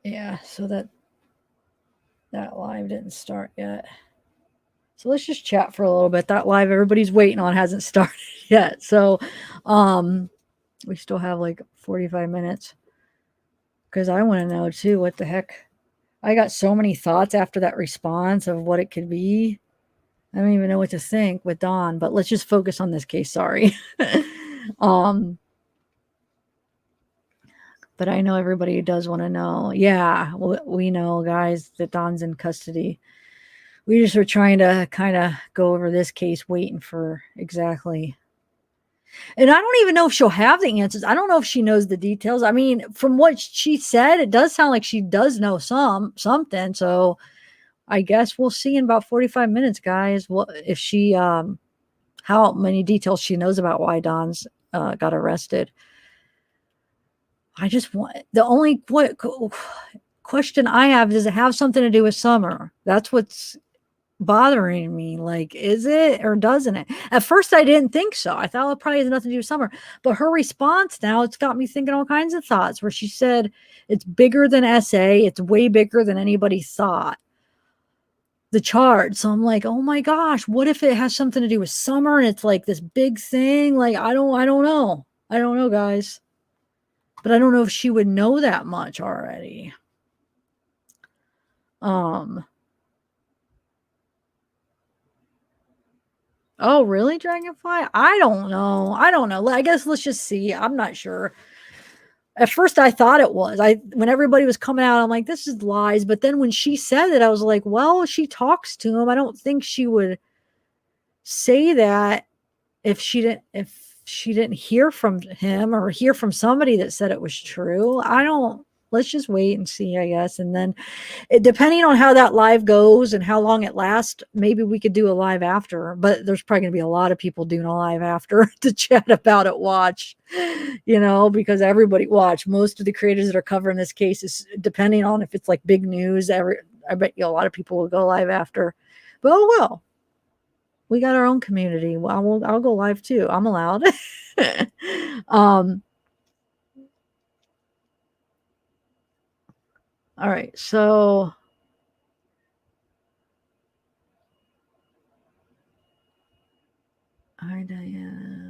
Yeah, so that live didn't start yet. So let's just chat for a little bit. That live everybody's waiting on hasn't started yet. So we still have like 45 minutes. Because I want to know too, what the heck. I got so many thoughts after that response of what it could be. I don't even know what to think with Dawn, but let's just focus on this case. Sorry. But I know everybody does want to know. Yeah, we know, guys, that Dawn's in custody. We just were trying to kind of go over this case, waiting for exactly. And I don't even know if she'll have the answers. I don't know if she knows the details. I mean, from what she said, it does sound like she does know something. So I guess we'll see in about 45 minutes, guys. What if she how many details she knows about why Dawn's got arrested. I just want the only question I have, does it have something to do with Summer? That's what's bothering me. Like, is it or doesn't it? At first I didn't think so. I thought it probably has nothing to do with Summer, but her response now, it's got me thinking all kinds of thoughts where she said it's bigger than SA. It's way bigger than anybody thought, the charge. So I'm like, oh my gosh, what if it has something to do with Summer and it's like this big thing? Like, I don't know, guys, but I don't know if she would know that much already. Oh, really, Dragonfly? I don't know. I guess let's just see. I'm not sure. At first, I thought it was. When everybody was coming out, I'm like, this is lies. But then when she said it, I was like, well, she talks to him. I don't think she would say that if she didn't hear from him or hear from somebody that said it was true. Let's just wait and see, I guess. And then depending on how that live goes and how long it lasts, maybe we could do a live after, but there's probably going to be a lot of people doing a live after to chat about it. Watch, because everybody watch. Most of the creators that are covering this case is depending on if it's like big news. I bet you a lot of people will go live after, but oh well. We got our own community. Well, I'll go live too. I'm allowed. All right, so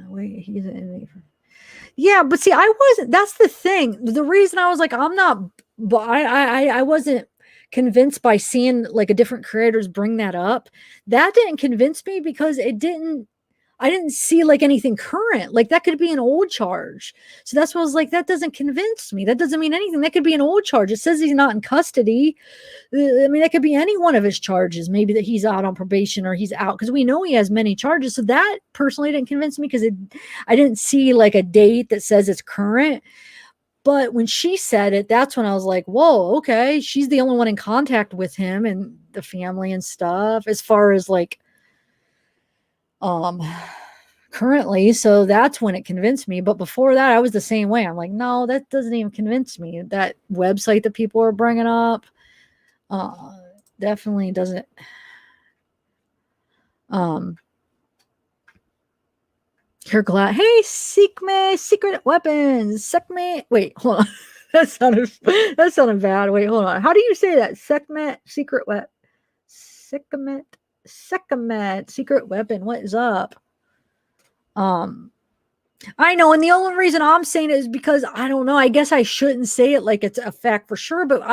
wait, he's an inmate. Yeah, but see, I wasn't. That's the thing. The reason I was like, I'm not. But I wasn't convinced by seeing like a different creators bring that up. That didn't convince me because it didn't. I didn't see like anything current. Like that could be an old charge. So that's why I was like, that doesn't convince me. That doesn't mean anything. That could be an old charge. It says he's not in custody. I mean, that could be any one of his charges. Maybe that he's out on probation or he's out, because we know he has many charges. So that personally didn't convince me, because I didn't see like a date that says it's current. But when she said it, that's when I was like, whoa, okay. She's the only one in contact with him and the family and stuff, as far as like, currently. So that's when it convinced me. But before that, I was the same way. I'm like, no, that doesn't even convince me. That website that people are bringing up, definitely doesn't. You're glad. Hey, seek me secret weapons. Sec me. Wait, hold on. that sounded bad. Wait, hold on. How do you say that? Secmet secret weapon. Secmet secret weapon. What is up? I know, and the only reason I'm saying it is because I don't know. I guess I shouldn't say it like it's a fact for sure, but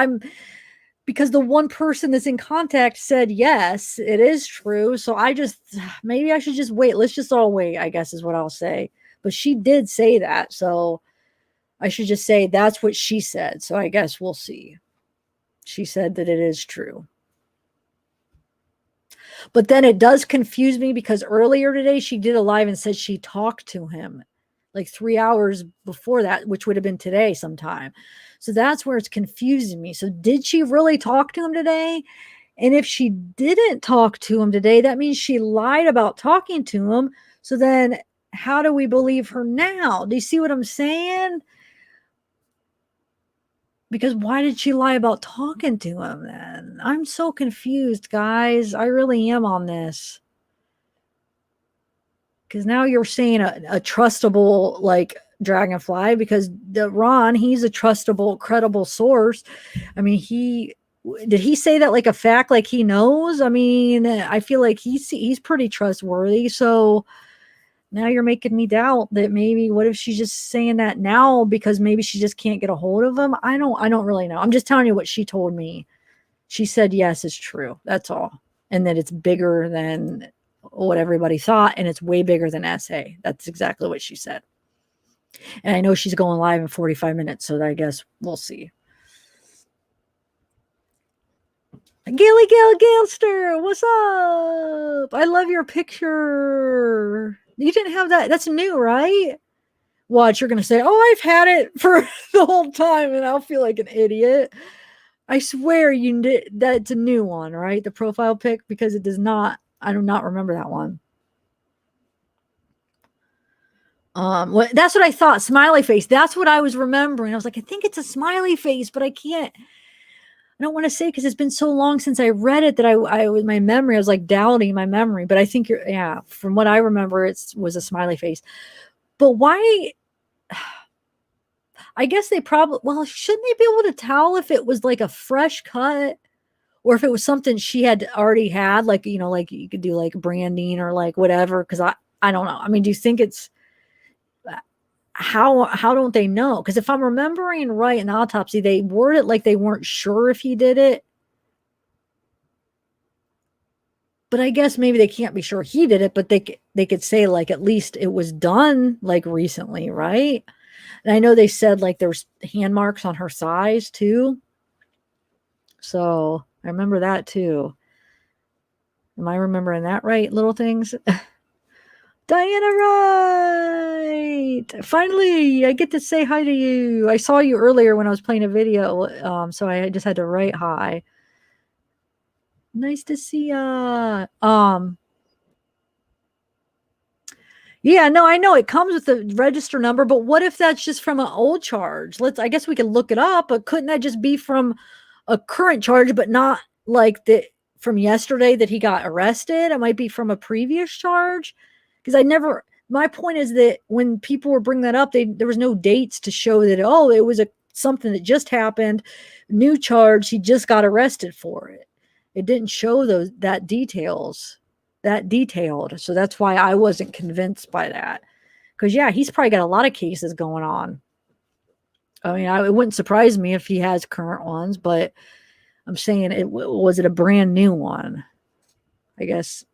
because the one person that's in contact said yes, it is true. So maybe I should just wait. Let's just all wait, I guess is what I'll say. But she did say that, so I should just say that's what she said. So I guess we'll see. She said that it is true. But then it does confuse me, because earlier today she did a live and said she talked to him like 3 hours before that, which would have been today sometime. So that's where it's confusing me. So did she really talk to him today? And if she didn't talk to him today, that means she lied about talking to him. So then how do we believe her now? Do you see what I'm saying? Because why did she lie about talking to him then? I'm so confused, guys. I really am on this. Because now you're saying a trustable, like, Dragonfly, because Ron, he's a trustable, credible source. I mean, did he say that like a fact, like he knows? I mean, I feel like he's pretty trustworthy. So now you're making me doubt that maybe, what if she's just saying that now because maybe she just can't get a hold of him? I don't really know. I'm just telling you what she told me. She said yes, it's true. That's all. And that it's bigger than what everybody thought, and it's way bigger than SA. That's exactly what she said. And I know she's going live in 45 minutes, so I guess we'll see. Gailster, what's up? I love your picture. You didn't have that. That's new, right? Watch, you're going to say, oh, I've had it for the whole time, and I'll feel like an idiot. I swear you did. That's a new one, right? The profile pic, because it does not, I do not remember that one. That's what I thought. Smiley face. That's what I was remembering. I was like, I think it's a smiley face, but I don't want to say, because it's been so long since I read it that I with my memory, I was like doubting my memory. But I think from what I remember, it was a smiley face. But why? I guess they probably, shouldn't they be able to tell if it was like a fresh cut, or if it was something she had already had, like, like you could do like branding or like whatever. Because I don't know. I mean, do you think it's, how don't they know? Because if I'm remembering right, in the autopsy, they worded it like they weren't sure if he did it. But I guess maybe they can't be sure he did it, but they could say like at least it was done like recently, right? And I know they said like there's hand marks on her thighs too. So I remember that too. Am I remembering that right? Little things. Diana Wright! Finally, I get to say hi to you. I saw you earlier when I was playing a video, so I just had to write hi. Nice to see ya. Yeah, no, I know it comes with the register number, but what if that's just from an old charge? I guess we could look it up, but couldn't that just be from a current charge, but not like from yesterday that he got arrested? It might be from a previous charge. Because my point is that when people were bringing that up, there was no dates to show that, oh, it was something that just happened, new charge, he just got arrested for it. It didn't show that detailed. So that's why I wasn't convinced by that. Because, yeah, he's probably got a lot of cases going on. I mean, it wouldn't surprise me if he has current ones, but I'm saying, was it a brand new one? I guess.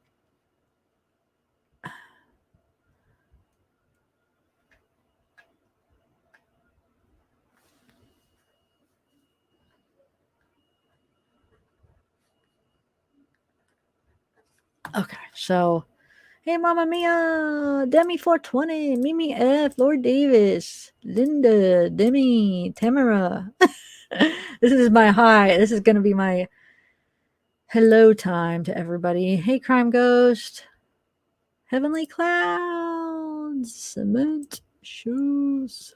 Okay, so hey, Mama Mia, Demi 420, Mimi F, Lord Davis, Linda, Demi, Tamara. This is my hi. This is going to be my hello time to everybody. Hey, Crime Ghost, Heavenly Clouds, Cement Shoes,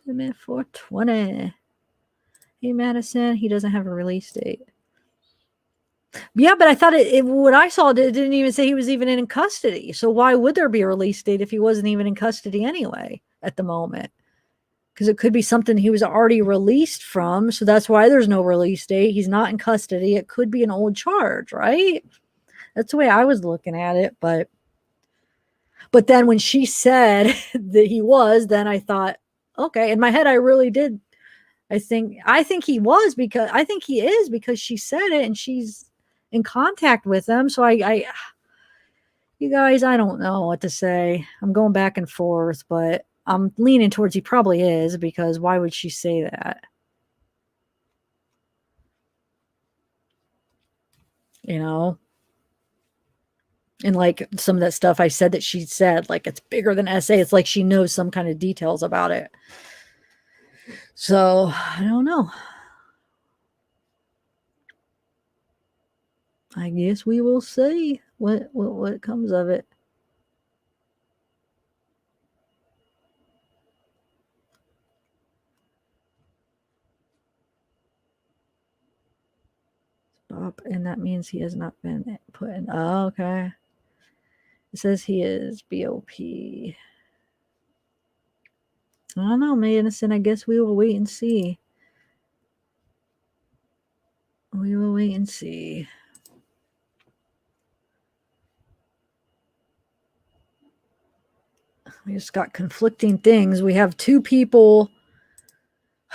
Demi 420. Hey, Madison, he doesn't have a release date. Yeah, but I thought what I saw, it didn't even say he was even in custody. So why would there be a release date if he wasn't even in custody anyway at the moment? Because it could be something he was already released from. So that's why there's no release date. He's not in custody. It could be an old charge, right? That's the way I was looking at it. But then when she said that he was, then I thought, okay. In my head, I really did. I think he was, because I think he is, because she said it and she's in contact with them. So I you guys, I don't know what to say. I'm going back and forth, but I'm leaning towards he probably is, because why would she say that? You know? And like some of that stuff I said that she said, like it's bigger than SA. It's like she knows some kind of details about it. So I don't know. I guess we will see what comes of it. Stop, and that means he has not been put in. Oh, okay. It says he is BOP. I don't know, Madison. I guess we will wait and see. We will wait and see. We just got conflicting things. We have two people.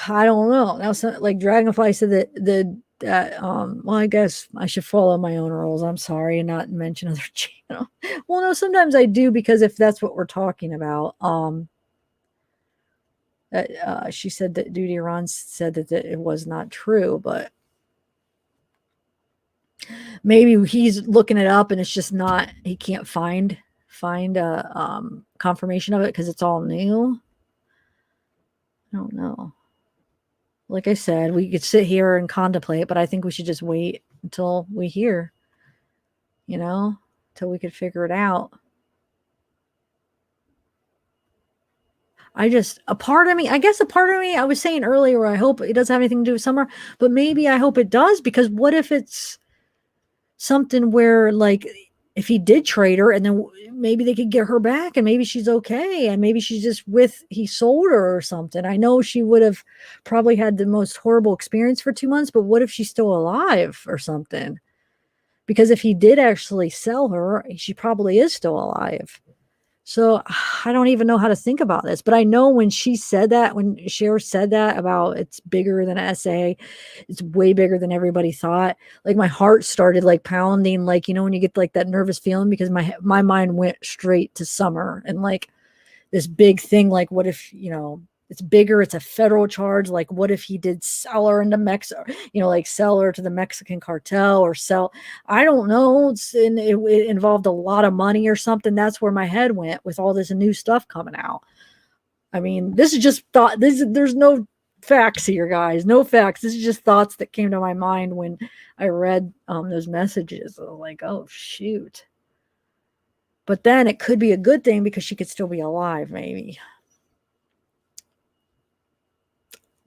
I don't know. Now, like Dragonfly said well, I guess I should follow my own rules. I'm sorry, and not mention other channel. Well, no, sometimes I do, because if that's what we're talking about. She said that Duty Ron said that it was not true, but maybe he's looking it up and it's just not. He can't find a confirmation of it because it's all new. I don't know. Like I said, we could sit here and contemplate, but I think we should just wait until we hear, till we could figure it out. A part of me, I was saying earlier, I hope it doesn't have anything to do with Summer, but maybe I hope it does, because what if it's something where, like, if he did trade her and then maybe they could get her back and maybe she's okay and maybe she's just he sold her or something. I know she would have probably had the most horrible experience for 2 months, but what if she's still alive or something? Because if he did actually sell her, she probably is still alive. So I don't even know how to think about this, but I know when she said that, when Cher said that about it's bigger than SA, it's way bigger than everybody thought. Like my heart started like pounding, like, when you get like that nervous feeling, because my mind went straight to Summer and like this big thing. Like, what if, it's bigger, it's a federal charge. Like, what if he did sell her into Mexico, like sell her to the Mexican cartel or I don't know. It involved a lot of money or something. That's where my head went with all this new stuff coming out. I mean, this is just thought. There's no facts here, guys. No facts. This is just thoughts that came to my mind when I read those messages. Like, oh, shoot. But then it could be a good thing because she could still be alive, maybe.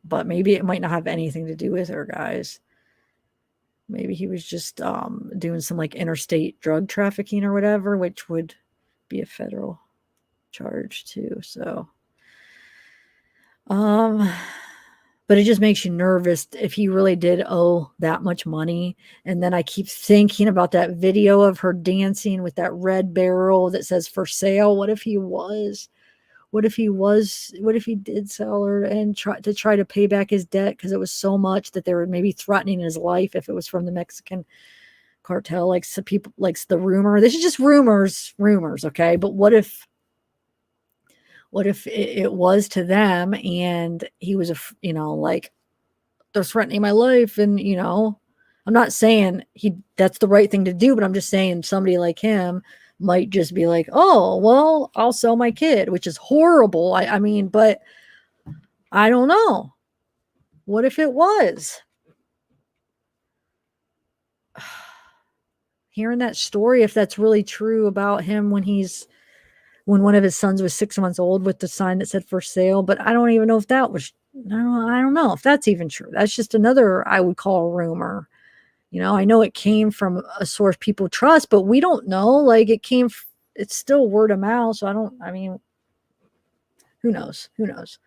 But maybe it might not have anything to do with her, guys. Maybe he was just doing some like interstate drug trafficking or whatever, which would be a federal charge too. So, but it just makes you nervous if he really did owe that much money. And then I keep thinking about that video of her dancing with that red barrel that says for sale. What if he did sell her and try to pay back his debt, because it was so much that they were maybe threatening his life if it was from the Mexican cartel, like some people, like the rumor. This is just rumors, okay? But what if it was to them and he was like, they're threatening my life, and I'm I'm not saying that's the right thing to do, but I'm just saying somebody like him might just be like, oh, well, I'll sell my kid, which is horrible. I mean, but I don't know. What if it was? Hearing that story, if that's really true about him when one of his sons was 6 months old with the sign that said for sale, but I don't even know if that was, no, I don't know if that's even true. That's just another, I would call a rumor. You know, I know it came from a source people trust, but we don't know. Like it's still word of mouth. So I mean, who knows? Who knows?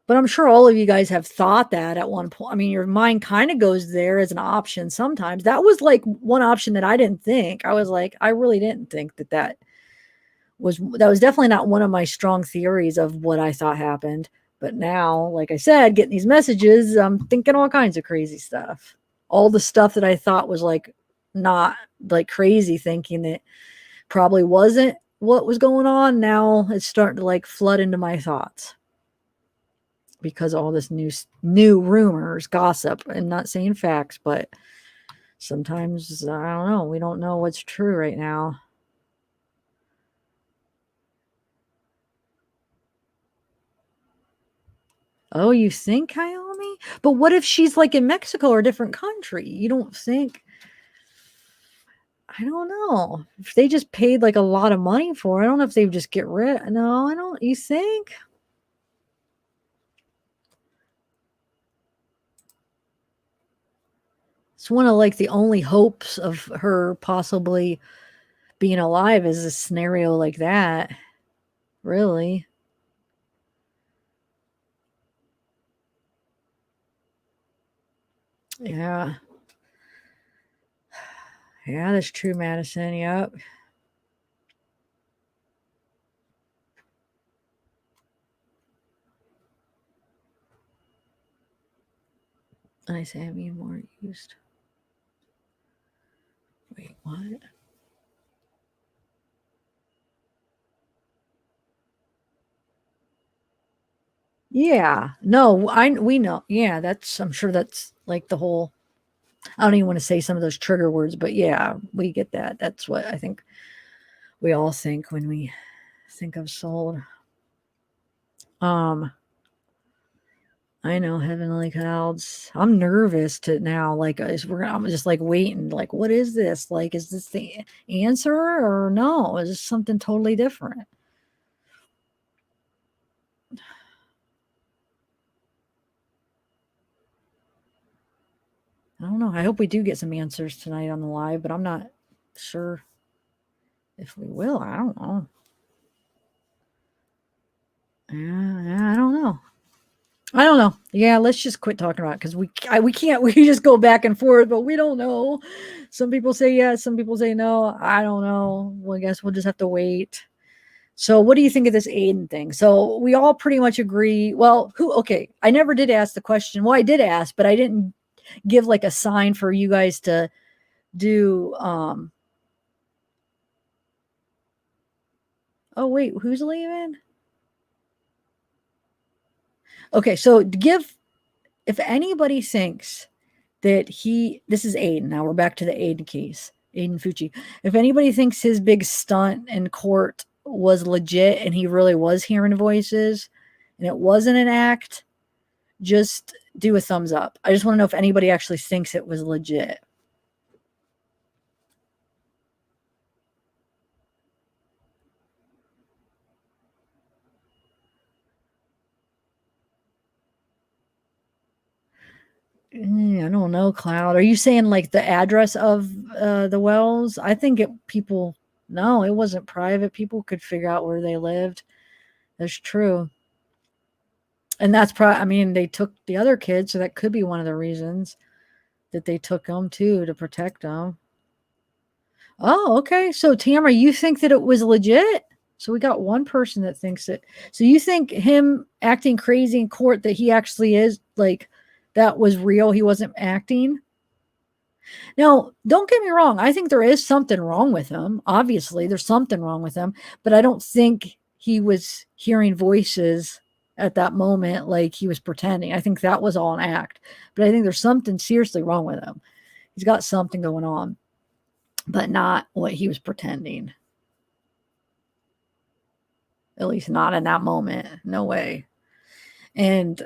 But I'm sure all of you guys have thought that at one point. I mean, your mind kind of goes there as an option sometimes. That was like one option that I didn't think. I was like, I really didn't think that was definitely not one of my strong theories of what I thought happened. But now, like I said, getting these messages, I'm thinking all kinds of crazy stuff. All the stuff that I thought was like not like crazy thinking that probably wasn't what was going on. Now it's starting to like flood into my thoughts because of all this new rumors, gossip, and not saying facts, but sometimes, I don't know, we don't know what's true right now. Oh, you think, Naomi? But what if she's like in Mexico or a different country? You don't think? I don't know. If they just paid like a lot of money for it, I don't know if they would just get rid. No, I don't. You think? It's one of like the only hopes of her possibly being alive is a scenario like that. Really? Yeah. Yeah, that's true, Madison. Yep. I say I mean more used. Wait, what? Yeah. No, we know. Yeah, I'm sure that's like the whole, I don't even want to say some of those trigger words, but yeah, we get that. That's what I think we all think when we think of soul. I know, heavenly clouds. I'm nervous to now, like, I'm just like waiting, like, what is this? Like, is this the answer or no? Is this something totally different? I don't know. I hope we do get some answers tonight on the live, but I'm not sure if we will. I don't know. Yeah, I don't know. I don't know. Yeah, let's just quit talking about it because we can't. We just go back and forth, but we don't know. Some people say yes, some people say no. I don't know. Well, I guess we'll just have to wait. So, what do you think of this Aiden thing? So, we all pretty much agree. Well, okay, I never did ask the question. Well, I did ask, but I didn't give like a sign for you guys to do. Oh, wait, who's leaving? Okay, so if anybody thinks that this is Aiden. Now we're back to the Aiden case, Aiden Fucci. If anybody thinks his big stunt in court was legit and he really was hearing voices and it wasn't an act, just do a thumbs up. I just want to know if anybody actually thinks it was legit. I don't know, Cloud. Are you saying like the address of the wells? I think no, it wasn't private. People could figure out where they lived. That's true. And that's probably, I mean, they took the other kids, so that could be one of the reasons that they took them too, to protect them. Oh, okay. So Tamara, you think that it was legit? So we got one person that thinks it. So you think him acting crazy in court, that he actually is like, that was real? He wasn't acting? Now, don't get me wrong. I think there is something wrong with him. Obviously, there's something wrong with him, but I don't think he was hearing voices at that moment like he was pretending. I think that was all an act. But I think there's something seriously wrong with him. He's got something going on, but not what he was pretending. At least not in that moment. No way. And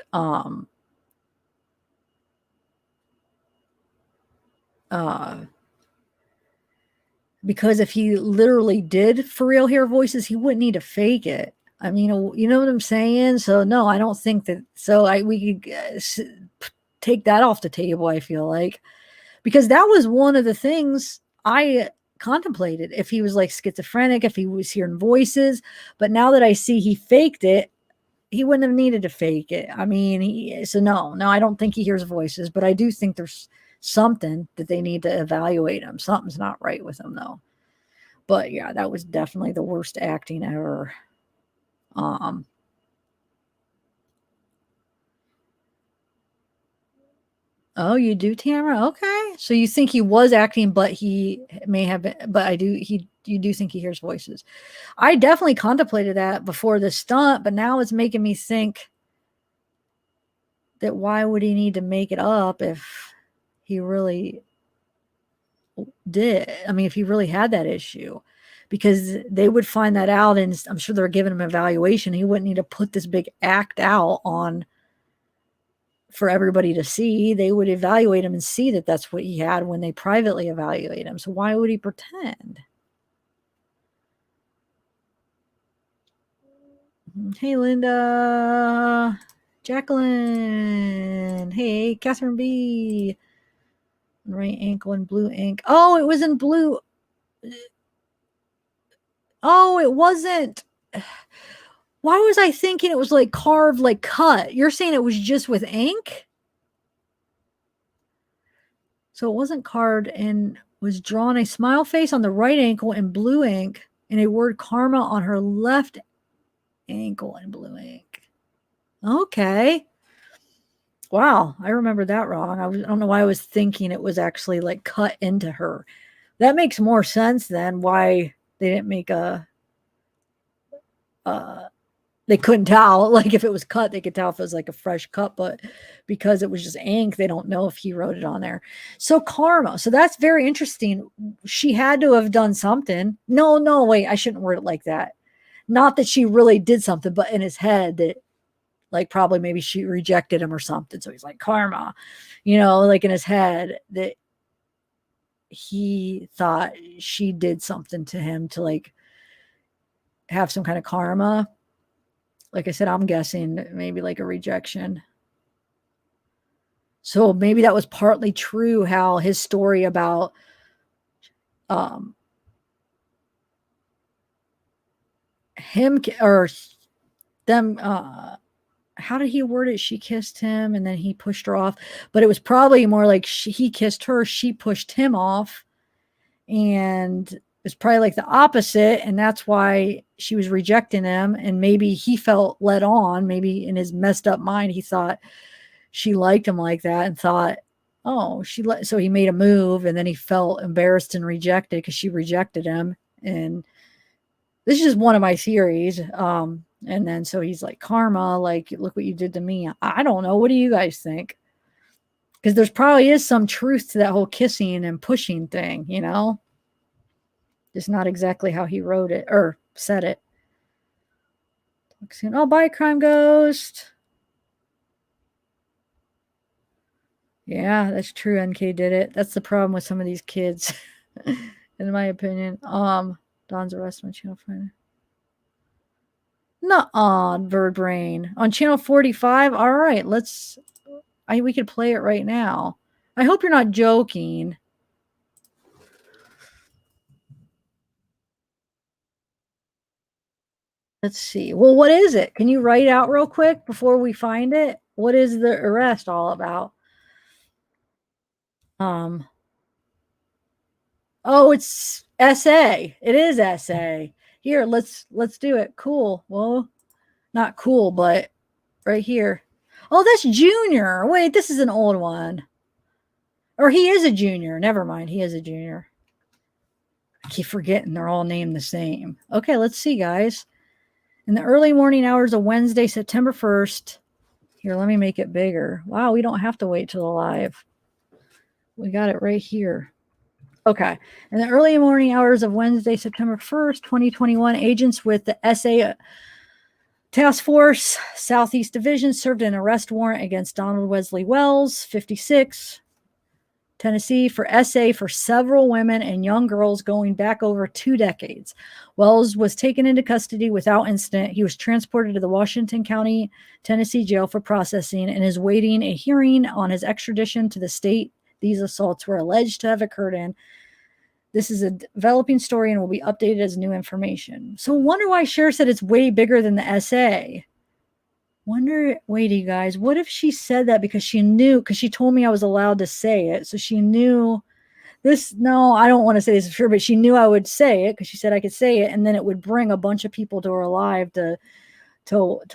because if he literally did for real hear voices, he wouldn't need to fake it. I mean, you know what I'm saying? So no, I don't think that. So we could take that off the table. I feel like, because that was one of the things I contemplated. If he was like schizophrenic, if he was hearing voices, but now that I see he faked it, he wouldn't have needed to fake it. I mean, so no, I don't think he hears voices, but I do think there's something that they need to evaluate him. Something's not right with him though. But yeah, that was definitely the worst acting ever. Oh, you do, Tamara? Okay. So you think he was acting, but he may have been, but you do think he hears voices. I definitely contemplated that before the stunt, but now it's making me think that why would he need to make it up if he really did? I mean, if he really had that issue, because they would find that out, and I'm sure they're giving him an evaluation. He wouldn't need to put this big act out on for everybody to see. They would evaluate him and see that that's what he had when they privately evaluate him. So why would he pretend? Hey, Linda. Jacqueline. Hey, Catherine B. Right ankle in blue ink. Oh, it was in blue. Oh, it wasn't. Why was I thinking it was like carved, like cut? You're saying it was just with ink? So it wasn't carved, and was drawn a smile face on the right ankle in blue ink and a word karma on her left ankle in blue ink. Okay. Wow, I remember that wrong. I don't know why I was thinking it was actually like cut into her. That makes more sense than why they didn't make a they couldn't tell. Like if it was cut, they could tell if it was like a fresh cut, but because it was just ink, they don't know if he wrote it on there. So karma. So that's very interesting. She had to have done something. No, wait, I shouldn't word it like that. Not that she really did something, but in his head that like probably maybe she rejected him or something. So he's like karma, like in his head that he thought she did something to him to like have some kind of karma. Like I said, I'm guessing maybe like a rejection. So maybe that was partly true, how his story about him or them, how did he word it? She kissed him and then he pushed her off. But it was probably more like he kissed her, she pushed him off. And it's probably like the opposite, and that's why she was rejecting him. And maybe he felt led on. Maybe in his messed up mind, he thought she liked him like that, and thought, oh, so he made a move, and then he felt embarrassed and rejected because she rejected him. And this is just one of my theories. And then so he's like, karma, like, look what you did to me. I don't know. What do you guys think? Because there's probably is some truth to that whole kissing and pushing thing, Just not exactly how he wrote it or said it. Oh, bye, Crime Ghost. Yeah, that's true. NK did it. That's the problem with some of these kids, in my opinion. Don's arrest on channel 5. Nuh-uh, Bird Brain. On channel 45. All right, we could play it right now. I hope you're not joking. Let's see. Well, what is it? Can you write out real quick before we find it? What is the arrest all about? Oh, it's essay. It is essay. Here, let's do it. Cool. Well, not cool, but right here. Oh, that's Junior. Wait, this is an old one. Or he is a junior. Never mind. He is a junior. I keep forgetting they're all named the same. Okay, let's see, guys. In the early morning hours of Wednesday, September 1st, here, let me make it bigger. Wow, we don't have to wait till the live. We got it right here. Okay. In the early morning hours of Wednesday, September 1st, 2021, agents with the SA Task Force Southeast Division served an arrest warrant against Donald Wesley Wells, 56, Tennessee, for SA for several women and young girls going back over 2 decades. Wells was taken into custody without incident. He was transported to the Washington County, Tennessee jail for processing and is waiting a hearing on his extradition to the state these assaults were alleged to have occurred in. This is a developing story and will be updated as new information. So wonder why Cher said it's way bigger than the SA. Wait, you guys, what if she said that because she knew, because she told me I was allowed to say it. So she knew this. No, I don't want to say this for sure, but she knew I would say it because she said I could say it. And then it would bring a bunch of people to her live to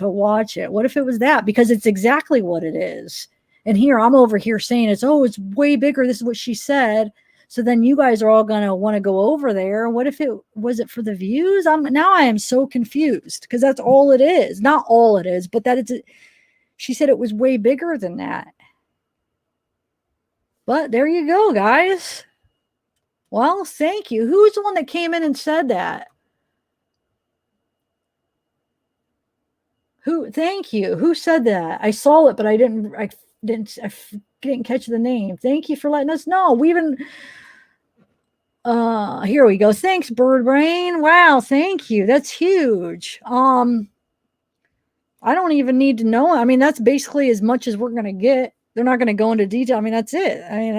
watch it. What if it was that? Because it's exactly what it is. And here I'm over here saying it's way bigger. This is what she said. So then you guys are all going to want to go over there. What if it was it for the views? Now I am so confused because that's all it is. Not all it is, but that it's, she said it was way bigger than that. But there you go, guys. Well, thank you. Who's the one that came in and said that? Thank you. Who said that? I saw it, but I didn't catch the name. Thank you for letting us know. We even here we go. Thanks, Bird Brain. Wow, thank you. That's huge. I don't even need to know. I mean, that's basically as much as we're gonna get. They're not gonna go into detail. I mean, that's it. I mean,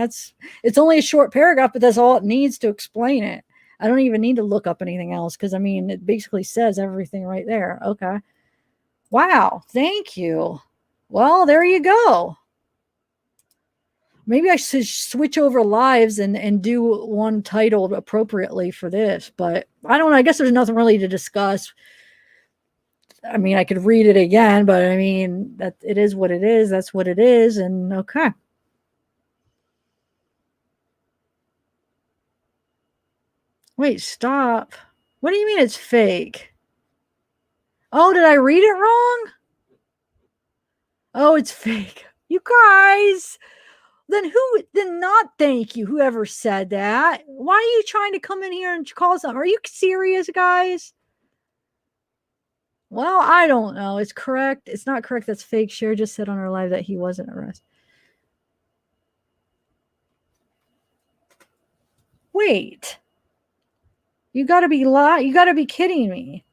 it's only a short paragraph, but that's all it needs to explain it. I don't even need to look up anything else because I mean it basically says everything right there. Okay. Wow, thank you. Well, there you go. Maybe I should switch over lives and do one titled appropriately for this, but I don't know. I guess there's nothing really to discuss. I mean, I could read it again, but I mean, that it is what it is. That's what it is. And okay. Wait, stop. What do you mean it's fake? Oh, did I read it wrong? Oh, it's fake. You guys. Then not thank you, whoever said that. Why are you trying to come in here and call something? Are you serious, guys? Well, I don't know. It's correct. It's not correct. That's fake. Cher just said on her live that he wasn't arrested. Wait. You gotta be lying. You gotta be kidding me.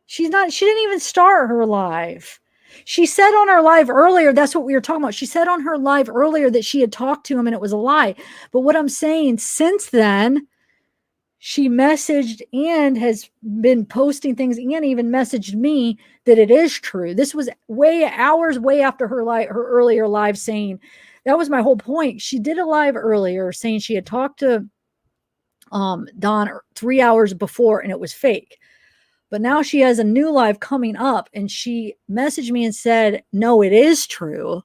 She didn't even start her live. She said on her live earlier, that's what we were talking about. She said on her live earlier that she had talked to him and it was a lie. But what I'm saying, since then, she messaged and has been posting things and even messaged me that it is true. This was hours after her earlier live saying, that was my whole point. She did a live earlier saying she had talked to Don 3 hours before and it was fake. But now she has a new live coming up and she messaged me and said, no, it is true.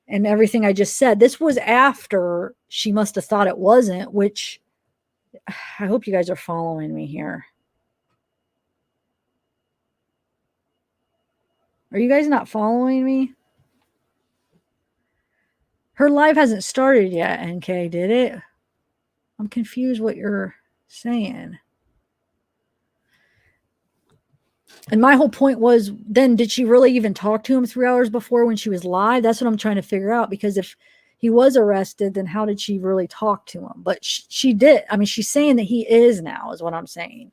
And everything I just said, this was after she must have thought it wasn't, which I hope you guys are following me here. Are you guys not following me? Her live hasn't started yet, NK, did it? I'm confused what you're saying. And my whole point was, then did she really even talk to him 3 hours before when she was live? That's what I'm trying to figure out, because if he was arrested, then how did she really talk to him? But she did. I mean, she's saying that he is now, is what I'm saying.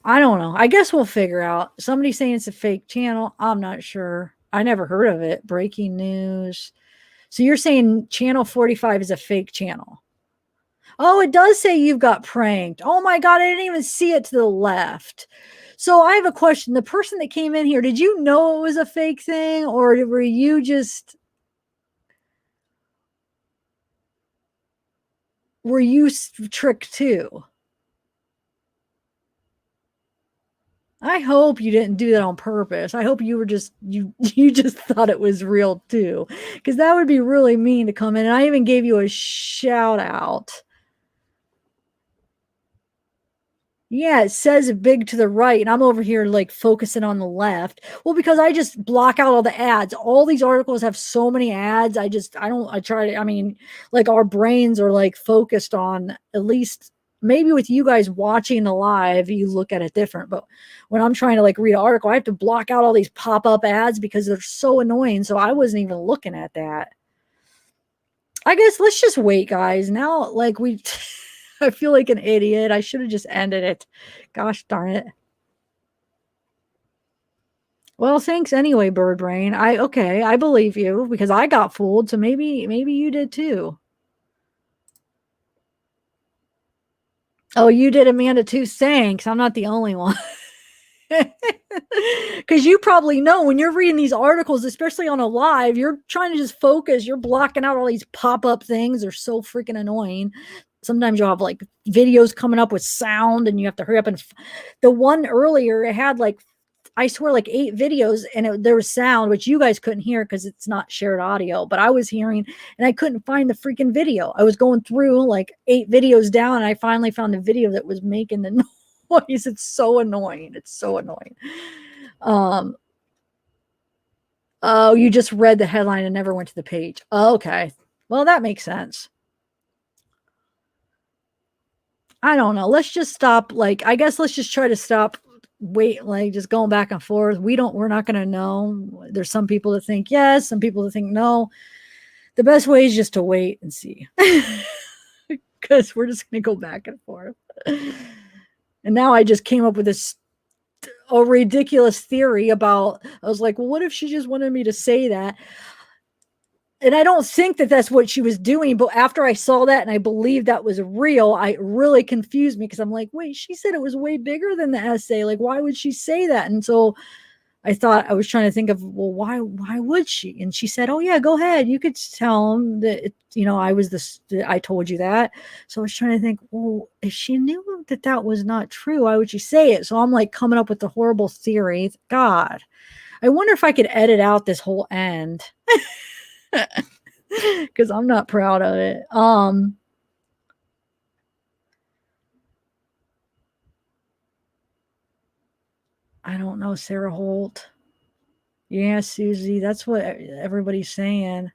I don't know. I guess we'll figure out. Somebody's saying it's a fake channel. I'm not sure. I never heard of it. Breaking news. So you're saying channel 45 is a fake channel? Oh, it does say you've got pranked. Oh my God, I didn't even see it to the left. So I have a question. The person that came in here, did you know it was a fake thing, or were you just... were you tricked too? I hope you didn't do that on purpose. I hope you were just you just thought it was real too, because that would be really mean to come in. And I even gave you a shout out. Yeah, it says big to the right, and I'm over here like focusing on the left. Well, because I just block out all the ads. All these articles have so many ads. I try to, I mean, like our brains are like focused on, at least maybe with you guys watching the live, you look at it different. But when I'm trying to like read an article, I have to block out all these pop-up ads because they're so annoying. So I wasn't even looking at that. I guess let's just wait, guys. Now, like I feel like an idiot. I should have just ended it. Gosh darn it. Well, thanks anyway, Bird Brain. I believe you because I got fooled, so maybe you did too. Oh, you did, Amanda, too. Thanks. I'm not the only one. Because you probably know when you're reading these articles, especially on a live, you're trying to just focus. You're blocking out all these pop-up things. They're so freaking annoying. Sometimes you'll have like videos coming up with sound and you have to hurry up. And the one earlier, it had like, I swear, like 8 videos, and there was sound, which you guys couldn't hear because it's not shared audio, but I was hearing, and I couldn't find the freaking video. I was going through like 8 videos down, and I finally found the video that was making the noise. It's so annoying. It's so annoying. Oh, you just read the headline and never went to the page. Oh, okay. Well, that makes sense. I don't know. Let's just stop. Like, I guess let's just try to stop. Wait, like just going back and forth. We're not going to know. There's some people that think yes, some people that think no. The best way is just to wait and see. Because we're just going to go back and forth. And now I just came up with a ridiculous theory about, I was like, well, what if she just wanted me to say that? And I don't think that that's what she was doing. But after I saw that and I believed that was real, it really confused me because I'm like, wait, she said it was way bigger than the essay. Like, why would she say that? And so I thought, I was trying to think of, well, why would she? And she said, oh yeah, go ahead. You could tell him that, I told you that. So I was trying to think, well, if she knew that was not true, why would she say it? So I'm like coming up with the horrible theory. God, I wonder if I could edit out this whole end. Because I'm not proud of it. I don't know, Sarah Holt. Yeah, Susie, that's what everybody's saying.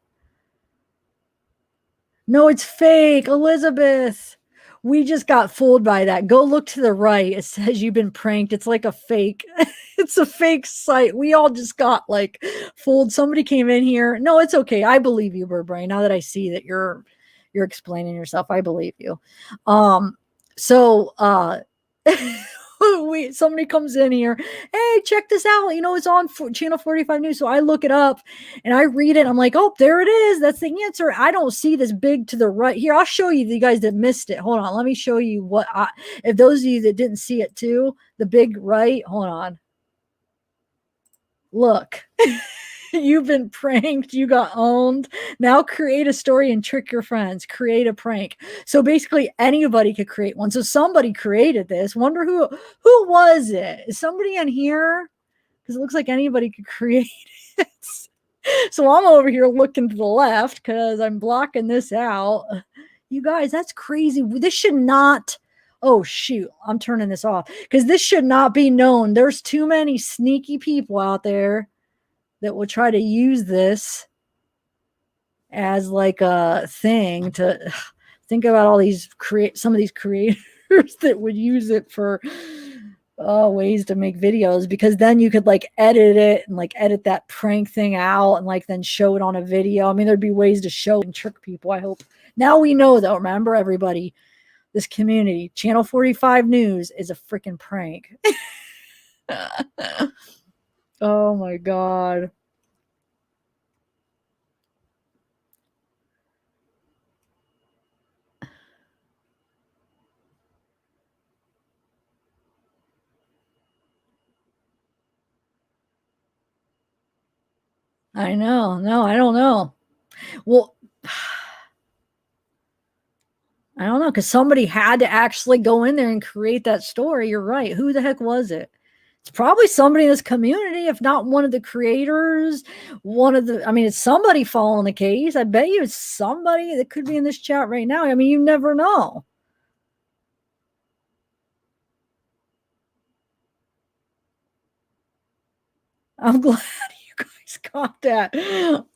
No, it's fake, Elizabeth. We just got fooled by that. Go look to the right. It says you've been pranked. It's like a fake. It's a fake site. We all just got like fooled. Somebody came in here. No, it's okay. I believe you, Bird Brain. Now that I see that you're explaining yourself, I believe you. So somebody comes in here, hey, check this out, it's on channel 45 news. So I look it up and I read it. I'm like, oh, there it is. That's the answer. I don't see this big to the right here. I'll show you, the guys that missed it. Hold on, let me show you if those of you that didn't see it too, the big right, hold on, look. You've been pranked. You got owned. Now create a story and trick your friends. Create a prank. So basically anybody could create one. So somebody created this. Wonder who was it? Is somebody in here? Because it looks like anybody could create it. So I'm over here looking to the left because I'm blocking this out. You guys, that's crazy. This should not. Oh, shoot. I'm turning this off because this should not be known. There's too many sneaky people out there that will try to use this as like a thing to think about all these some of these creators that would use it for ways to make videos, because then you could like edit it and like edit that prank thing out and like then show it on a video. I mean, there'd be ways to show and trick people. I hope now we know though. Remember, everybody, this community, channel 45 news is a freaking prank. Oh my God. I know. No, I don't know. Well, I don't know, because somebody had to actually go in there and create that story. You're right. Who the heck was it? It's probably somebody in this community, if not one of the creators, I mean, it's somebody following the case. I bet you it's somebody that could be in this chat right now. I mean, you never know. I'm glad you guys got that.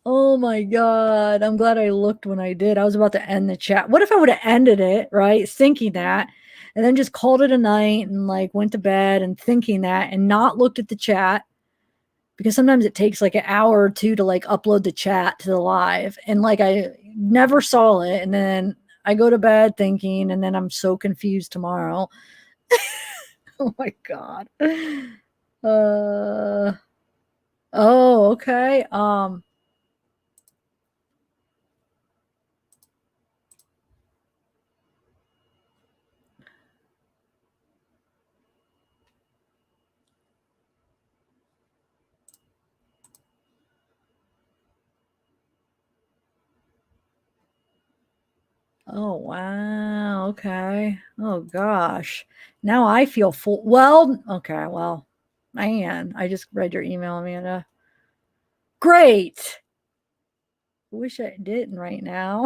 Oh my God. I'm glad I looked when I did. I was about to end the chat. What if I would have ended it, right? Thinking that, and then just called it a night and like went to bed and thinking that and not looked at the chat, because sometimes it takes like an hour or two to like upload the chat to the live. And like I never saw it. And then I go to bed thinking, and then I'm so confused tomorrow. Oh my God. Oh, okay. Oh, wow. Okay. Oh gosh. Now I feel full. Well, okay. Well, man, I just read your email, Amanda. Great. Wish I didn't right now.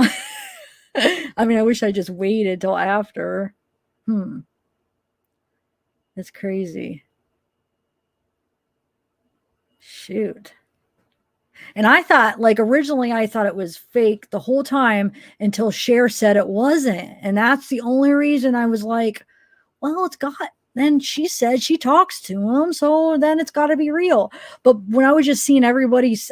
I mean, I wish I just waited till after. That's crazy. Shoot. And I thought, like, originally I thought it was fake the whole time until Cher said it wasn't. And that's the only reason I was like, well, it's got, then she said she talks to him, so then it's got to be real. But when I was just seeing everybody's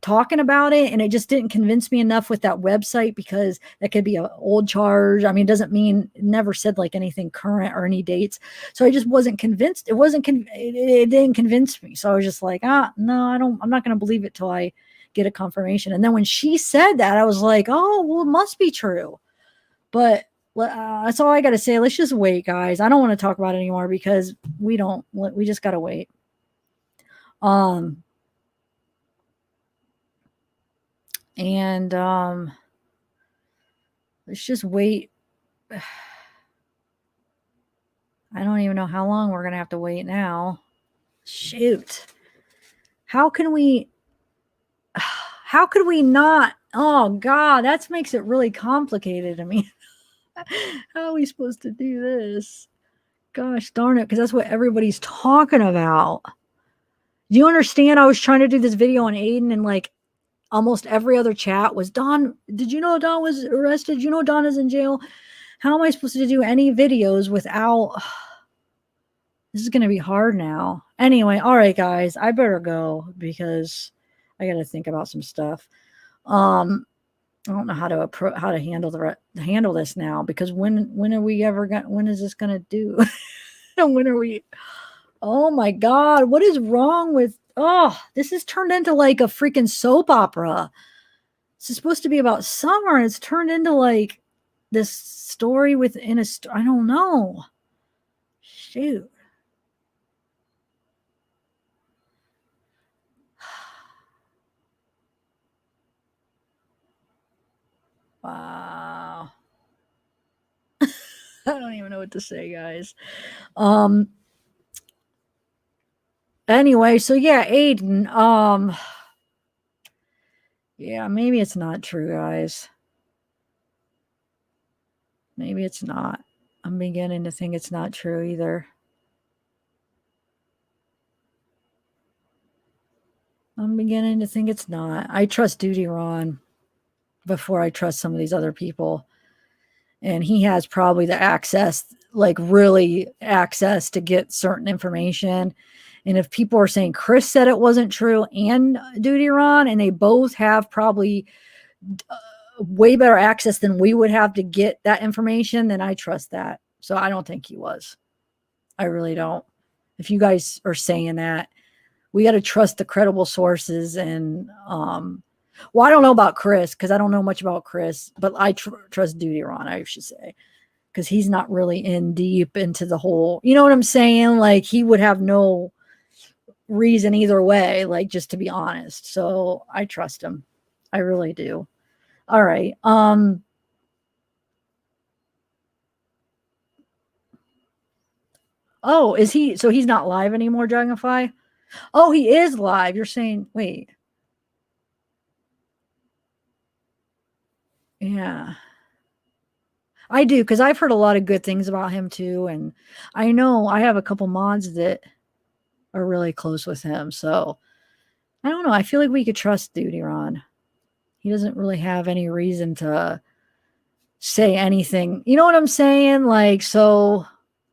talking about it, and it just didn't convince me enough with that website, because that could be an old charge. I mean, it doesn't mean, it never said like anything current or any dates. So I just wasn't convinced. It didn't convince me. So I was just like, no, I'm not going to believe it till I get a confirmation. And then when she said that, I was like, oh, well, it must be true. But that's all I got to say. Let's just wait, guys. I don't want to talk about it anymore, because we just got to wait. And let's just wait. I don't even know how long we're going to have to wait now. Shoot. How could we not? Oh God, that makes it really complicated. I mean, how are we supposed to do this? Gosh darn it, because that's what everybody's talking about. Do you understand? I was trying to do this video on Aiden, and like almost every other chat was, Don, did you know Don was arrested? You know Don is in jail? How am I supposed to do any videos without... This is going to be hard now. Anyway, all right, guys, I better go, because I got to think about some stuff. I don't know how to handle this now, because when are we ever going? When is this going to do? When are we? Oh my God, what is wrong with? Oh, this has turned into like a freaking soap opera. This is supposed to be about summer, and it's turned into like this story within a story. I don't know. Shoot. Wow. I don't even know what to say, guys. Anyway, so yeah, Aiden, yeah, maybe it's not true, guys. Maybe it's not. I'm beginning to think it's not true either. I'm beginning to think it's not. I trust Duty Ron before I trust some of these other people. And he has probably the access, like really access to get certain information. And if people are saying Chris said it wasn't true and Duty Ron, and they both have probably way better access than we would have to get that information, then I trust that. So I don't think he was. I really don't. If you guys are saying that, we got to trust the credible sources. And well, I don't know about Chris, because I don't know much about Chris, but I trust Duty Ron, I should say, because he's not really in deep into the whole, you know what I'm saying? Like, he would have no reason either way, like, just to be honest. So I trust him. I really do. All right. Oh, is he? So he's not live anymore, Dragonfly? Oh, he is live. You're saying, wait. Yeah. I do, because I've heard a lot of good things about him too. And I know I have a couple mods that are really close with him. So I don't know. I feel like we could trust Duty Ron. He doesn't really have any reason to say anything. You know what I'm saying? Like, so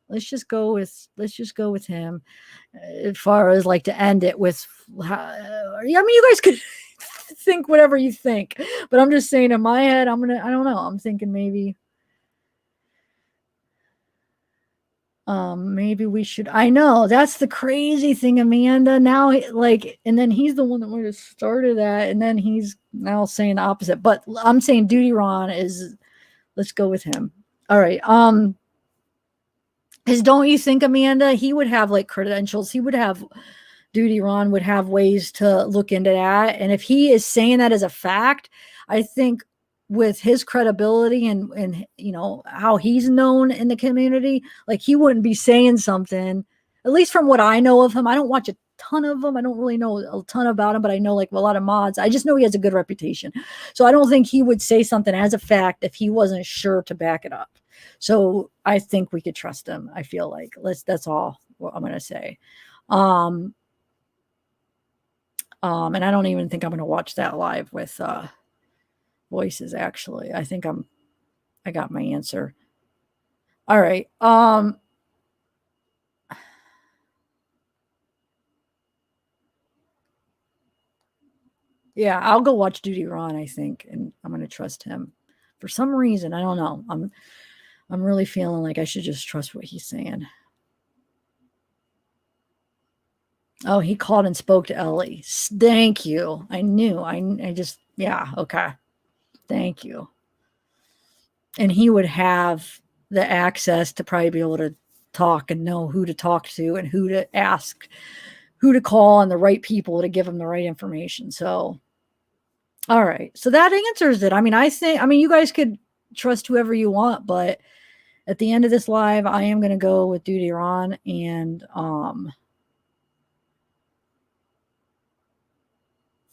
let's just go with him. As far as like to end it with, I mean, you guys could think whatever you think, but I'm just saying in my head, I don't know. I'm thinking maybe we should. I know that's the crazy thing, Amanda. Now, like, and then he's the one that would have started that, and then he's now saying the opposite. But I'm saying Duty Ron is. Let's go with him. All right. Because don't you think, Amanda, he would have like credentials? He would have Duty Ron would have ways to look into that, and if he is saying that as a fact, I think with his credibility and you know how he's known in the community, like he wouldn't be saying something. At least from what I know of him, I don't watch a ton of him. I don't really know a ton about him, but I know like a lot of mods. I just know he has a good reputation, so I don't think he would say something as a fact if he wasn't sure to back it up. So I think we could trust him. I feel like that's all what I'm gonna say. Um, and I don't even think I'm going to watch that live with voices. Actually, I think I got my answer. All right. Yeah, I'll go watch Duty Ron, I think, and I'm going to trust him. For some reason, I don't know. I'm really feeling like I should just trust what he's saying. Oh, he called and spoke to Ellie. Thank you. I knew. I just, yeah, okay. Thank you. And he would have the access to probably be able to talk and know who to talk to and who to ask, who to call, and the right people to give him the right information. So, all right. So that answers it. I mean, you guys could trust whoever you want, but at the end of this live, I am going to go with Duty Ron. And,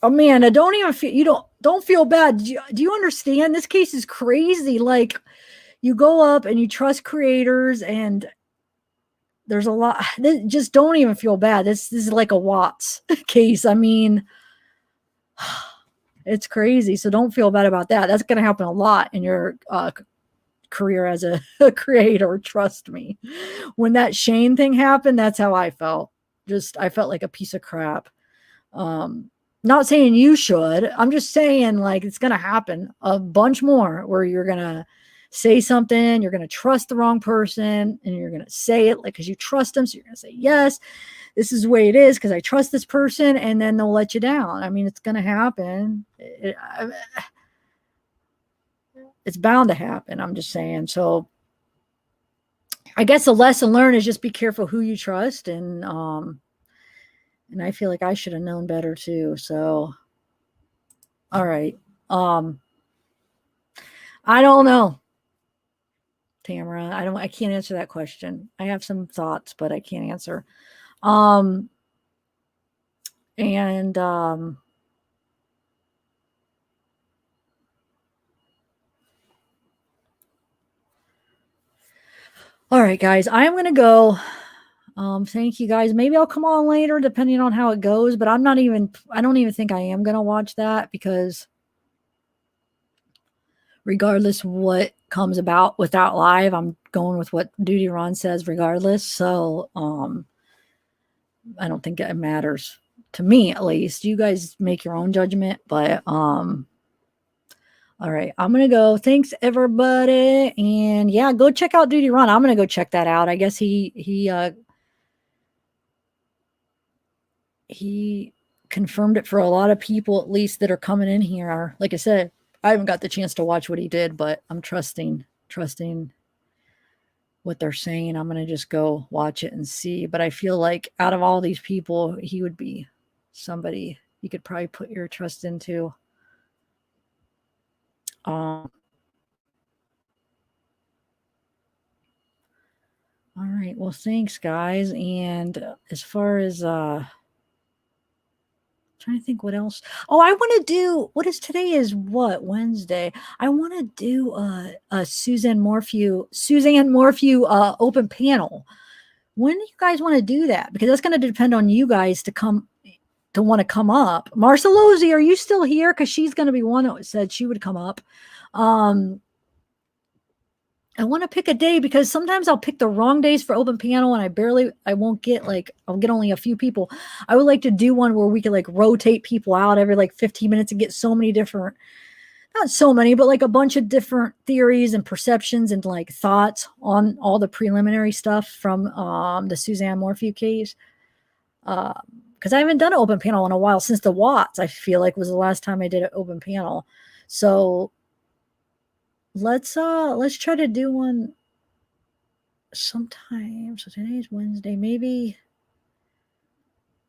Amanda, don't even feel, don't feel bad. Do you understand? This case is crazy. Like, you go up and you trust creators, and there's a lot. Just don't even feel bad. This is like a Watts case. I mean, it's crazy. So don't feel bad about that. That's going to happen a lot in your career as a creator. Trust me. When that Shane thing happened, that's how I felt. I felt like a piece of crap. Not saying you should. I'm just saying like it's going to happen a bunch more where you're going to say something, you're going to trust the wrong person, and you're going to say it like because you trust them. So you're going to say, yes, this is the way it is because I trust this person, and then they'll let you down. I mean, it's going to happen. It's bound to happen. I'm just saying. So I guess the lesson learned is just be careful who you trust. And I feel like I should have known better too. So, all right. I don't know. Tamara, I can't answer that question. I have some thoughts, but I can't answer. And all right, guys, I'm going to go. Thank you guys. Maybe I'll come on later depending on how it goes, but I don't even think I am going to watch that because regardless what comes about without live, I'm going with what Duty Ron says regardless. So, I don't think it matters to me, at least. You guys make your own judgment, but, all right, I'm going to go. Thanks everybody. And yeah, go check out Duty Ron. I'm going to go check that out. I guess he confirmed it for a lot of people, at least that are coming in here. Like I said, I haven't got the chance to watch what he did, but I'm trusting what they're saying. I'm going to just go watch it and see. But I feel like out of all these people, he would be somebody you could probably put your trust into. All All right. Well, thanks, guys. And as far as trying to think what else. Oh, I want to do what is today is what Wednesday. I want to do a Suzanne Morphew open panel. When do you guys want to do that? Because that's going to depend on you guys to want to come up. Marcelozzi, are you still here? Because she's going to be one that said she would come up. I want to pick a day because sometimes I'll pick the wrong days for open panel and I'll get only a few people. I would like to do one where we could like rotate people out every like 15 minutes and get so many different, not so many, but like a bunch of different theories and perceptions and like thoughts on all the preliminary stuff from the Suzanne Morphew case. Because I haven't done an open panel in a while since the Watts, I feel like was the last time I did an open panel. So let's try to do one sometime. So today's Wednesday, maybe.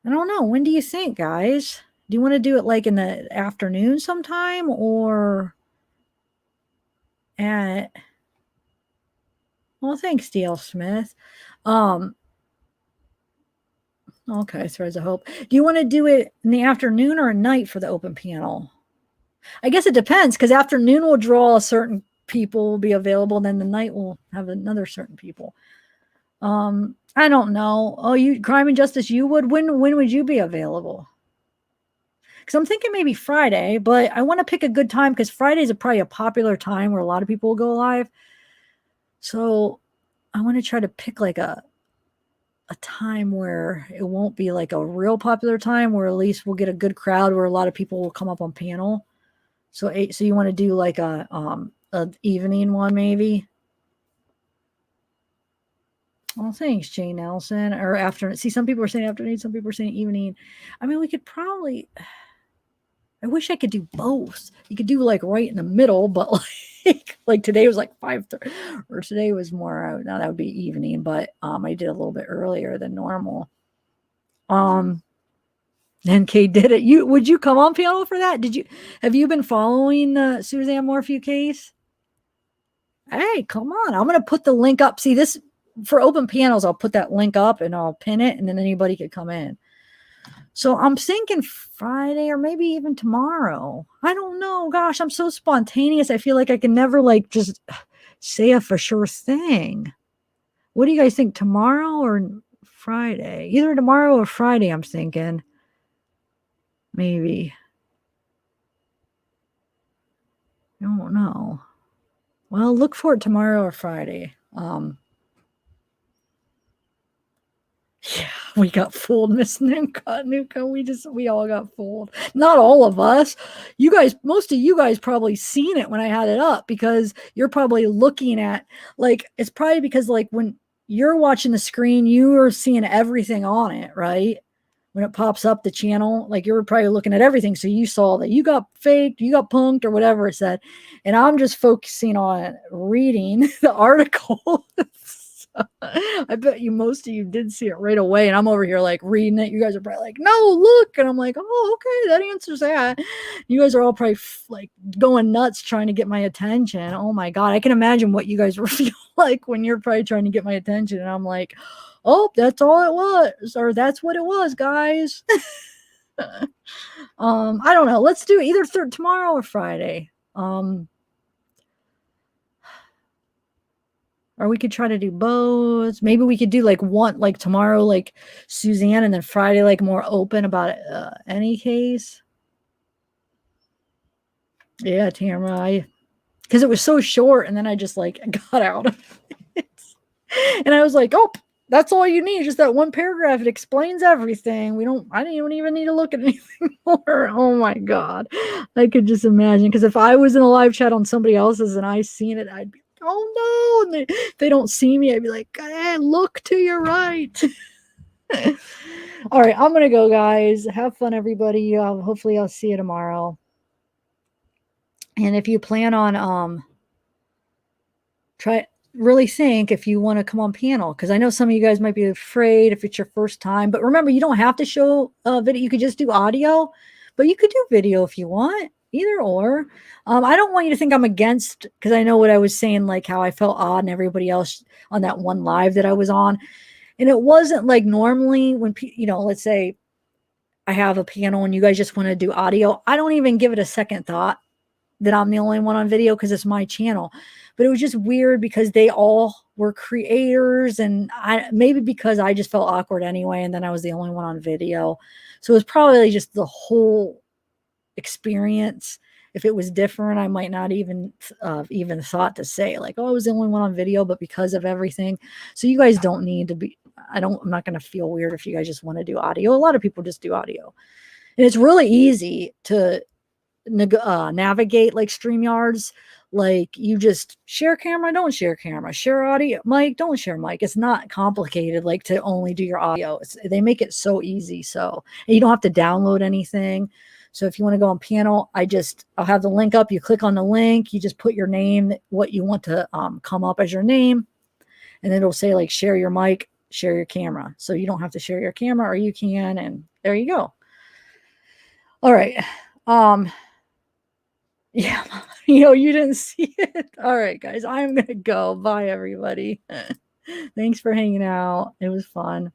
I don't know. When do you think, guys? Do you want to do it like in the afternoon sometime or at? Well, thanks, DL Smith. Okay, Threads of Hope. Do you want to do it in the afternoon or at night for the open panel? I guess it depends because afternoon will draw a certain people will be available, and then the night will have another certain people. I don't know. Oh, you Crime and Justice, you would? When would you be available? Because I'm thinking maybe Friday, but I want to pick a good time because Fridays are probably a popular time where a lot of people will go live. So I want to try to pick like a time where it won't be like a real popular time where at least we'll get a good crowd where a lot of people will come up on panel. So you want to do like a evening one maybe? Well, thanks, Jane Nelson. Or afternoon. See, some people are saying afternoon, some people are saying evening. I mean, we could probably. I wish I could do both. You could do like right in the middle, but like today was like 5:30, or today was more. Now that would be evening, but I did a little bit earlier than normal. NK did it. Would you come on panel for that? Have you been following the Suzanne Morphew case? Hey, come on. I'm going to put the link up. See, this for open panels, I'll put that link up and I'll pin it and then anybody could come in. So I'm thinking Friday or maybe even tomorrow. I don't know. Gosh, I'm so spontaneous. I feel like I can never like just say a for sure thing. What do you guys think? Tomorrow or Friday? Either tomorrow or Friday, I'm thinking. Maybe. I don't know. Well, look for it tomorrow or Friday. Yeah, we got fooled, Miss Nuka. We all got fooled. Not all of us. You guys, most of you guys probably seen it when I had it up because you're probably looking at, like, it's probably because, like, when you're watching the screen, you are seeing everything on it, right? When it pops up the channel, like you're probably looking at everything. So you saw that you got faked, you got punked or whatever it said. And I'm just focusing on reading the article. I bet most of you did see it right away. And I'm over here like reading it. You guys are probably like, no, look. And I'm like, oh, okay, that answers that. You guys are all probably like going nuts trying to get my attention. Oh my God. I can imagine what you guys feel like when you're probably trying to get my attention. And I'm like, oh, that's all it was, or that's what it was, guys. I don't know. Let's do either tomorrow or Friday. Or we could try to do both. Maybe we could do like one, like tomorrow, like Suzanne, and then Friday, like more open about any case. Yeah, Tamara, because it was so short, and then I just like got out of it. And I was like, oh, that's all you need, just that one paragraph. It explains everything. I don't even need to look at anything more. Oh my God. I could just imagine. Because if I was in a live chat on somebody else's and I seen it, I'd be, oh no. And they don't see me. I'd be like, hey, look to your right. All right. I'm going to go, guys. Have fun, everybody. Hopefully I'll see you tomorrow. And if you plan on, really think if you want to come on panel, because I know some of you guys might be afraid if it's your first time, but remember, you don't have to show video. You could just do audio, but you could do video if you want. Either or. I don't want you to think I'm against, because I know what I was saying, like how I felt odd and everybody else on that one live that I was on. And it wasn't like normally when, let's say I have a panel and you guys just want to do audio, I don't even give it a second thought that I'm the only one on video because it's my channel. But it was just weird because they all were creators, and maybe because I just felt awkward anyway, and then I was the only one on video. So it was probably just the whole experience. If it was different, I might not even thought to say like, oh, I was the only one on video, but because of everything. So you guys don't need to be, I'm not going to feel weird if you guys just want to do audio. A lot of people just do audio, and it's really easy to navigate like StreamYards. Like you just share camera, don't share camera, share audio mic, don't share mic. It's not complicated like to only do your audio. They make it so easy. So and you don't have to download anything. So if you want to go on panel, I'll have the link up. You click on the link, you just put your name, what you want to come up as your name, and then it'll say like share your mic, share your camera. So you don't have to share your camera, or you can, and there you go. All right. Yeah, you didn't see it. All right, guys, I'm gonna go. Bye, everybody. Thanks for hanging out. It was fun.